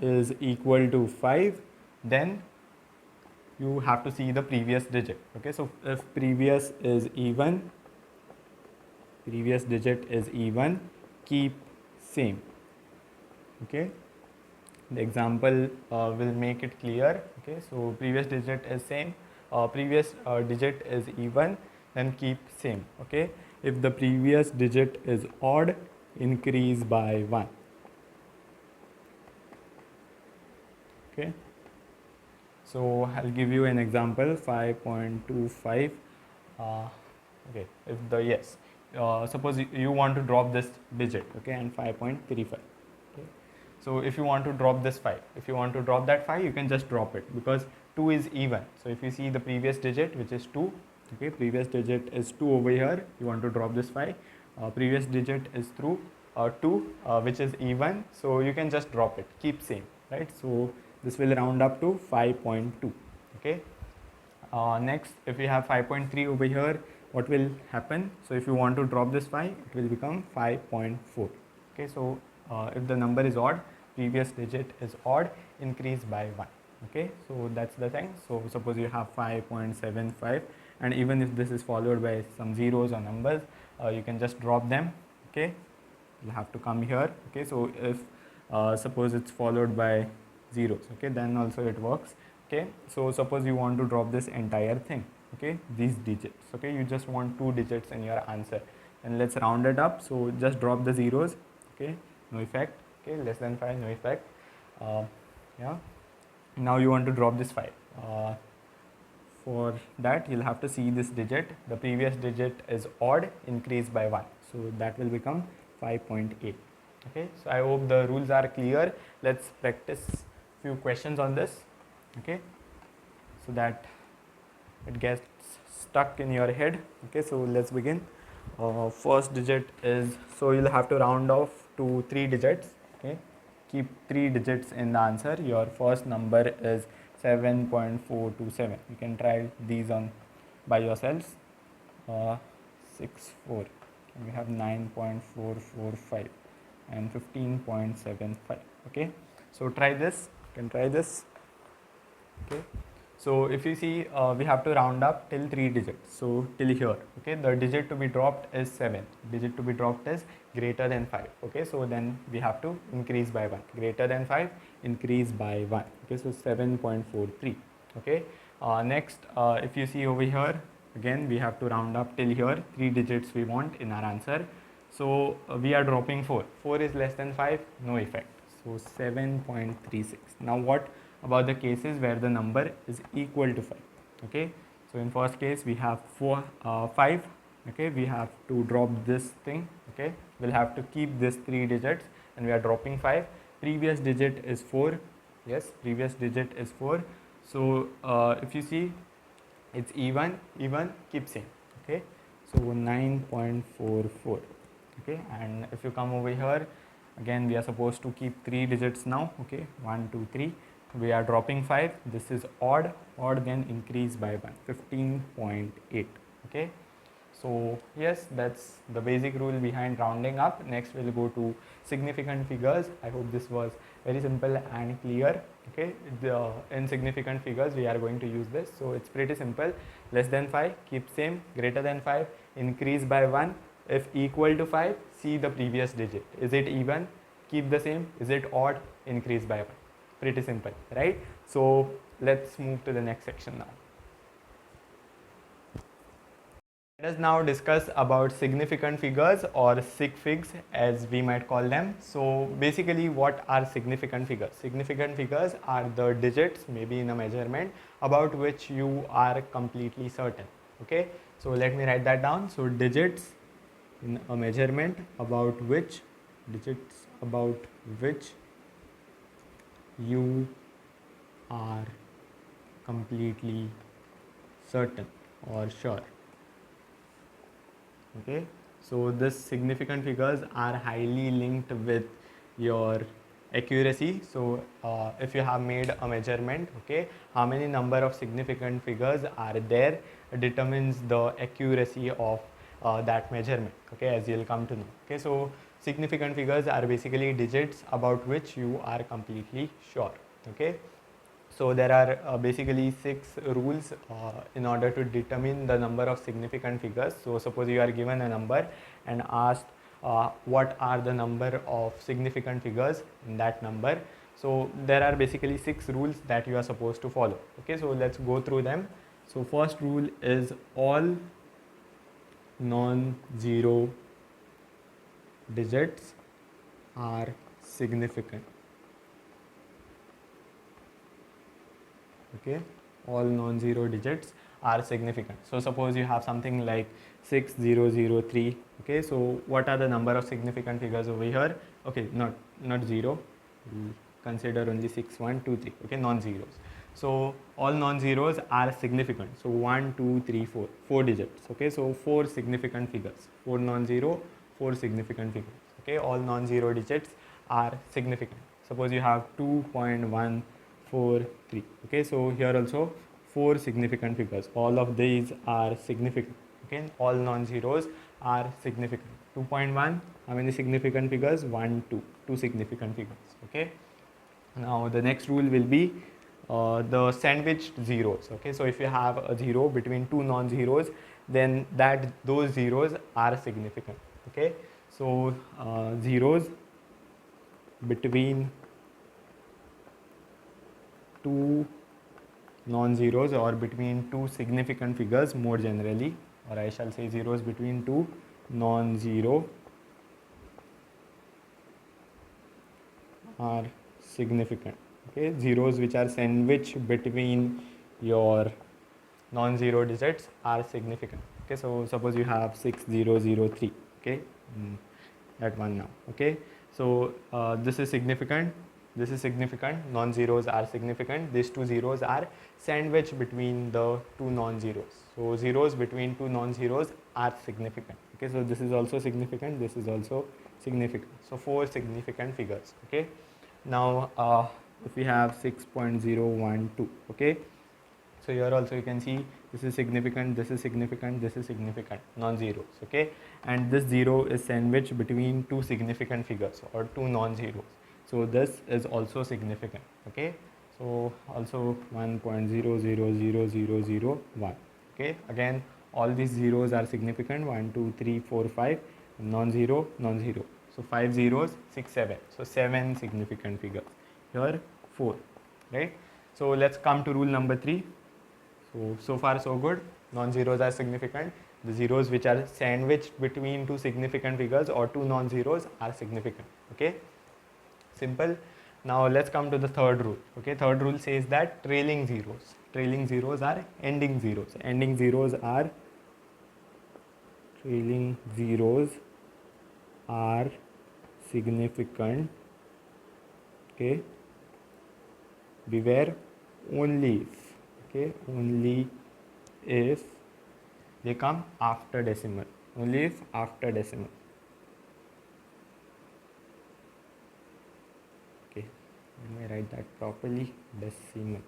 Speaker 1: is equal to 5, then you have to see the previous digit. Okay, so if previous is even, previous digit is even, keep same. Okay, the example will make it clear. Okay, so previous digit is same, previous digit is even, then keep same. Okay, if the previous digit is odd, increase by 1. Okay, so I'll give you an example, 5.25. Okay, if the yes, suppose you want to drop this digit, okay, and 5.35. Okay, so if you want to drop this 5, if you want to drop that 5, you can just drop it because 2 is even. So if you see the previous digit, which is 2, okay, previous digit is 2 over here, you want to drop this 5, previous digit is through 2, which is even, so you can just drop it, keep same, right? So this will round up to 5.2. Okay, next, if we have 5.3 over here, what will happen? So if you want to drop this 5, it will become 5.4. Okay, so if the number is odd, previous digit is odd, increase by 1. Okay, so that's the thing. So suppose you have 5.75, and even if this is followed by some zeros or numbers, you can just drop them. Okay, you'll have to come here. Okay, so if suppose it's followed by zeros, okay, then also it works. Okay, so suppose you want to drop this entire thing, okay, these digits, okay, you just want 2 digits in your answer, and let's round it up. So just drop the zeros. Okay, no effect. Okay, less than 5, no effect. Yeah, now you want to drop this 5. For that you'll have to see this digit. The previous digit is odd, increase by 1, so that will become 5.8. Okay, so I hope the rules are clear. Let's practice few questions on this. Okay, so that it gets stuck in your head. Okay, so let's begin. First digit is, so you'll have to round off to 3 digits. Okay, keep 3 digits in the answer. Your first number is 7.427. You can try these on by yourselves. 6 4, we have 9.445 and 15.75. Okay, so try this. You can try this. Okay, so if you see, we have to round up till 3 digits, so till here. Okay, the digit to be dropped is 7, digit to be dropped is greater than 5. Okay, so then we have to increase by 1, greater than 5, increase by 1. Okay, so 7.43. Okay, next, if you see over here, again we have to round up till here, 3 digits we want in our answer. So we are dropping 4, 4 is less than 5, no effect, so 7.36. Now what about the cases where the number is equal to 5? Okay, so in first case we have 5. Okay, we have to drop this thing. Okay, we'll have to keep this 3 digits and we are dropping 5. Previous digit is 4. Yes, previous digit is 4. So if you see, it's even, keep same. Okay, so 9.44. Okay, and if you come over here, again we are supposed to keep 3 digits now. Okay, 1 2 3. We are dropping 5. This is odd, then increase by 1, 15.8. Okay, so yes, that's the basic rule behind rounding up. Next we'll go to significant figures. I hope this was very simple and clear. Okay, in significant figures we are going to use this, so it's pretty simple. Less than 5, keep same. Greater than 5, increase by 1. If equal to 5, see the previous digit. Is it even? Keep the same. Is it odd? Increase by 1. Pretty simple, right? So let's move to the next section now. Let us now discuss about significant figures, or sig figs as we might call them. So basically, what are significant figures? Significant figures are the digits, maybe in a measurement, about which you are completely certain. Okay, so let me write that down. So digits in a measurement about which, digits about which you are completely certain or sure. Okay, so this significant figures are highly linked with your accuracy. So if you have made a measurement, okay, how many number of significant figures are there determines the accuracy of that measurement. Okay, as you'll come to know. Okay, so significant figures are basically digits about which you are completely sure. Okay, so there are basically 6 rules in order to determine the number of significant figures. So suppose you are given a number and asked what are the number of significant figures in that number. So there are basically 6 rules that you are supposed to follow. Okay, so let's go through them. So first rule is all non-zero digits are significant. Okay, all non-zero digits are significant. So suppose you have something like 6003. Okay, so what are the number of significant figures over here? Okay, not 0, we'll consider only 6 1 2 3. Okay, non-zeros. So all non-zeros are significant. So 1 2 3 4, 4 digits. Okay, so 4 significant figures, 4 non-zero, 4 significant figures. Okay, all non-zero digits are significant. Suppose you have 2.143. Okay, so here also 4 significant figures, all of these are significant. Okay, all non-zeros are significant. 2.1, how many significant figures? 1 2, 2 significant figures. Okay, now the next rule will be the sandwiched zeros. Okay, so if you have a 0 between 2 non-zeros, then those zeros are significant. Okay, so zeros between 2 non-zeros or between 2 significant figures more generally, or I shall say zeros between 2 non-zero are significant. Okay, zeros which are sandwiched between your non-zero digits are significant. Okay, so suppose you have 6003. Okay, that one now. Okay, so this is significant, this is significant, non-zeros are significant, these two zeros are sandwiched between the two non-zeros, so zeros between two non-zeros are significant. Okay, so this is also significant, this is also significant, so four significant figures. Okay, now if we have 6.012. Okay, so here also you can see this is significant, this is significant, this is significant, non-zeros. Okay, and this zero is sandwiched between two significant figures or two non-zeros, so this is also significant. Okay, so also 1.000001. Okay, again all these zeros are significant, 1 2 3 4 5, non-zero, non-zero, so 5 zeros, 6 7, so 7 significant figures, here 4, right? So let's come to rule number 3. So far so good. Non-zeros are significant. The zeros which are sandwiched between two significant figures or two non-zeros are significant. Okay, simple. Now let's come to the third rule. Okay, third rule says that trailing zeros are ending zeros. Ending zeros are significant. Okay, beware, only if, okay, only if they come after decimal, only if after decimal. Okay, let me write that properly, decimal.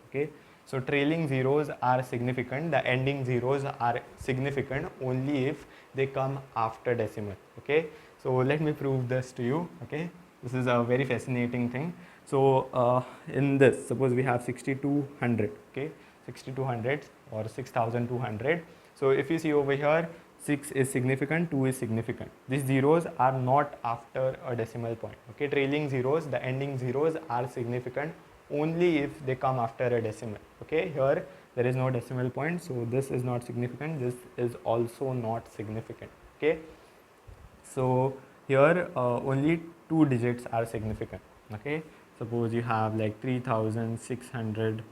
Speaker 1: Okay, so trailing zeros are significant, the ending zeros are significant only if they come after decimal. Okay, so let me prove this to you. Okay, this is a very fascinating thing. So in this, suppose we have 6200. Okay, 6200 or 6200. So if you see over here, 6 is significant, 2 is significant. These zeros are not after a decimal point. Okay, trailing zeros, the ending zeros are significant only if they come after a decimal. Okay, here there is no decimal point, so this is not significant, this is also not significant. Okay, so here only two digits are significant. Okay, suppose you have like 3600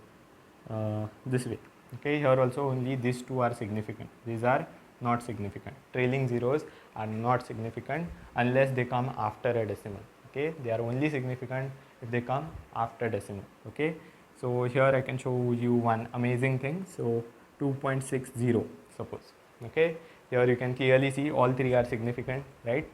Speaker 1: this way. Okay, here also only these two are significant, these are not significant. Trailing zeros are not significant unless they come after a decimal. Okay, they are only significant if they come after decimal. Okay, so here I can show you one amazing thing. So 2.60, suppose. Okay, here you can clearly see all three are significant, right?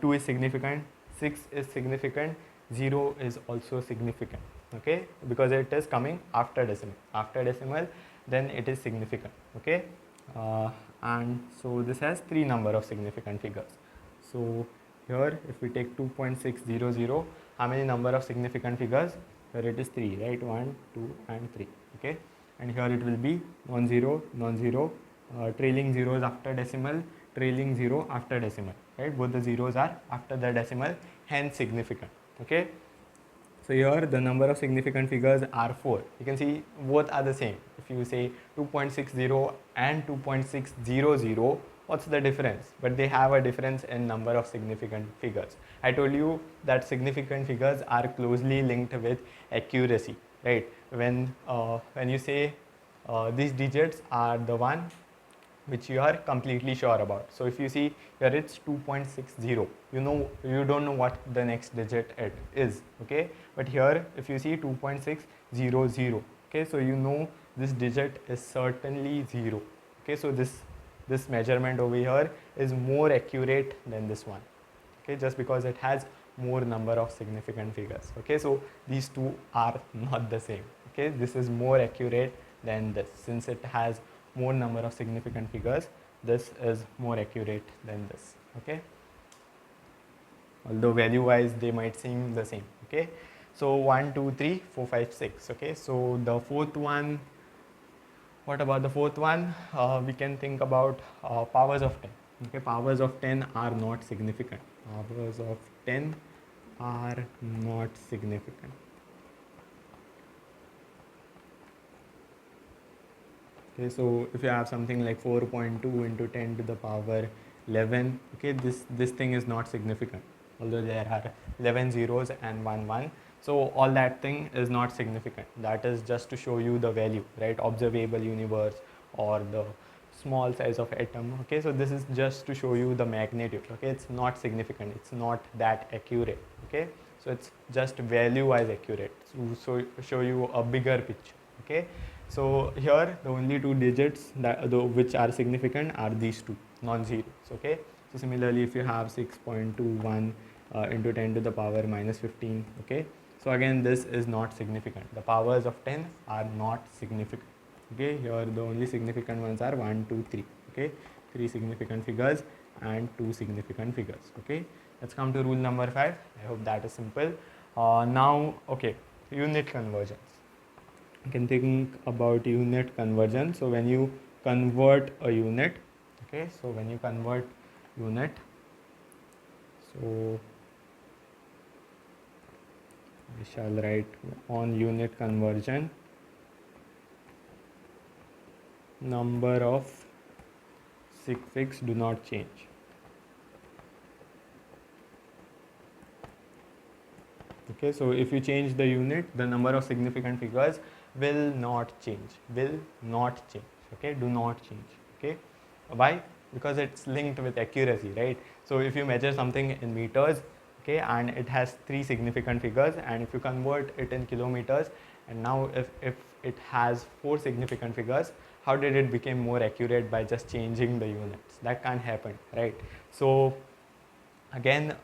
Speaker 1: 2 is significant, 6 is significant, 0 is also significant. Okay, because it is coming after decimal, then it is significant. Okay, and so this has three number of significant figures. So here if we take 2.600, how many number of significant figures? Here it is 3, right? 1 2 and 3. Okay, and here it will be non-zero, non-zero, trailing zeros after decimal, trailing zero after decimal, right? Both the zeros are after the decimal, hence significant. Okay, so here the number of significant figures are 4. You can see both are the same. If you say 2.60 and 2.600, what's the difference? But they have a difference in number of significant figures. I told you that significant figures are closely linked with accuracy, right? When you say these digits are the one which you are completely sure about. So if you see here it's 2.60, you don't know what the next digit it is. Okay, but here if you see 2.600, okay, so you know this digit is certainly 0. Okay, so this measurement over here is more accurate than this one. Okay, just because it has more number of significant figures. Okay, so these two are not the same. Okay, this is more accurate than this. Since it has more number of significant figures, this is more accurate than this. Okay, although value wise they might seem the same. Okay, so 1 2 3 4 5 6. Okay, so the fourth one, what about the fourth one? We can think about powers of 10. Okay, powers of 10 are not significant. Powers of 10 are not significant. Okay, so if you have something like 4.2 into 10 to the power 11. Okay, this thing is not significant, although there are 11 zeros and 1 1. So all that thing is not significant. That is just to show you the value, right? Observable universe or the small size of atom. Okay, so this is just to show you the magnitude. Okay, it's not significant, it's not that accurate. Okay, so it's just value wise accurate, so show you a bigger picture. Okay, so here the only two digits that which are significant are these two non-zeros. Okay, so similarly if you have 6.21 into 10 to the power minus 15. Okay, so again this is not significant. The powers of 10 are not significant. Okay, here the only significant ones are 1 2 3. Okay, 3 significant figures and 2 significant figures. Okay, let's come to rule number 5. I hope that is simple. Now, okay, unit conversions. You can think about unit conversion. So when you convert a unit, okay, so when you convert unit, so I shall write on unit conversion, number of sig figs do not change. Okay, so if you change the unit, the number of significant figures will not change. Okay, do not change. Okay, why? Because it's linked with accuracy, right? So if you measure something in meters, okay, and it has 3 significant figures, and if you convert it in kilometers, and now if it has 4 significant figures, how did it become more accurate? By just changing the units. That can't happen, right? So again,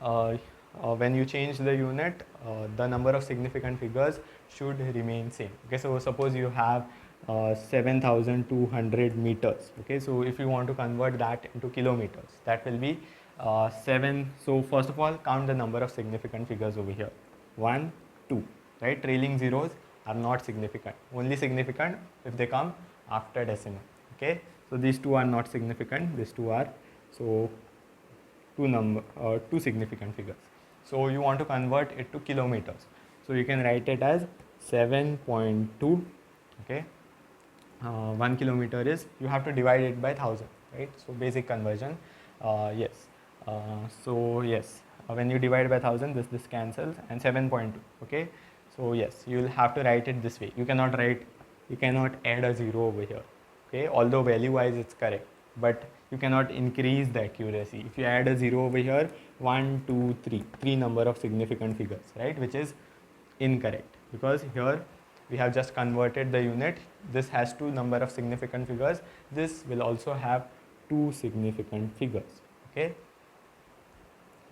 Speaker 1: when you change the unit, the number of significant figures should remain same. Okay, so suppose you have 7,200 meters. Okay, so if you want to convert that into kilometers, that will be 7. So first of all, count the number of significant figures over here. 1 2, right? Trailing zeros are not significant, only significant if they come after decimal. Okay, so these two are not significant, these two are. So two significant figures. So you want to convert it to kilometers. So you can write it as 7.2. Okay, 1 kilometer is, you have to divide it by 1000, right? So basic conversion. Yes. So yes, when you divide by 1000, this cancels, and 7.2. Okay, so yes, you will have to write it this way. You cannot add a zero over here. Okay, although value wise it's correct, but you cannot increase the accuracy. If you add a zero over here, 1 2 3 number of significant figures, right, which is incorrect, because here we have just converted the unit. This has 2 number of significant figures, this will also have 2 significant figures. Okay,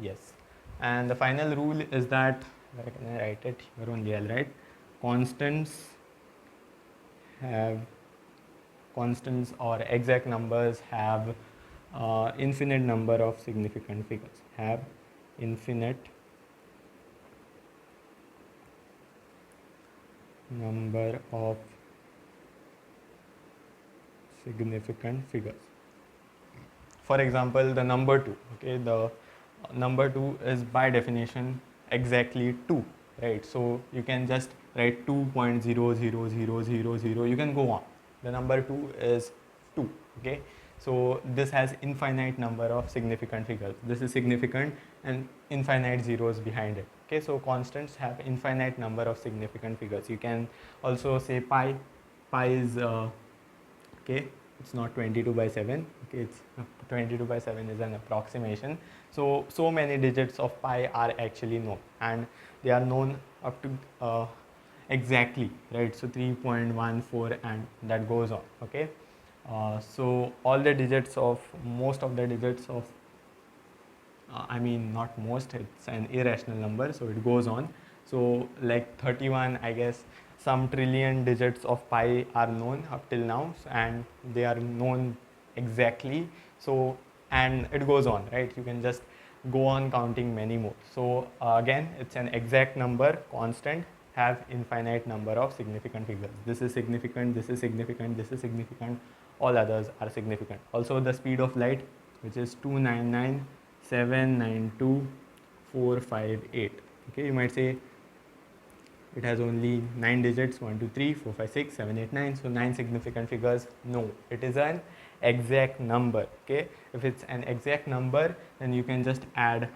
Speaker 1: yes. And the final rule is that, where can I write it? Here only I'll write, constants or exact numbers have infinite number of significant figures, have infinite number of significant figures. For example, the number 2. Okay, the number 2 is by definition exactly 2, right? So you can just write 2.00000, you can go on. The number 2 is 2. Okay, so this has infinite number of significant figures. This is significant and infinite zeros behind it. Okay, so constants have infinite number of significant figures. You can also say pi is okay, it's not 22 by 7. Okay, it's 22 by 7 is an approximation. So many digits of pi are actually known, and they are known up to exactly, right? So 3.14, and that goes on. Okay, so all the digits of, most of the digits of, I mean not most, it's an irrational number, so it goes on. So like 31, I guess some trillion digits of pi are known up till now, and they are known exactly. So, and it goes on, right? You can just go on counting many more. So again, it's an exact number, constant, have infinite number of significant figures. This is significant, this is significant, this is significant, all others are significant. Also the speed of light, which is 299,792,458. Okay, you might say it has only 9 digits, 1 2 3 4 5 6 7 8 9, so 9 significant figures. No, it is an exact number. Okay, if it's an exact number, then you can just add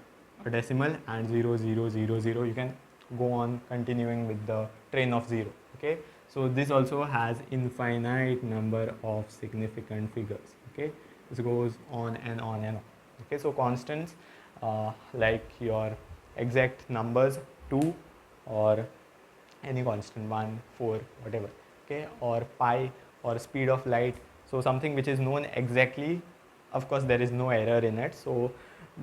Speaker 1: a decimal and 0 0 0 0. You can go on continuing with the train of 0. Okay, so this also has infinite number of significant figures. Okay, this goes on and on and on. Okay, so constants like your exact numbers 2 or any constant 1 4 whatever, okay, or pi or speed of light, so something which is known exactly, of course there is no error in it, so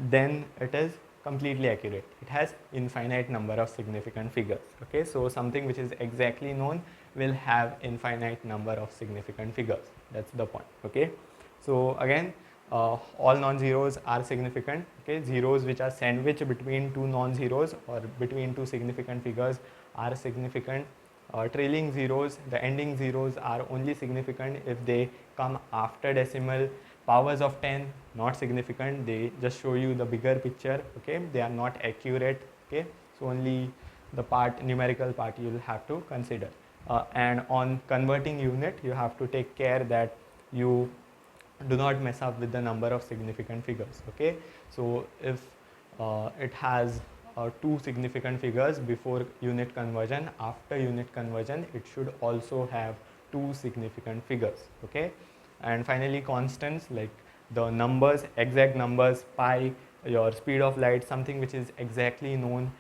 Speaker 1: then it is completely accurate. It has infinite number of significant figures. Okay, so something which is exactly known will have infinite number of significant figures. That's the point. Okay, so again, all non-zeros are significant. Okay, zeros which are sandwiched between two non-zeros or between two significant figures are significant. Trailing zeros, the ending zeros, are only significant if they come after decimal. Powers of 10 not significant, they just show you the bigger picture. Okay, they are not accurate. Okay, so only the part, numerical part, you will have to consider. And on converting unit, you have to take care that you do not mess up with the number of significant figures. Okay, so if it has two significant figures before unit conversion, after unit conversion it should also have two significant figures. Okay, and finally constants like the numbers, exact numbers, pi, your speed of light, something which is exactly known,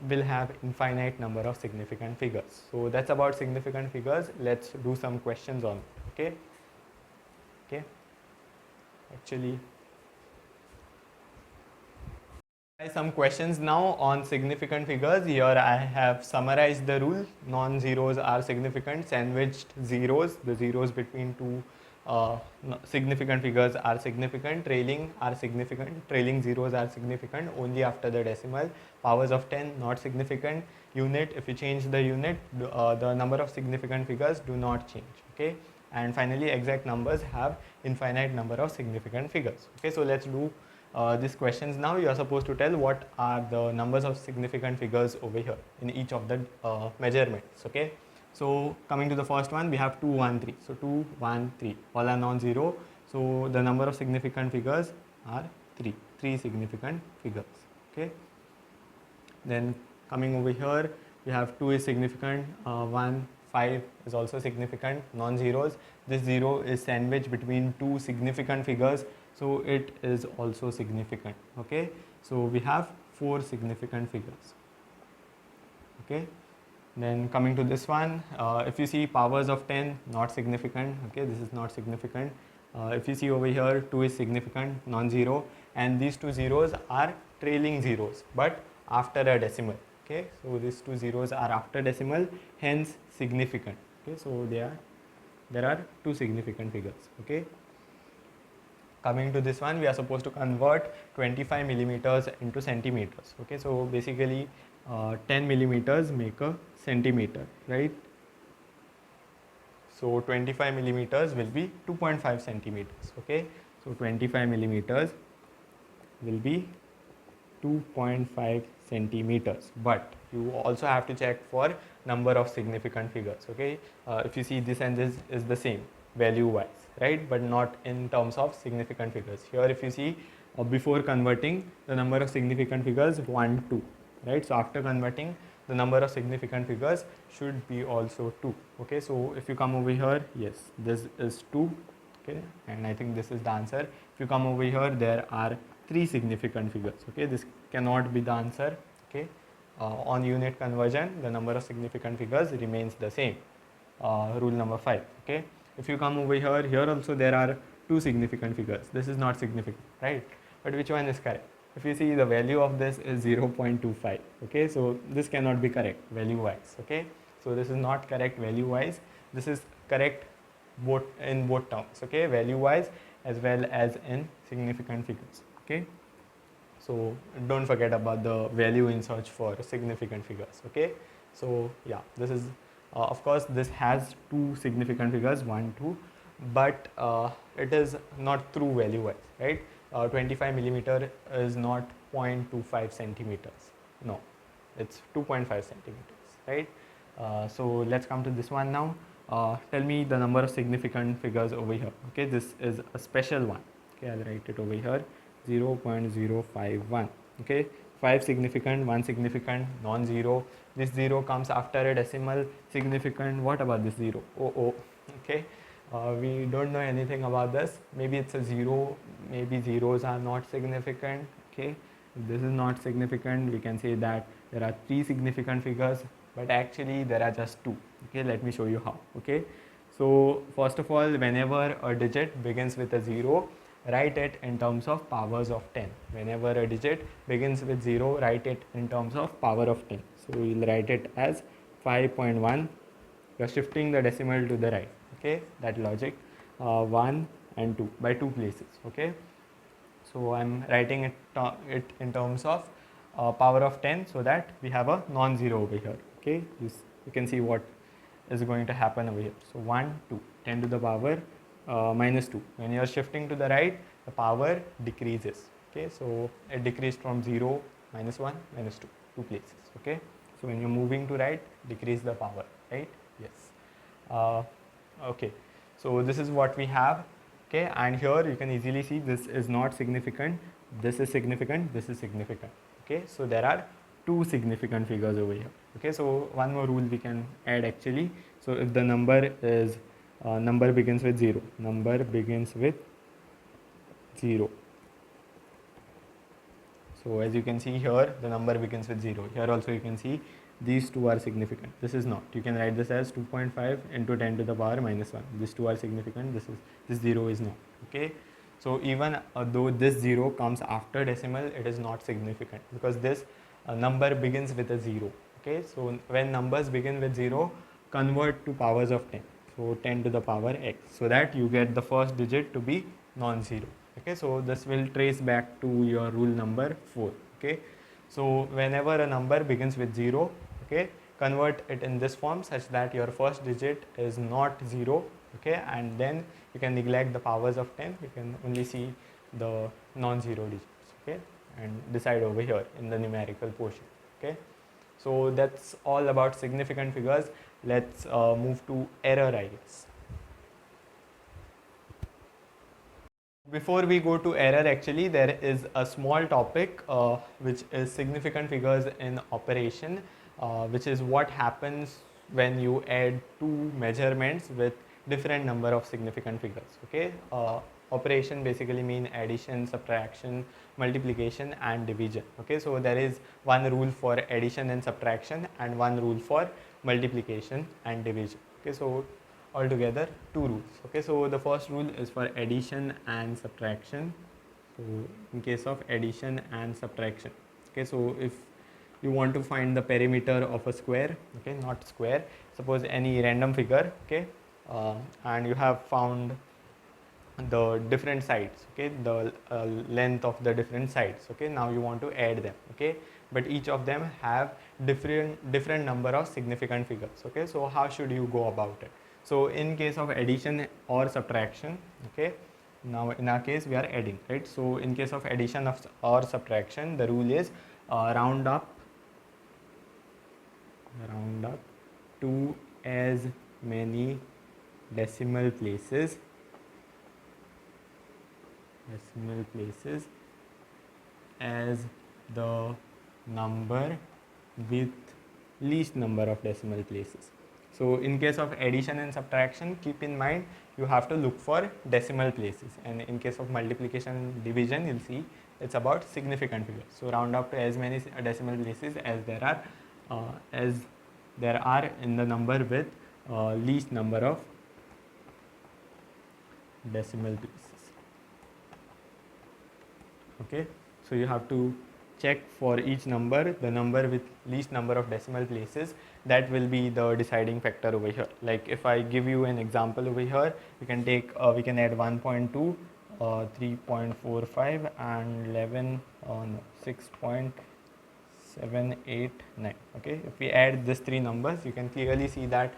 Speaker 1: will have infinite number of significant figures. So that's about significant figures. Let's do some questions on it. Okay, okay, actually some questions now on significant figures. Here I have summarized the rule. Non-zeros are significant, sandwiched zeros, the zeros between two significant figures are significant, trailing are significant, trailing zeros are significant only after the decimal. Powers of 10 not significant. Unit, if you change the unit, the number of significant figures do not change. Okay, and finally exact numbers have infinite number of significant figures. Okay, so let's do these questions now. You are supposed to tell what are the numbers of significant figures over here in each of the measurements. Okay, so coming to the first one, we have 2 1 3. So 2 1 3 all are non-zero, so the number of significant figures are 3 significant figures. Okay, then coming over here, we have 2 is significant, 1 5 is also significant, non-zeros. This 0 is sandwiched between two significant figures, so it is also significant. Okay, so we have 4 significant figures. Okay, then coming to this one, if you see powers of 10 not significant. Okay, this is not significant. If you see over here, 2 is significant, non-zero, and these two zeros are trailing zeros but after a decimal. Okay, so these two zeros are after decimal, hence significant. Okay, so there are 2 significant figures. Okay, coming to this one, we are supposed to convert 25 millimeters into centimeters. Okay, so basically 10 millimeters make a centimeter, right? So 25 millimeters will be 2.5 centimeters. Okay, so 25 millimeters will be 2.5 centimeters, but you also have to check for number of significant figures. Okay, if you see this and this is the same value wise, right, but not in terms of significant figures. Here if you see, before converting, the number of significant figures 1 2, right? So after converting, the number of significant figures should be also 2. Okay, so if you come over here, yes, this is 2. Okay, and I think this is the answer. If you come over here, there are 3 significant figures. Okay, this cannot be the answer. Okay, on unit conversion, the number of significant figures remains the same. Rule number 5. Okay, if you come over here, here also there are 2 significant figures. This is not significant, right? But which one is correct? If you see, the value of this is 0.25. Okay, so this cannot be correct value wise. Okay, so this is not correct value wise. This is correct both in both terms. Okay, value wise as well as in significant figures. Okay, so don't forget about the value in search for significant figures. Okay, so yeah, this is of course this has 2 significant figures 1 2, but it is not true value wise, right? 25 millimeter is not 0.25 centimeters. No, it's 2.5 centimeters, right? So let's come to this one now. tell me the number of significant figures over here. Okay, this is a special one. Okay, I'll write it over here, 0.051. Okay, 5 significant, 1 significant, non-zero. This 0 comes after a decimal. Significant, what about this 0? Oh. Okay, we don't know anything about this. Maybe it's a 0, maybe zeros are not significant. Okay, if this is not significant, we can say that there are 3 significant figures, but actually there are just 2. Okay, let me show you how. Okay, so first of all, whenever a digit begins with a 0, write it in terms of powers of 10. Whenever a digit begins with 0, write it in terms of power of 10. So we'll write it as 5.1. You're shifting the decimal to the right. Okay, that logic. 1 and 2 by 2 places. Okay, so I'm writing it in terms of power of 10, so that we have a non-zero over here. Okay, you can see what is going to happen over here. So 1, 2, 10 to the power minus 2. When you are shifting to the right, the power decreases. Okay, so it decreased from 0, minus 1, minus 2, 2 places. Okay, so when you're moving to right, decrease the power, right? Yes. Okay, so this is what we have. Okay, and here you can easily see this is not significant, this is significant, this is significant. Okay, so there are 2 significant figures over here. Okay, so one more rule we can add actually. So if the number is number begins with 0, number begins with 0. So as you can see here, the number begins with 0. Here also you can see these 2 are significant. This is not. You can write this as 2.5 into 10 to the power minus 1. These 2 are significant. This 0 is not. Okay. So even though this 0 comes after decimal, it is not significant because this number begins with a 0. Okay. So when numbers begin with 0, convert to powers of 10. So 10 to the power x, so that you get the first digit to be non-zero. Okay, so this will trace back to your rule number 4. Okay, so whenever a number begins with 0, okay, convert it in this form such that your first digit is not 0. Okay, and then you can neglect the powers of 10. You can only see the non-zero digits. Okay, and decide over here in the numerical portion. Okay, so that's all about significant figures. Let's move to error, I guess. Before we go to error, actually there is a small topic which is significant figures in operation, which is what happens when you add 2 measurements with different number of significant figures. Okay, operation basically mean addition, subtraction, multiplication and division. Okay, so there is one rule for addition and subtraction and one rule for multiplication and division. Okay, so altogether 2 rules. Okay, so the first rule is for addition and subtraction. So in case of addition and subtraction, okay, so if you want to find the perimeter of a square, okay, not square, suppose any random figure, okay, and you have found the different sides, okay, the length of the different sides. Okay, now you want to add them. Okay, but each of them have different number of significant figures. Okay, so how should you go about it? So in case of addition or subtraction, okay, now in our case we are adding, right? So in case of addition or subtraction, the rule is round up to as many decimal places as the number with least number of decimal places. So in case of addition and subtraction, keep in mind you have to look for decimal places, and in case of multiplication and division, you'll see it's about significant figures. So round up to as many decimal places as there are in the number with least number of decimal places. Okay, so you have to check for each number the number with least number of decimal places. That will be the deciding factor over here. Like if I give you an example over here, we can take we can add 1.2, 3.45 and 11 6.789. Okay, if we add these 3 numbers, you can clearly see that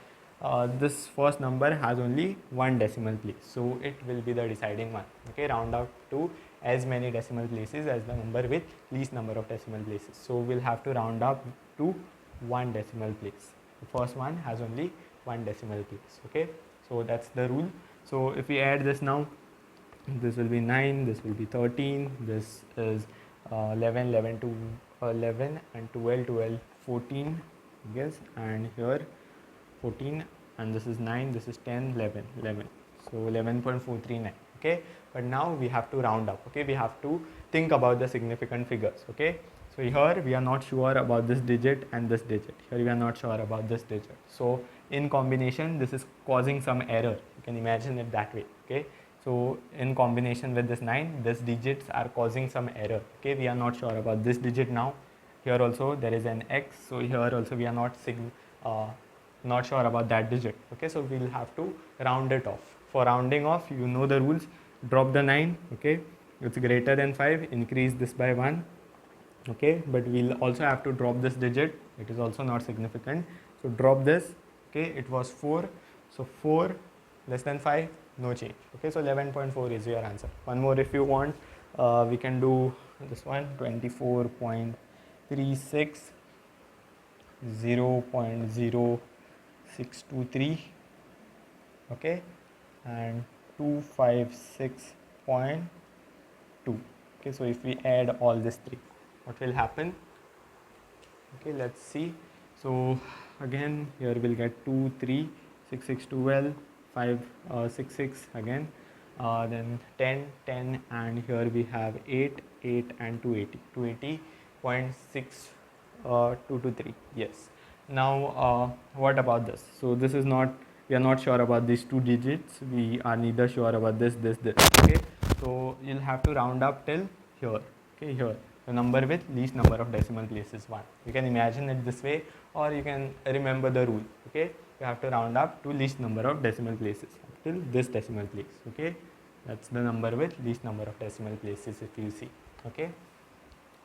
Speaker 1: this first number has only 1 decimal place, so it will be the deciding one. Okay, round out to as many decimal places as the number with least number of decimal places. So we'll have to round up to 1 decimal place. The first one has only one decimal place. Okay, so that's the rule. So if we add this now, this will be 9, this will be 13, this is 11, 11 to 11, and 12, 12, 14, I guess, and here 14, and this is 9, this is 10, 11, 11, so 11.439. Okay, but now we have to round up. Okay, we have to think about the significant figures. Okay, so here we are not sure about this digit and this digit, here we are not sure about this digit, so in combination this is causing some error, you can imagine it that way. Okay, so in combination with this 9, these digits are causing some error. Okay, we are not sure about this digit now. Here also there is an x, so here also we are not sure about that digit. Okay, so we'll have to round it off. For rounding off, you know the rules. Drop the 9. Okay, it's greater than 5, increase this by 1. Okay, but we'll also have to drop this digit, it is also not significant, so drop this. Okay, it was 4, so 4 less than 5, no change. Okay, so 11.4 is your answer. One more if you want, we can do this one, 24.36, 0.0623, okay, and 256.2. Okay, so if we add all these three, what will happen? Okay, let's see. So again here we'll get 2, 3, 6, 6, 12, 5, 6, 6 again, then 10, 10, and here we have 8, 8, and 280, 280.6223. Yes. Now what about this? So this is not, we are not sure about these two digits, we are neither sure about this. Okay, so you'll have to round up till here. Okay, here the number with least number of decimal places 1. You can imagine it this way, or you can remember the rule. Okay, you have to round up to least number of decimal places till this decimal place. Okay, that's the number with least number of decimal places if you see. Okay,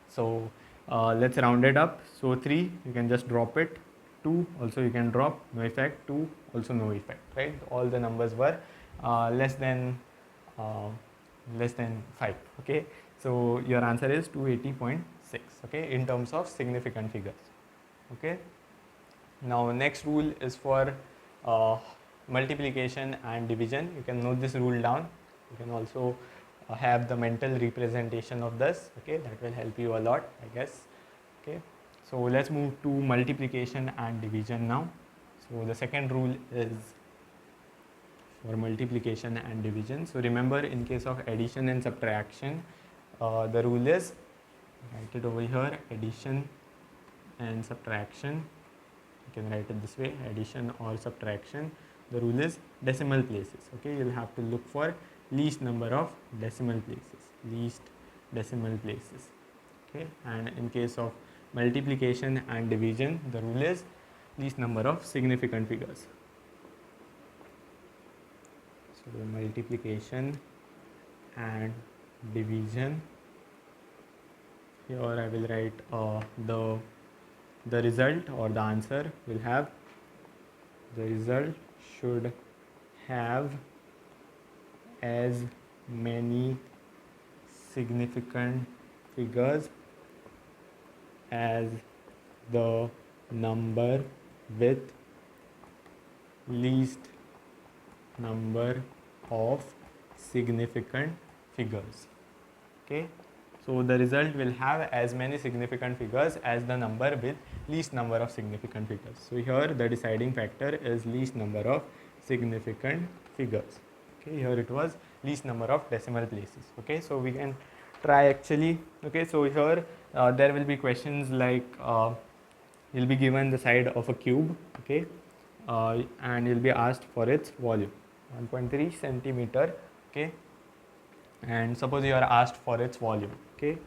Speaker 1: so let's round it up. So 3, you can just drop it. 2 also you can drop, no effect. 2 also no effect, right? All the numbers were less than 5. Okay, so your answer is 280.6. okay, in terms of significant figures. Okay, now next rule is for multiplication and division. You can note this rule down. You can also have the mental representation of this. Okay, that will help you a lot, I guess. Okay, so let's move to multiplication and division now. So the second rule is for multiplication and division. So remember, in case of addition and subtraction, the rule is, write it over here, addition and subtraction. You can write it this way, addition or subtraction. The rule is decimal places. Okay, you'll have to look for least number of decimal places, least decimal places. Okay, and in case of multiplication and division, the rule is least number of significant figures. So multiplication and division, here I will write the result or the answer will have, the result should have as many significant figures as the number with least number of significant figures. Okay, so the result will have as many significant figures as the number with least number of significant figures. So here the deciding factor is least number of significant figures. Okay, here it was least number of decimal places. Okay, so we can try actually. Okay, so here there will be questions like you'll be given the side of a cube. Okay, and you'll be asked for its volume, 1.3 centimeter. Okay, and suppose you are asked for its volume. Okay,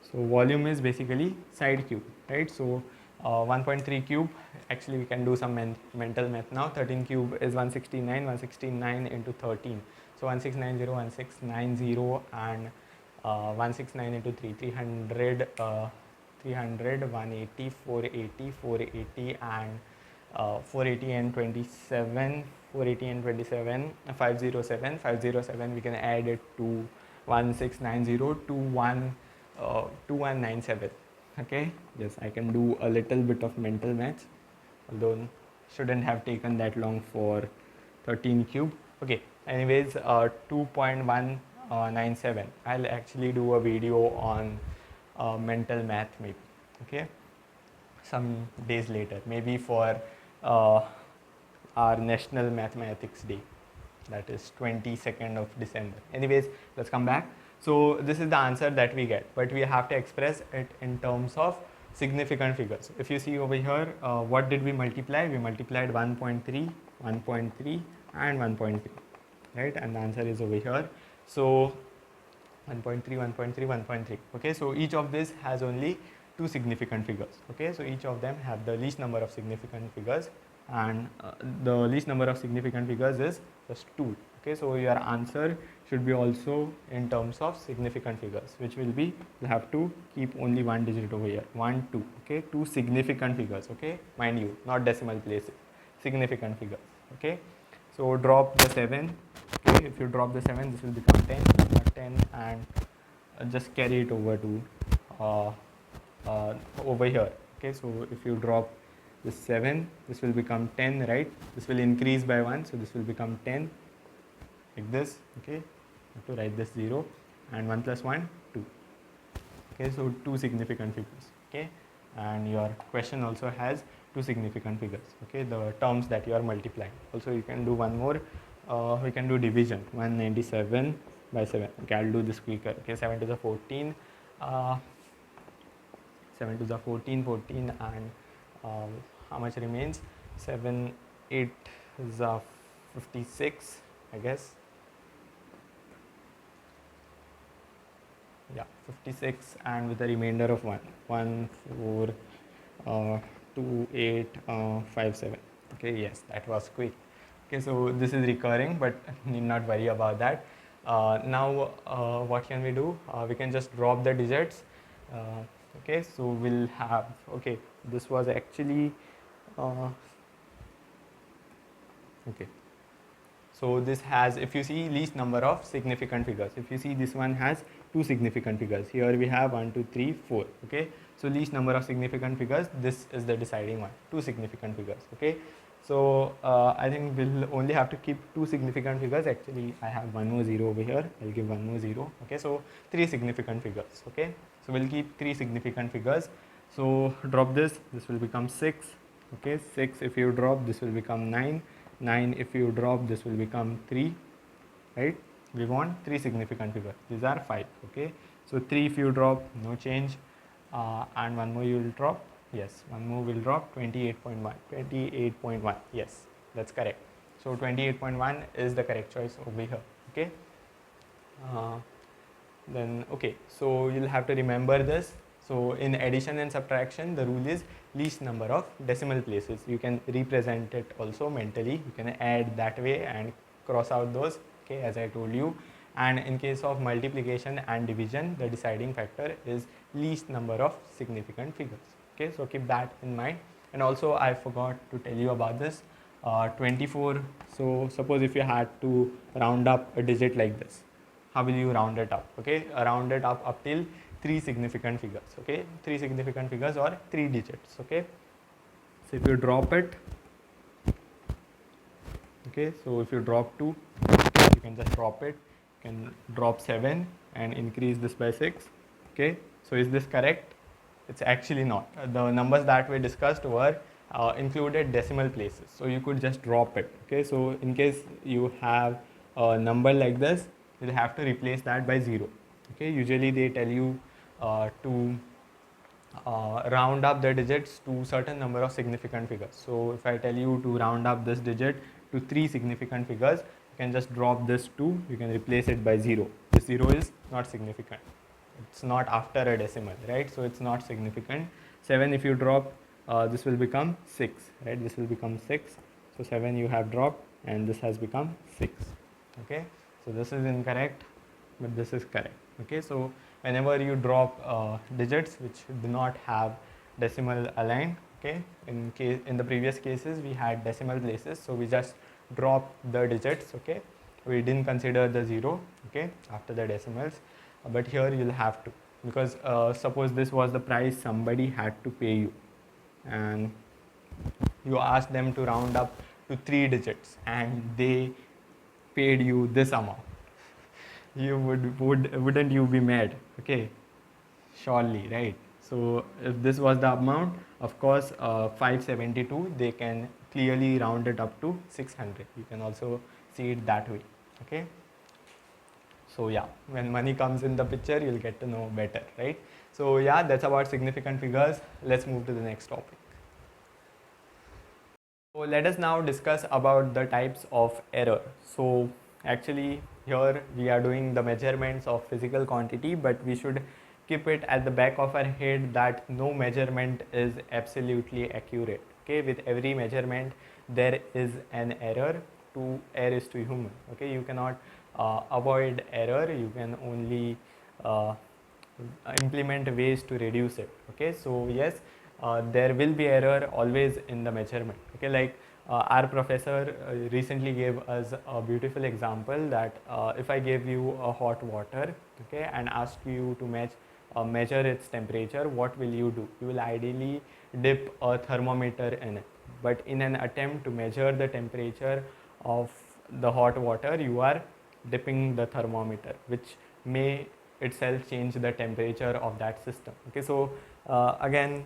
Speaker 1: so volume is basically side cube, right? So 1.3 cube, actually we can do some mental math now. 13 cube is 169, 169 into 13, so 1690, 1690, and 169 into 3, 300, 300, 180, 480, 480, and 480 and 27, 480 and 27, 507, 507, we can add it to 1690, 2197. Okay, yes, I can do a little bit of mental math, although shouldn't have taken that long for 13 cube. Okay, anyways, 2.197. I'll actually do a video on mental math maybe, okay, some days later, maybe for uh, our National Mathematics Day, that is 22nd of December. Anyways, let's come back. So this is the answer that we get, but we have to express it in terms of significant figures. If you see over here, what did we multiply? We multiplied 1.3, 1.3 and 1.3, right? And the answer is over here. So 1.3, 1.3, 1.3. Okay, so each of this has only two significant figures. Okay, so each of them have the least number of significant figures, and the least number of significant figures is just 2. Okay, so your answer should be also in terms of significant figures, which will be, you have to keep only one digit over here, 1, 2. Okay, two significant figures. Okay, mind you, not decimal places, significant figures. Okay, so drop the 7. Okay, if you drop the 7, this will become 10, 10, and just carry it over to over here. Okay, so if you drop this 7, this will become 10, right? This will increase by 1, so this will become 10, like this. Okay, you have to write this 0, and 1 plus 1, 2. Okay, so two significant figures. Okay, and your question also has two significant figures. Okay, the terms that you are multiplying. Also, you can do one more. We can do division. 197 by 7. Okay, I'll do this quicker. Okay, 7 to the 14. 7 to the 14, 14, and how much remains? 7, 8 is 56, I guess. Yeah, 56, and with a remainder of 1. 1, 4, 2, 8, 5, 7. Okay, yes, that was quick. Okay, so this is recurring, but need not worry about that. Now, what can we do? We can just drop the digits. Okay, so we'll have, okay, this was actually, okay. So this has, if you see, least number of significant figures. If you see, this one has two significant figures. Here we have 1, 2, 3, 4. Okay, so least number of significant figures, this is the deciding one, two significant figures. Okay, so I think we'll only have to keep two significant figures. Actually, I have one more 0 over here. I'll give one more 0. Okay, so three significant figures. Okay, so we'll keep three significant figures. So drop this, this will become 6. Okay, 6 if you drop, this will become 9. 9 if you drop, this will become 3, right? We want three significant figures. These are 5. Okay, so 3 if you drop, no change, and one more you will drop. Yes, one more will drop. 28.1. 28.1. Yes, that's correct. So 28.1 is the correct choice over here. Okay, then okay, so you'll have to remember this. So in addition and subtraction, the rule is least number of decimal places. You can represent it also mentally. You can add that way and cross out those. Okay, as I told you. And in case of multiplication and division, the deciding factor is least number of significant figures. Okay, so keep that in mind. And also, I forgot to tell you about this. 24. So suppose if you had to round up a digit like this, how will you round it up? Okay, round it up till three significant figures. Okay, three significant figures or 3 digits. Okay, so if you drop it, okay, so if you drop 2, okay, you can just drop it. You can drop 7 and increase this by 6. Okay, so is this correct? It's actually not. The numbers that we discussed were included decimal places, so you could just drop it. Okay, so in case you have a number like this, you'll have to replace that by 0. Okay, usually they tell you to round up the digits to certain number of significant figures. So if I tell you to round up this digit to 3 significant figures, you can just drop this 2, you can replace it by 0. This 0 is not significant. It's not after a decimal, right? So it's not significant. 7 if you drop, this will become 6, right? This will become 6. So 7 you have dropped and this has become 6. Okay, so this is incorrect, but this is correct. Okay, so whenever you drop digits which do not have decimal aligned, okay, in the previous cases we had decimal places, so we just drop the digits. Okay, we didn't consider the 0, okay, after the decimals, but here you'll have to, because suppose this was the price somebody had to pay you, and you asked them to round up to 3 digits and they paid you this amount, you wouldn't you be mad? Okay, surely, right? So if this was the amount, of course, 572, they can clearly round it up to 600. You can also see it that way. Okay. So yeah, when money comes in the picture, you'll get to know better, right? So yeah, that's about significant figures. Let's move to the next topic. So let us now discuss about the types of error. So actually here we are doing the measurements of physical quantity, but we should keep it at the back of our head that no measurement is absolutely accurate. Okay, with every measurement there is an error. To err is to human. Okay, you cannot avoid error. You can only implement ways to reduce it. Okay, so yes, there will be error always in the measurement. Okay, like our professor recently gave us a beautiful example that if I gave you a hot water, okay, and asked you to measure its temperature, what will you do? You will ideally dip a thermometer in it, but in an attempt to measure the temperature of the hot water, you are dipping the thermometer, which may itself change the temperature of that system. Okay, so again,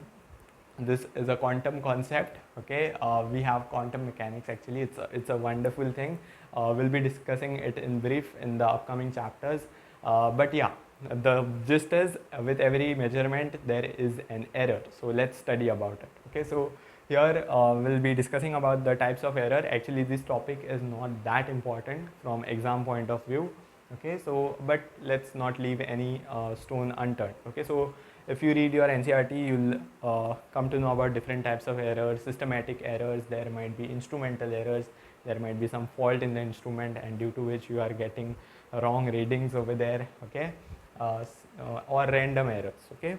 Speaker 1: this is a quantum concept. Okay, we have quantum mechanics. Actually, it's a wonderful thing. We'll be discussing it in brief in the upcoming chapters. But yeah, the gist is with every measurement there is an error. So let's study about it. Okay, so here we'll be discussing about the types of error. Actually, this topic is not that important from exam point of view. Okay, so but let's not leave any stone unturned. Okay, so if you read your NCERT, you'll come to know about different types of errors, systematic errors. There might be instrumental errors, there might be some fault in the instrument, and due to which you are getting wrong readings over there. Okay, or random errors. Okay,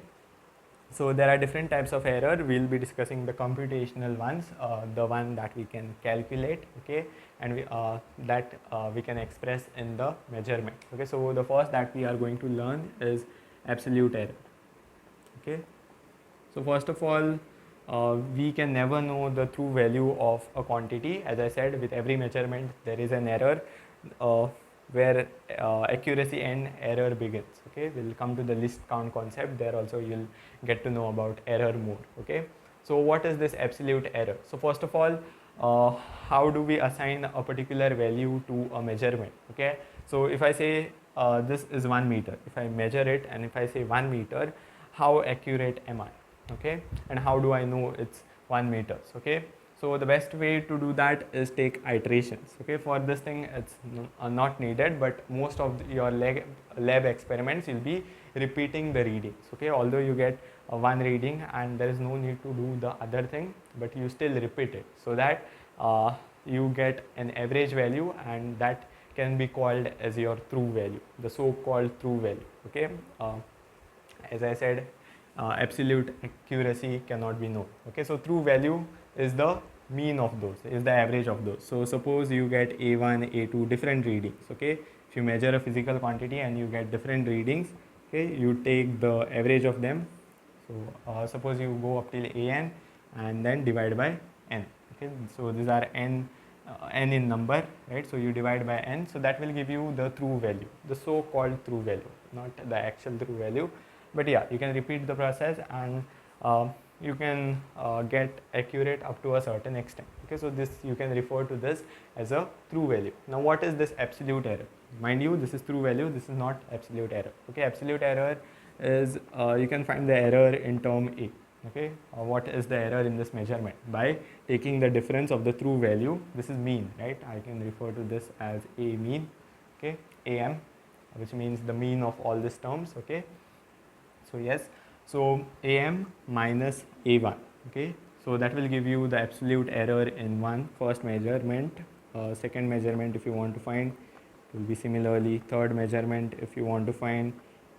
Speaker 1: so there are different types of error. We'll be discussing the computational ones, the one that we can calculate, okay, and we can express in the measurement. Okay, so the first that we are going to learn is absolute error. Okay, so first of all, we can never know the true value of a quantity. As I said, with every measurement there is an error uh, where accuracy and error begins. Okay, we'll come to the list count concept. There also you'll get to know about error more. Okay, so what is this absolute error? So first of all, how do we assign a particular value to a measurement? Okay, so if I say this is 1 meter, if I measure it and if I say 1 meter, how accurate am I? Okay, and how do I know it's 1 meters? Okay, so the best way to do that is take iterations. Okay, for this thing it's not needed, but most of your lab experiments you'll be repeating the readings. Okay, although you get one reading and there is no need to do the other thing, but you still repeat it so that you get an average value, and that can be called as your true value, the so-called true value. Okay, as I said, absolute accuracy cannot be known. Okay, so true value is the mean of those, is the average of those. So suppose you get A1, A2 different readings. Okay, if you measure a physical quantity and you get different readings, okay, you take the average of them. So suppose you go up till an and then divide by n. Okay, so these are n in number, right? So you divide by n, so that will give you the true value, the so-called true value, not the actual true value. But yeah, you can repeat the process and you can get accurate up to a certain extent. Okay, so this you can refer to this as a true value. Now what is this absolute error? Mind you, this is true value, this is not absolute error. Okay, absolute error is you can find the error in term A. Okay, what is the error in this measurement? By taking the difference of the true value, this is mean, right? I can refer to this as A mean. Okay, AM, which means the mean of all these terms. Okay, so yes, so AM minus A1. Okay, so that will give you the absolute error in first measurement. Second measurement, if you want to find, will be similarly. Third measurement, if you want to find,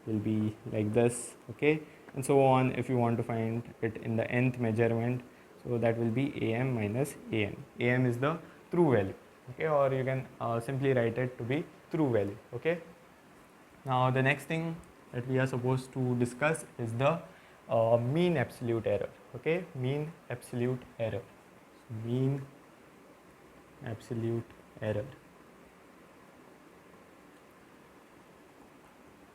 Speaker 1: will be like this. Okay, and so on if you want to find it in the nth measurement. So that will be AM minus AN. AM is the true value. Okay, or you can simply write it to be true value. Okay, now the next thing that we are supposed to discuss is the mean absolute error. Okay, mean absolute error. mean absolute error.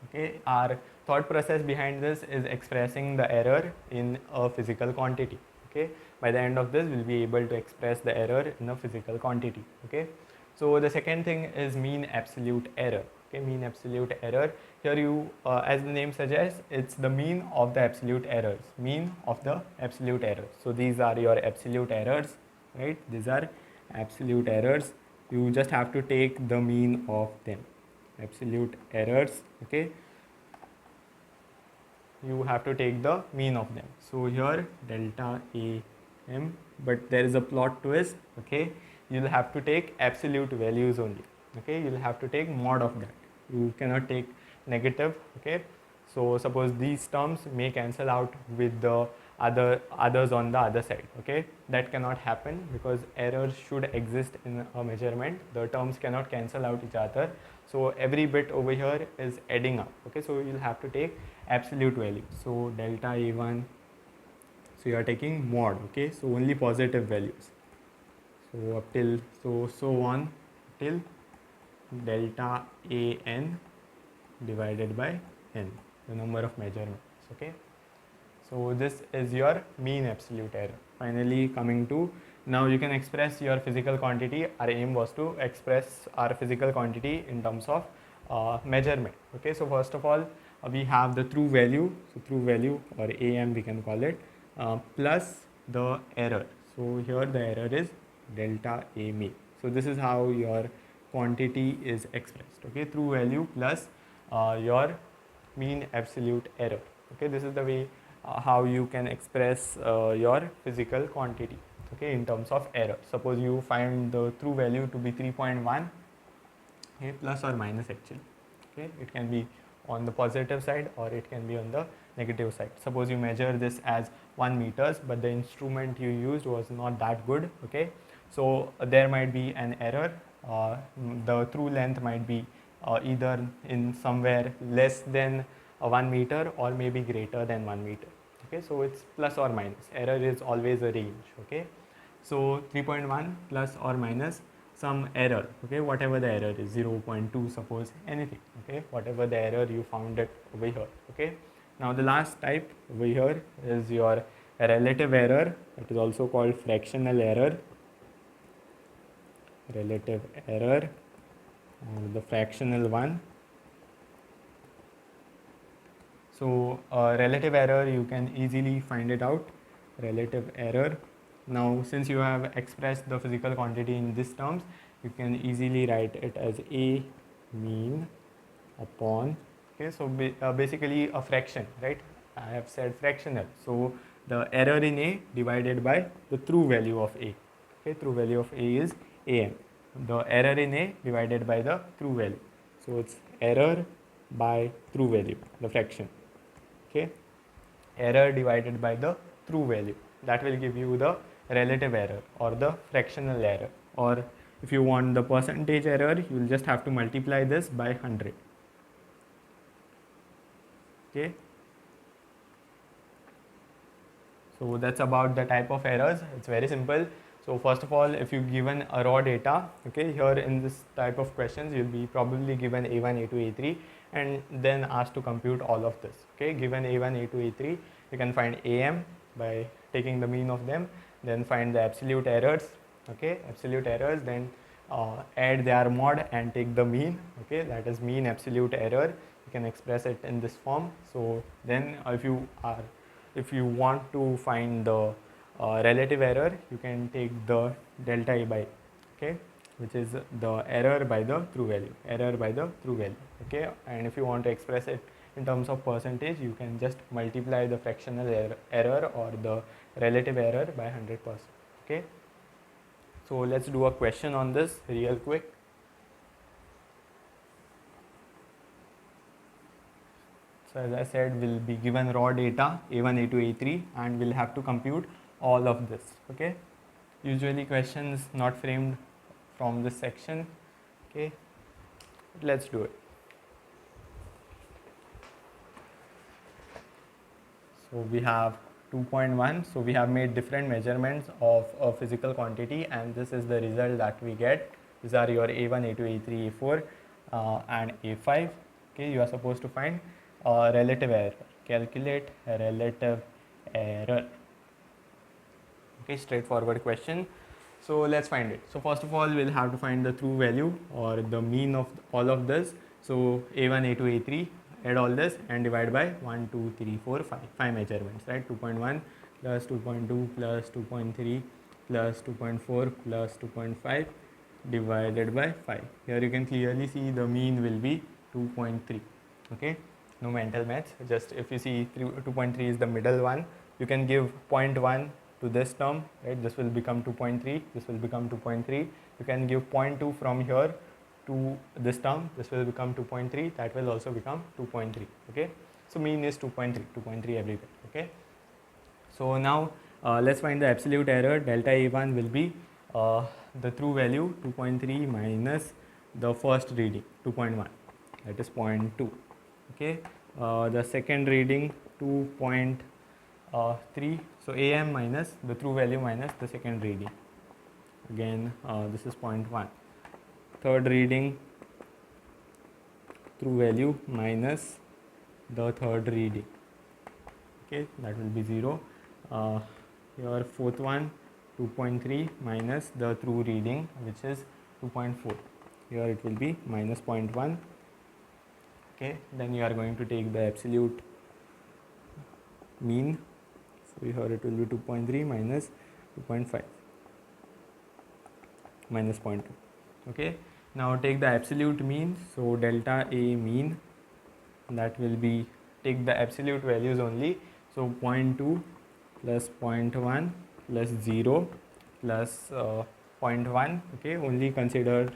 Speaker 1: Okay, our thought process behind this is expressing the error in a physical quantity. Okay, by the end of this we'll be able to express the error in a physical quantity. Okay, so the second thing is mean absolute error. Okay, mean absolute error, here you as the name suggests, it's the mean of the absolute errors, mean of the absolute errors. So these are your absolute errors, right? These are absolute errors, you just have to take the mean of them, absolute errors. Okay, you have to take the mean of them. So here delta a m, but there is a plot twist. Okay, you'll have to take absolute values only. Okay, you'll have to take mod of that, you cannot take negative. Okay, so suppose these terms may cancel out with the others on the other side. Okay, that cannot happen because errors should exist in a measurement, the terms cannot cancel out each other, so every bit over here is adding up. Okay, so you'll have to take absolute value. So delta a1, so you are taking mod. Okay, so only positive values, so up till so on till delta an divided by n, the number of measurements. Okay, so this is your mean absolute error. Finally coming to, now you can express your physical quantity. Our aim was to express our physical quantity in terms of measurement. Okay, so first of all we have the true value, so true value or am we can call it, plus the error. So here the error is delta a mean. So this is how your quantity is expressed. Okay, true value plus your mean absolute error. Okay, this is the way how you can express your physical quantity. Okay, in terms of error, suppose you find the true value to be 3.1, okay, plus or minus actually. Okay, it can be on the positive side or it can be on the negative side. Suppose you measure this as 1 meters, but the instrument you used was not that good. Okay, so there might be an error, the true length might be either in somewhere less than 1 meter or maybe greater than 1 meter. Okay, so it's plus or minus, error is always a range. Okay, so 3.1 plus or minus some error. Okay, whatever the error is, 0.2 suppose, anything. Okay, whatever the error you found it over here. Okay, now the last type over here is your relative error. It is also called fractional error, relative error, the fractional one. So relative error, you can easily find it out, relative error. Now since you have expressed the physical quantity in these terms, you can easily write it as a mean upon, okay, so basically a fraction, right? I have said fractional, so the error in a divided by the true value of a. Okay, true value of a is am, the error in a divided by the true value, so it's error by true value, the fraction. Okay, error divided by the true value, that will give you the relative error or the fractional error, or if you want the percentage error, you will just have to multiply this by 100. Okay, so that's about the type of errors. It's very simple. So first of all, if you're given a raw data, okay, here in this type of questions you'll be probably given a1, a2, a3 and then asked to compute all of this. Okay, given a1, a2, a3, you can find am by taking the mean of them, then find the absolute errors. Okay, absolute errors, then add their mod and take the mean. Okay, that is mean absolute error, you can express it in this form. So then if you want to find the relative error, you can take the delta a by, okay, which is the error by the true value, error by the true value. Okay, and if you want to express it in terms of percentage, you can just multiply the fractional error or the relative error by 100%. Okay, so let's do a question on this real quick. So as I said, we'll be given raw data a1, a2, a3 and we'll have to compute all of this. Okay, usually questions not framed from this section. Okay, let's do it. So we have 2.1. So we have made different measurements of a physical quantity, and this is the result that we get. These are your A1, A2, A3, A4 and A5. Okay, you are supposed to find relative error. Calculate relative error. Okay, straightforward question. So let's find it. So first of all, we'll have to find the true value or the mean of all of this. So A1, A2, A3, add all this and divide by 1, 2, 3, 4, 5. 5 measurements, right? 2.1 plus 2.2 plus 2.3 plus 2.4 plus 2.5 divided by 5. Here you can clearly see the mean will be 2.3. Okay, no mental maths. Just if you see 2.3 is the middle one, you can give 0.1 to this term, right? This will become 2.3, this will become 2.3. You can give 0.2 from here to this term, this will become 2.3, that will also become 2.3. Okay, so mean is 2.3, 2.3 everywhere. Okay, so now let's find the absolute error. Delta A1 will be the true value 2.3 minus the first reading 2.1, that is 0.2. Okay, the second reading 2.3, so AM minus the true value minus the second reading, again this is 0.1. Third reading true value minus the third reading, okay, that will be 0. Your fourth one 2.3 minus the true reading, which is 2.4. Here it will be minus 0.1. Okay, then you are going to take the absolute mean. So here it will be 2.3 minus 2.5 minus 0.2. Okay, now take the absolute mean. So delta A mean, that will be, take the absolute values only. So 0.2 plus 0.1 plus 0 plus 0.1. Okay, only consider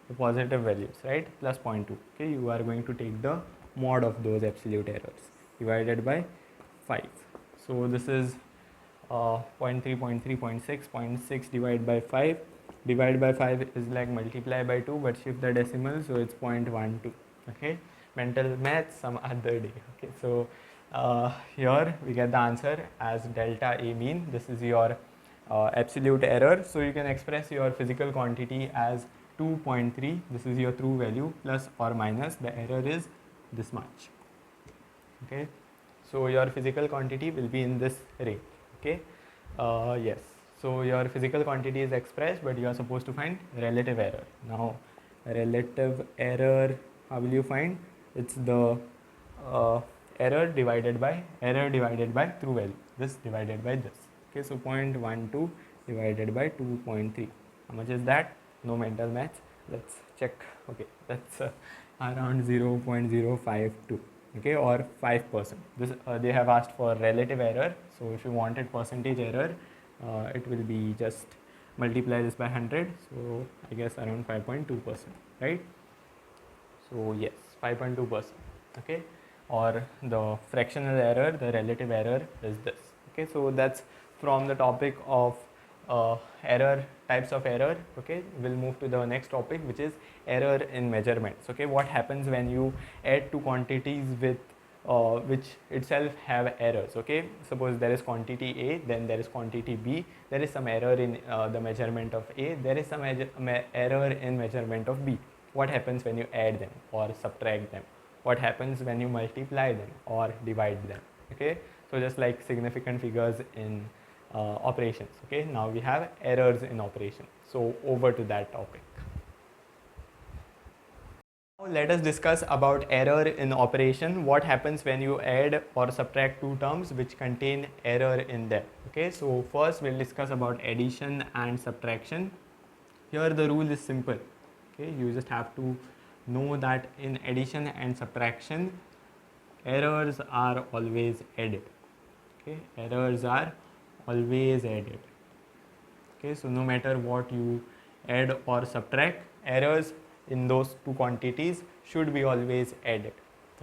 Speaker 1: the positive values, right? Plus 0.2. Okay, you are going to take the mod of those absolute errors divided by 5. So this is 0.3, 0.3, 0.6, 0.6 divided by 5. Divide by 5 is like multiply by 2, but shift the decimal, so it's 0.12. Okay, mental math some other day. Okay, so here we get the answer as delta A mean. This is your absolute error. So you can express your physical quantity as 2.3. This is your true value, plus or minus the error is this much. Okay, so your physical quantity will be in this range. Okay, yes, so your physical quantity is expressed, but you are supposed to find relative error. Now relative error, how will you find? It's the error divided by true value, this divided by this. Okay, so 0.12 divided by 2.3, how much is that? No mental maths, let's check. Okay, that's around 0.052. Okay, or 5%. This they have asked for relative error, so if you wanted percentage error, it will be just multiply this by 100, so I guess around 5.2%, right? So yes, 5.2%. Okay, or the fractional error, the relative error is this. Okay, so that's from the topic of error, types of error. Okay, we'll move to the next topic, which is error in measurements. Okay, what happens when you add two quantities with which itself have errors. Okay, suppose there is quantity A, then there is quantity B, there is some error in the measurement of A, there is some error in measurement of B. What happens when you add them or subtract them? What happens when you multiply them or divide them? Okay, so just like significant figures in operations. Okay, now we have errors in operation. So over to that topic. Now let us discuss about error in operation. What happens when you add or subtract two terms which contain error in them? Okay, so first we'll discuss about addition and subtraction. Here the rule is simple. Okay, you just have to know that in addition and subtraction, errors are always added. Okay, errors are always added. Okay, so no matter what you add or subtract, errors in those two quantities should be always added.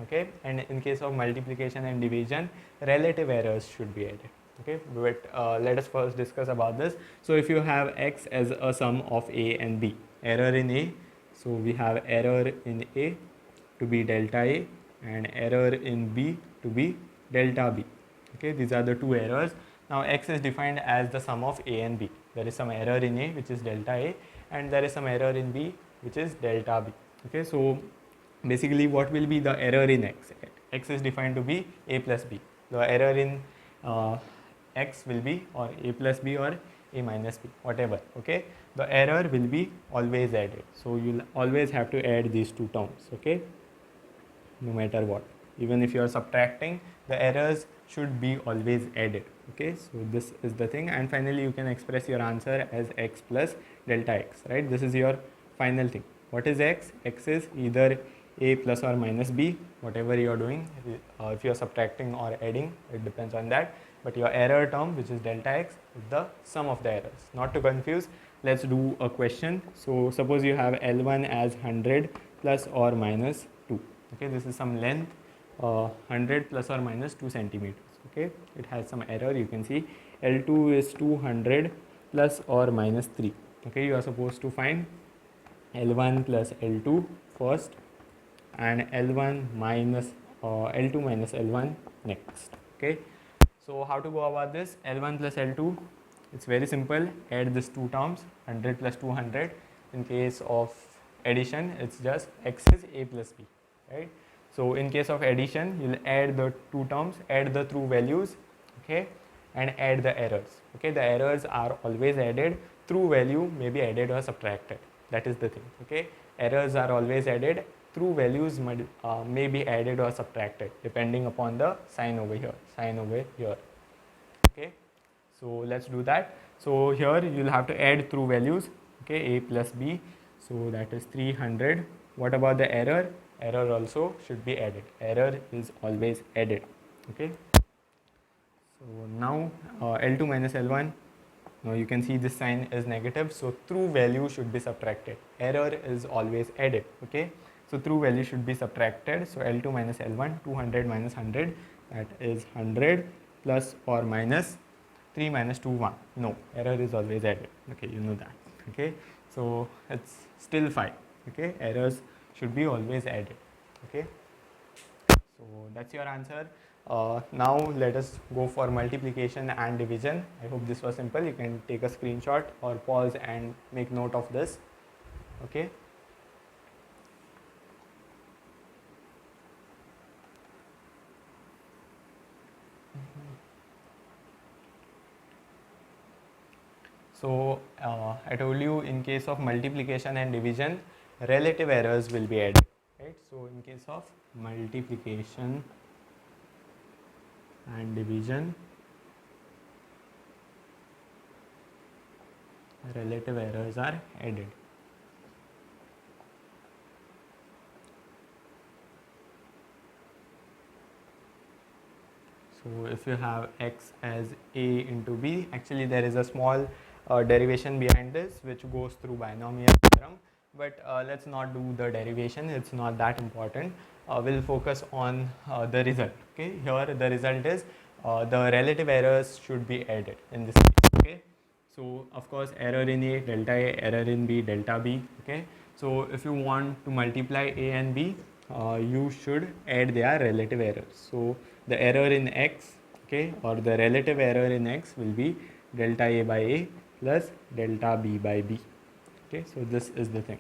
Speaker 1: Okay, and in case of multiplication and division, relative errors should be added. Okay, but let us first discuss about this. So if you have x as a sum of a and b, error in a, so we have error in a to be delta a and error in b to be delta b. Okay, these are the two errors. Now x is defined as the sum of a and b. There is some error in a, which is delta a, and there is some error in b, which is delta b. Okay, so basically what will be the error in x? X is defined to be a plus b. The error in x will be or a plus b or a minus b, whatever. Okay, the error will be always added, so you'll always have to add these two terms. Okay, no matter what, even if you are subtracting, the errors should be always added. Okay, so this is the thing, and finally you can express your answer as x plus delta x, right? This is your final thing. What is x? X is either a plus or minus b, whatever you are doing. If you are subtracting or adding, it depends on that, but your error term, which is delta x, is the sum of the errors. Not to confuse, let's do a question. So suppose you have L1 as 100 plus or minus 2. Okay, this is some length, 100 plus or minus 2 centimeters. Okay, it has some error. You can see L2 is 200 plus or minus 3. Okay, you are supposed to find L1 plus L2 first and L1 minus L2 minus L1 next. Okay, so how to go about this? L1 plus L2, it's very simple. Add these two terms, 100 plus 200. In case of addition, it's just x is a plus b, right? So in case of addition, you'll add the two terms, add the true values, okay, and add the errors. Okay, the errors are always added. True value may be added or subtracted. That is the thing. Okay, errors are always added. True values may be added or subtracted depending upon the sign over here. Okay, so let's do that. So here you'll have to add true values. Okay, a plus b. So that is 300. What about the error? Error also should be added. Error is always added. Okay. So now L2 minus L1. Now you can see this sign is negative. So true value should be subtracted. Error is always added. Okay. So true value should be subtracted. So L2 minus L1, 200 minus 100. That is 100 plus or minus 3 minus 2, 1. No, error is always added. Okay, you know that. Okay. So it's still 5. Okay. Errors should be always added. Okay, so that's your answer. Now let us go for multiplication and division. I hope this was simple. You can take a screenshot or pause and make note of this. Okay, so I told you, in case of multiplication and division, relative errors will be added, right? So in case of multiplication and division, relative errors are added. So if you have x as a into b, actually there is a small derivation behind this which goes through binomial theorem, but let's not do the derivation. It's not that important. We'll focus on the result. Okay, here the result is the relative errors should be added in this case. Okay, so of course error in a, delta a, error in b, delta b. Okay, so if you want to multiply a and b, you should add their relative errors. So the error in x, okay, or the relative error in x will be delta a by a plus delta b by b. Okay, so this is the thing.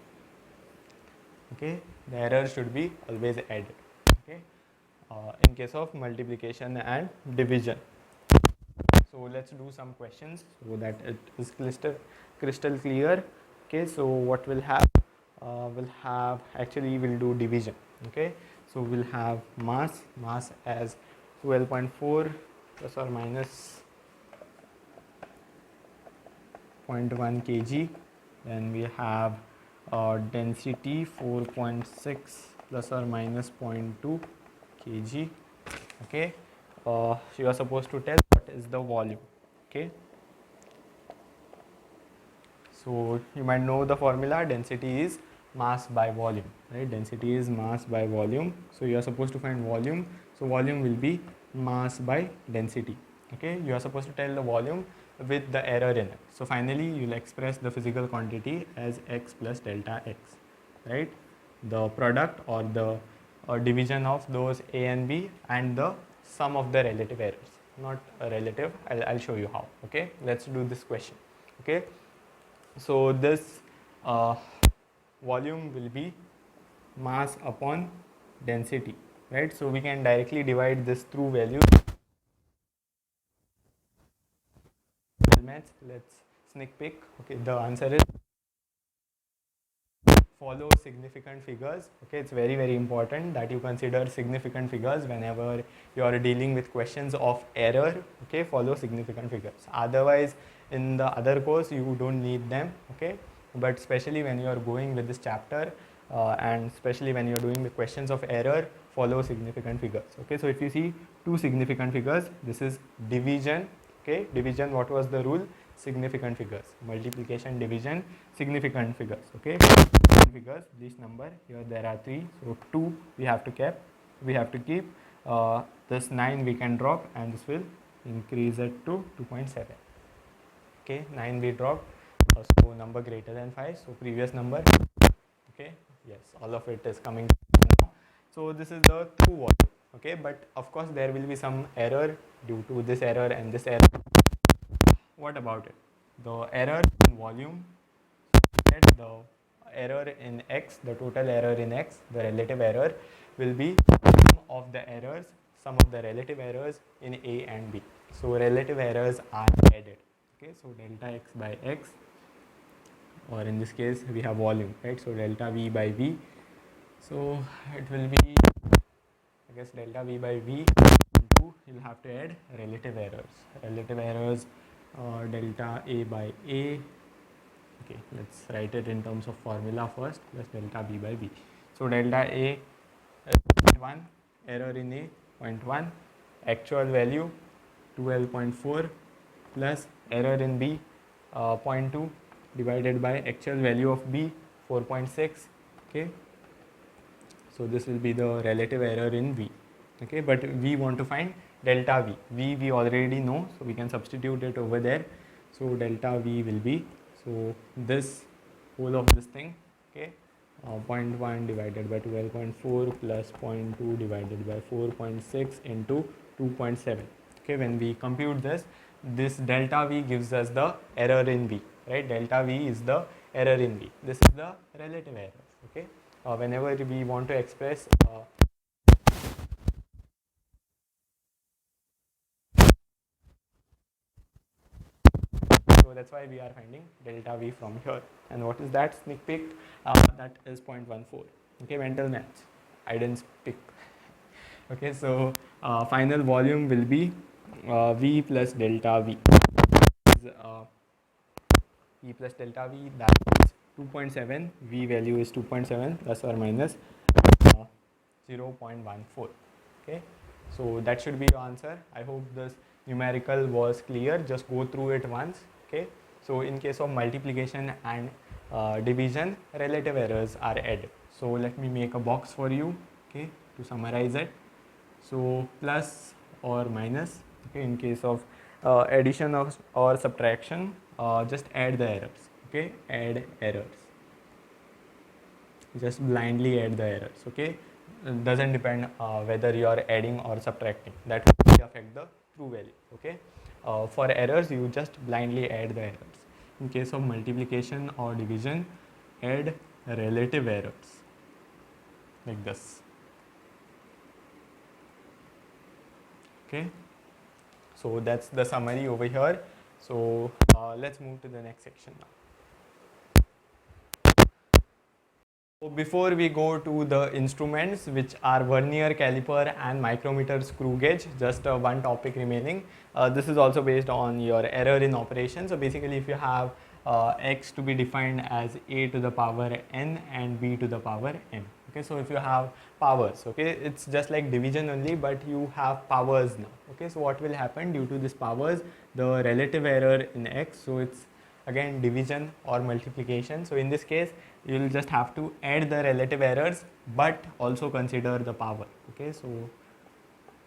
Speaker 1: Okay, the error should be always added. Okay, in case of multiplication and division. So let's do some questions so that it is crystal clear. Okay, so what we'll have? We'll do division. Okay, so we'll have mass as 12.4 plus or minus 0.1 kg. Then we have density 4.6 plus or minus 0.2 kg. Okay, so you are supposed to tell what is the volume. Okay, so you might know the formula. Density is mass by volume, right? Density is mass by volume. So you are supposed to find volume. So volume will be mass by density. Okay, you are supposed to tell the volume with the error in it. So finally you will express the physical quantity as x plus delta x, right? The product or the division of those a and b and the sum of the relative errors. not a relative. I'll show you how. Okay, let's do this question. Okay, so this uh, volume will be mass upon density, right? So we can directly divide this through values. Let's sneak peek. Okay, the answer is follow significant figures. Okay, it's very important that you consider significant figures whenever you are dealing with questions of error. Okay, follow significant figures. Otherwise, in the other course, you don't need them. Okay, but especially when you are going with this chapter and especially when you're doing the questions of error, follow significant figures. Okay, so if you see two significant figures, this is division. Okay, division, what was the rule? Significant figures. Multiplication, division, significant figures. Okay, figures, this number here there are 3, so 2 we have to keep. This 9 we can drop and this will increase it to 2.7. Okay, 9 we dropped, so number greater than 5, so previous number. Okay, yes, all of it is coming now. So this is the true volume. Okay, but of course there will be some error due to this error and this error. What about it? The error in volume, the error in x, the total error in x, the relative error will be sum of the errors, sum of the relative errors in A and B. So relative errors are added. Okay, so delta x by x, or in this case we have volume, right? So delta v by v. So it will be, I guess, delta v by v into, you'll have to add relative errors. Relative errors, delta a by a. Okay, let's write it in terms of formula first, plus delta b by b. So delta a 0.1, error in a 0.1, actual value 12.4 plus error in b 0.2 divided by actual value of b 4.6. Okay, so this will be the relative error in v. Okay, but we want to find delta v. We already know, so we can substitute it over there. So delta v will be, so this whole of this thing, okay, 0.1 divided by 12.4 plus 0.2 divided by 4.6 into 2.7. Okay, when we compute this delta v gives us the error in v, right? Delta v is the error in v. This is the relative error. Okay, whenever we want to express so that's why we are finding delta v from here. And what is that? Sneak peek, that is 0.14. Okay, mental maths, I didn't speak. Okay, so final volume will be v plus delta v. V plus delta v, that is 2.7. V value is 2.7 plus or minus 0.14. Okay, so that should be your answer. I hope this numerical was clear. Just go through it once. Okay, so in case of multiplication and division, relative errors are added. So let me make a box for you, okay, to summarize it. So plus or minus, okay, in case of addition or subtraction, just add the errors. Okay, add errors, just blindly add the errors. Okay, it doesn't depend whether you are adding or subtracting, that will affect the true value. Okay, for errors you just blindly add the errors. In case of multiplication or division, add relative errors like this. Okay, so that's the summary over here. So let's move to the next section now. So before we go to the instruments, which are vernier caliper and micrometer screw gauge, just one topic remaining. This is also based on your error in operation. So basically, if you have x to be defined as a to the power n and b to the power n. Okay, so if you have powers, okay, it's just like division only, but you have powers now. Okay, so what will happen due to this powers? The relative error in x, so it's again division or multiplication. So in this case, you will just have to add the relative errors, but also consider the power. Okay, so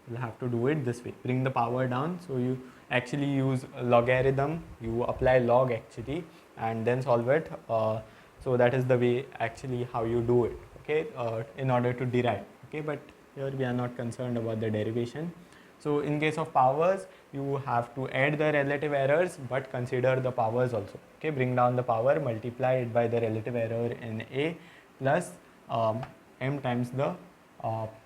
Speaker 1: you'll have to do it this way. Bring the power down. So you actually use logarithm. You apply log actually, and then solve it. So that is the way actually how you do it. Okay, in order to derive. Okay, but here we are not concerned about the derivation. So in case of powers, you have to add the relative errors but consider the powers also. Okay, bring down the power, multiply it by the relative error in A plus m times the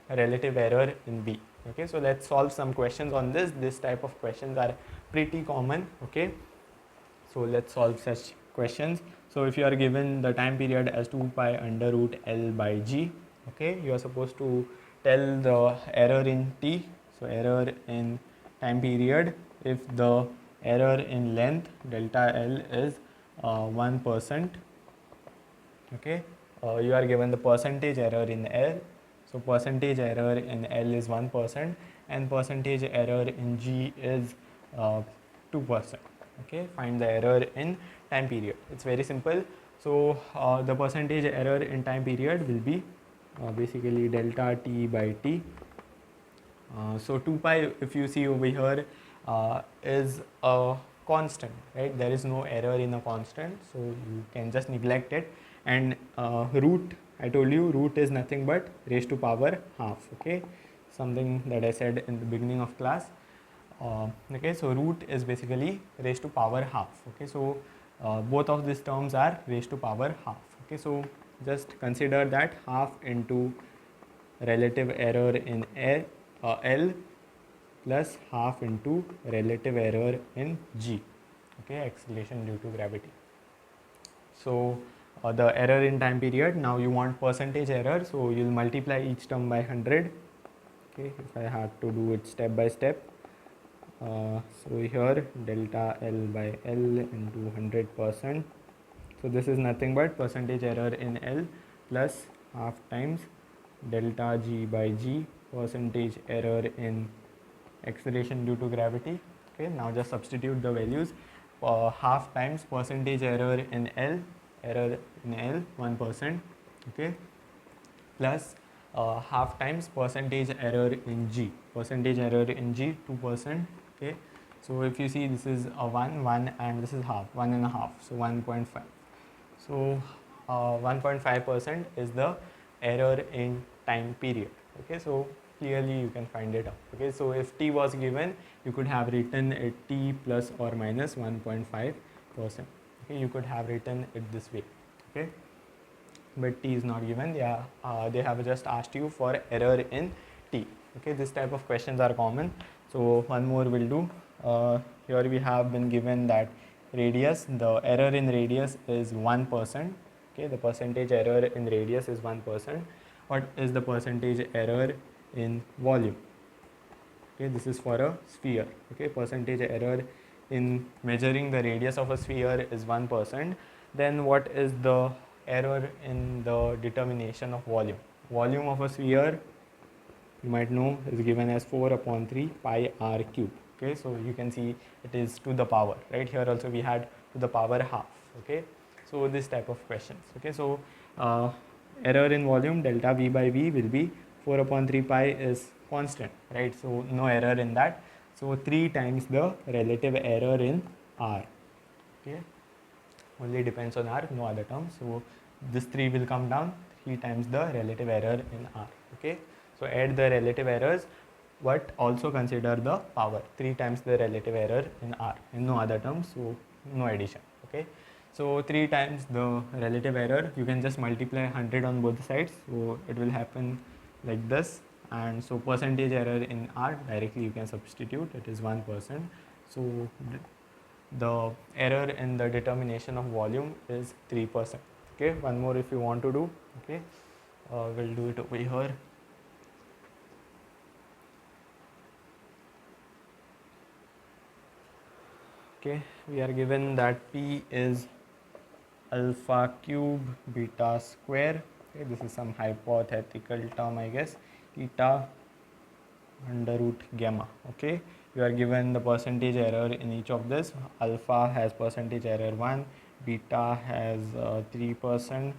Speaker 1: relative error in B. Okay, so let's solve some questions on this. This type of questions are pretty common. Okay, so let's solve such questions. So if you are given the time period as 2 pi under root L by G, okay, you are supposed to tell the error in T. So error in time period, if the error in length delta L is 1%, okay, you are given the percentage error in L. So percentage error in L is 1% and percentage error in G is 2%. Okay, find the error in time period. It's very simple. So the percentage error in time period will be basically delta T by T. So 2 pi, if you see over here, is a constant, right? There is no error in a constant, so you can just neglect it. And root, I told you root is nothing but raised to power half. Okay, something that I said in the beginning of class. Okay, so root is basically raised to power half. Okay, so both of these terms are raised to power half. Okay, so just consider that half into relative error in L plus half into relative error in G. Okay, acceleration due to gravity. So the error in time period, now you want percentage error, so you'll multiply each term by 100. Okay, if I have to do it step by step. So here delta L by L into 100%. So this is nothing but percentage error in L plus half times delta G by G, percentage error in acceleration due to gravity. Okay, now just substitute the values. Half times percentage error in L, 1%. Okay, plus half times percentage error in G, 2%. Okay, so if you see, this is a 1 and this is half, 1.5, so 1.5. So 1.5% is the error in time period. Okay, so clearly you can find it out. Okay, so if T was given, you could have written it T plus or minus 1.5%. Okay, you could have written it this way. Okay, but T is not given. Yeah, they have just asked you for error in T. Okay, this type of questions are common. So one more will do. Here we have been given that radius, the error in radius is 1%. Okay, the percentage error in radius is 1%. What is the percentage error in volume? Okay, this is for a sphere. Okay, percentage error in measuring the radius of a sphere is 1%. Then what is the error in the determination of volume? Volume of a sphere, you might know, is given as 4/3 pi r cube. Okay, so you can see it is to the power, right? Here also we had to the power half. Okay, so this type of questions. Okay, so error in volume delta V by V will be 4/3 pi is constant, right? So no error in that. So 3 times the relative error in R. Okay, only depends on R, no other terms. So this 3 will come down, 3 times the relative error in R. Okay, so add the relative errors, but also consider the power, 3 times the relative error in R, and no other terms, so no addition. Okay, so 3 times the relative error, you can just multiply 100 on both sides, so it will happen like this. And so percentage error in R, directly you can substitute, it is 1%. So the error in the determination of volume is 3%. Okay, one more if you want to do. Okay, we'll do it over here. Okay, we are given that P is alpha cube beta square. Okay, this is some hypothetical term, I guess. Theta under root gamma. Okay, you are given the percentage error in each of this. Alpha has percentage error 1, beta has 3%,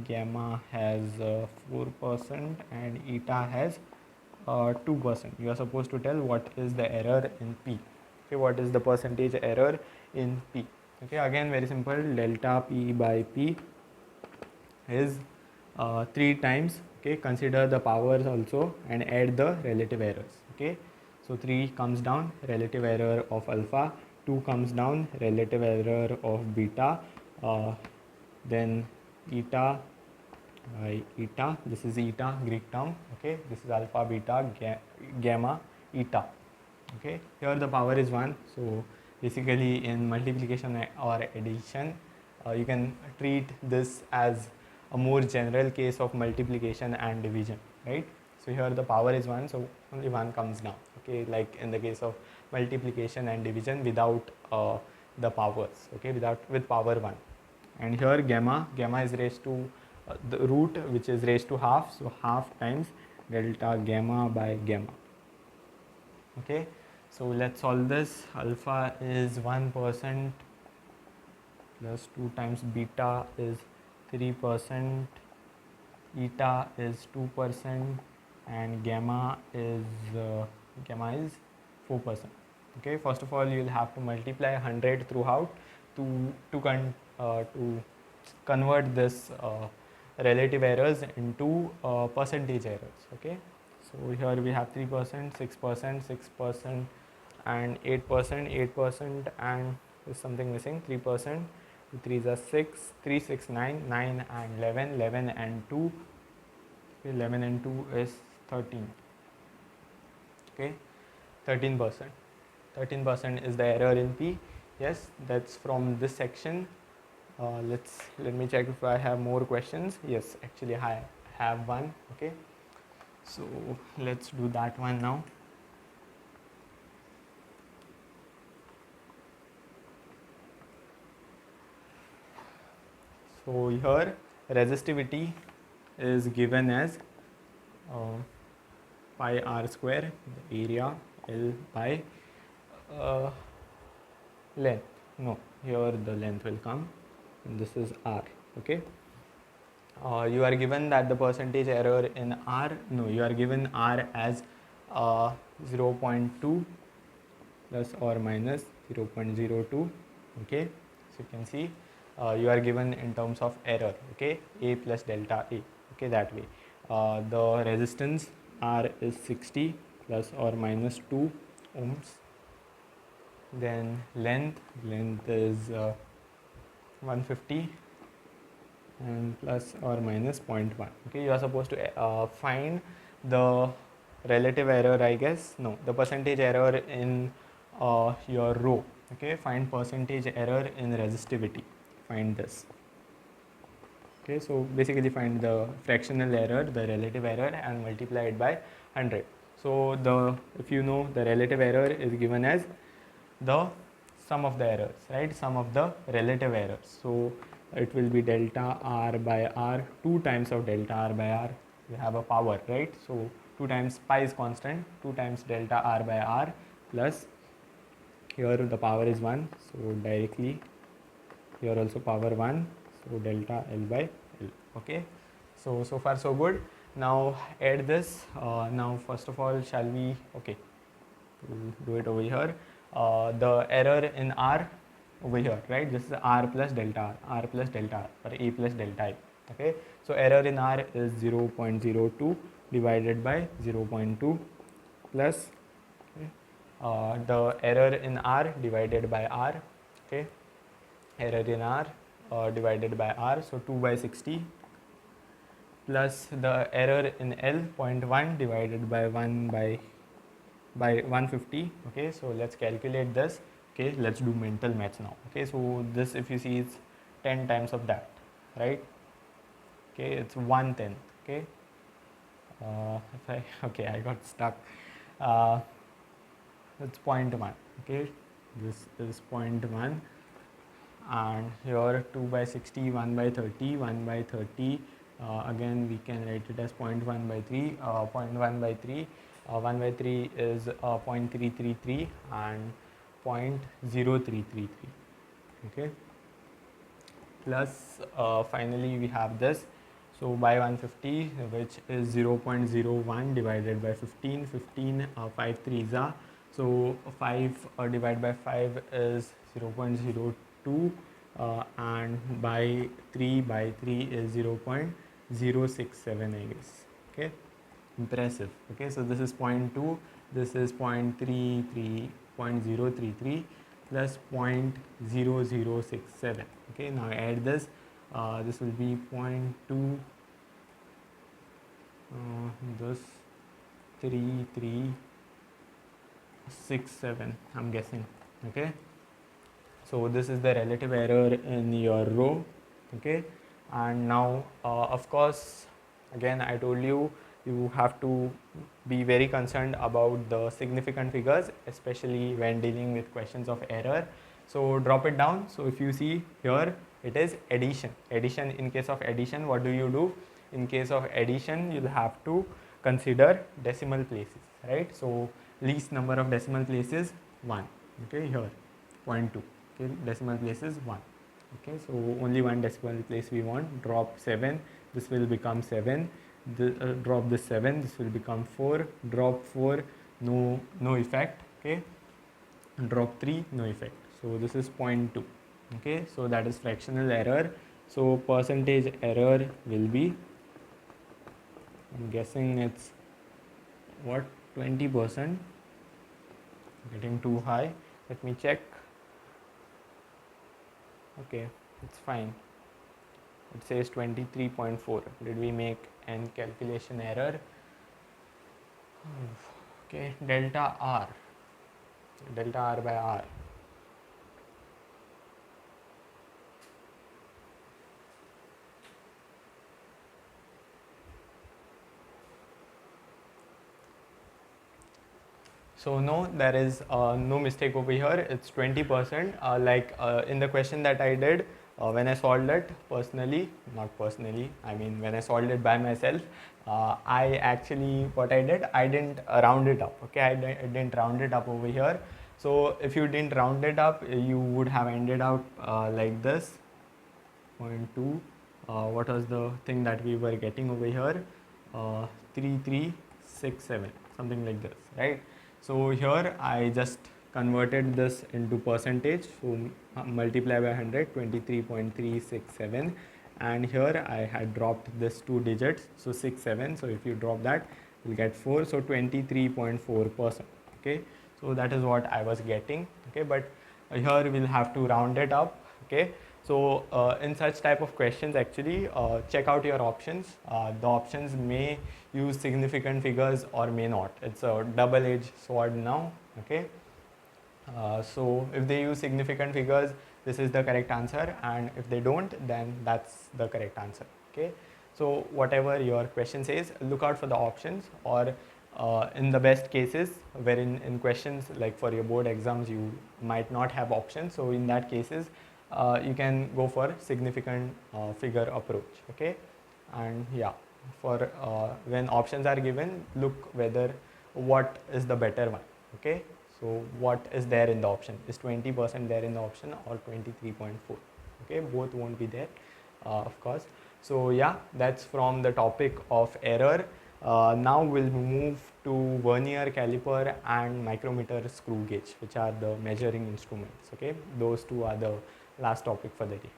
Speaker 1: gamma has 4%, and eta has 2%. You are supposed to tell what is the error in P. Okay, what is the percentage error in P? Okay, again very simple, delta P by P is 3 times. Okay, consider the powers also and add the relative errors. Okay, So 3 comes down, relative error of alpha. 2 comes down, relative error of beta. Then eta by eta. This is eta, Greek term. Okay, this is alpha, beta, gamma, eta. Okay, here the power is 1. So basically in multiplication or addition, you can treat this as a more general case of multiplication and division, right? So here the power is 1, so only 1 comes down. Okay, like in the case of multiplication and division without the powers. Okay, with power 1. And here gamma is raised to the root, which is raised to half, so half times delta gamma by gamma. Okay, so let's solve this. Alpha is 1% plus 2 times beta is 3%, eta is 2%, and gamma is 4%. Okay, first of all you'll have to multiply 100 throughout to convert this relative errors into percentage errors. Okay, so here we have 3%, 6%, 6%, and 8%, and there's something missing, 3%. 2 3s are 6, 3, 6, 9, 9 and 11, 11 and 2. Okay, 11 and 2 is 13. Okay, 13%. 13% is the error in P. Yes, that's from this section. Let me check if I have more questions. Yes, actually I have one. Okay, so let's do that one now. So here resistivity is given as pi r square, the area L by length. No, here the length will come, and this is r. Okay, you are given that the percentage error in r, no, you are given r as 0.2 plus or minus 0.02. Okay, so you can see you are given in terms of error. Okay, a plus delta a. Okay, that way. The resistance r is 60 plus or minus 2 ohms. Then length is 150 and plus or minus 0.1. Okay, you are supposed to find the relative error, I guess. No, the percentage error in your row. Okay, find percentage error in resistivity. Find this. Okay, so basically find the fractional error, the relative error, and multiply it by 100. So if you know, the relative error is given as the sum of the errors, right? Sum of the relative errors. So it will be delta r by r, 2 times of delta r by r. We have a power, right? So 2 times pi is constant, 2 times delta r by r plus, here the power is 1, so directly here also power 1, so delta L by L. Okay, so far so good. Now add this. Now first of all, shall we, okay, we'll do it over here. The error in r over here, right? This is r plus delta r plus delta r, or a plus delta I. Okay, so error in r is 0.02 divided by 0.2 plus the error in r divided by r. Okay, error in r divided by r, so 2 by 60 plus the error in L, 0.1 divided by 1 by 150. Okay, so let's calculate this. Okay, let's do mental maths now. Okay, so this, if you see, is 10 times of that, right? Okay, it's 1/10. Okay, I got stuck. It's 0.1. Okay, this is 0.1, and here 2 by 60, 1 by 30, 1 by 30. Again, we can write it as 0.1 by 3, 0.1 by 3. 1 by 3 is 0.333 and 0.0333. Okay, plus finally we have this. So by 150, which is 0.01 divided by 15. 15 5 3s are, so 5 divided by 5 is 0.02, and by 3 is 0.067, I guess. Okay, impressive. Okay, so this is 0.2 this is 0.033 plus 0.0067. Okay, now add this. This will be 0.2 this 3367, I'm guessing. Okay, so this is the relative error in your row. Okay, and now of course, again I told you, you have to be very concerned about the significant figures, especially when dealing with questions of error. So drop it down. So if you see here, it is addition. In case of addition, what do? In case of addition, you'll have to consider decimal places, right? So least number of decimal places 1. Okay, here 0.2. Okay, decimal place is 1. Okay, so only one decimal place we want. Drop 7, this will become 7. Drop this 7, this will become 4. Drop 4, no effect. Okay, drop 3, no effect. So this is 0.2. Okay, so that is fractional error. So percentage error will be, I'm guessing it's what, 20%. Getting too high. Let me check. Okay, it's fine. It says 23.4. Did we make an calculation error? Okay, delta R by R. So no, there is no mistake over here. It's 20%. In the question that I did, when I solved it personally, not personally, I mean when I solved it by myself, I actually, what I did, I didn't round it up. Okay, I didn't round it up over here. So if you didn't round it up, you would have ended up like this, 0.2. What was the thing that we were getting over here? 3367, something like this, right? So here I just converted this into percentage, so multiply by 100, 23.367, and here I had dropped this 2 digits, so 67. So if you drop that, you'll get 4, so 23.4%. Okay, so that is what I was getting. Okay, but here we'll have to round it up. Okay, so in such type of questions, actually check out your options. The options may use significant figures or may not. It's a double-edged sword now. Okay, so if they use significant figures, this is the correct answer, and if they don't, then that's the correct answer. Okay, so whatever your question says, look out for the options, or in the best cases, wherein in questions like for your board exams you might not have options, so in that cases you can go for significant figure approach. Okay, and yeah, for when options are given, look whether what is the better one. Okay, so what is there in the option? Is 20% there in the option or 23.4? Okay, both won't be there, of course. So yeah, that's from the topic of error. Now we'll move to vernier caliper and micrometer screw gauge, which are the measuring instruments. Okay, those two are the last topic for the day.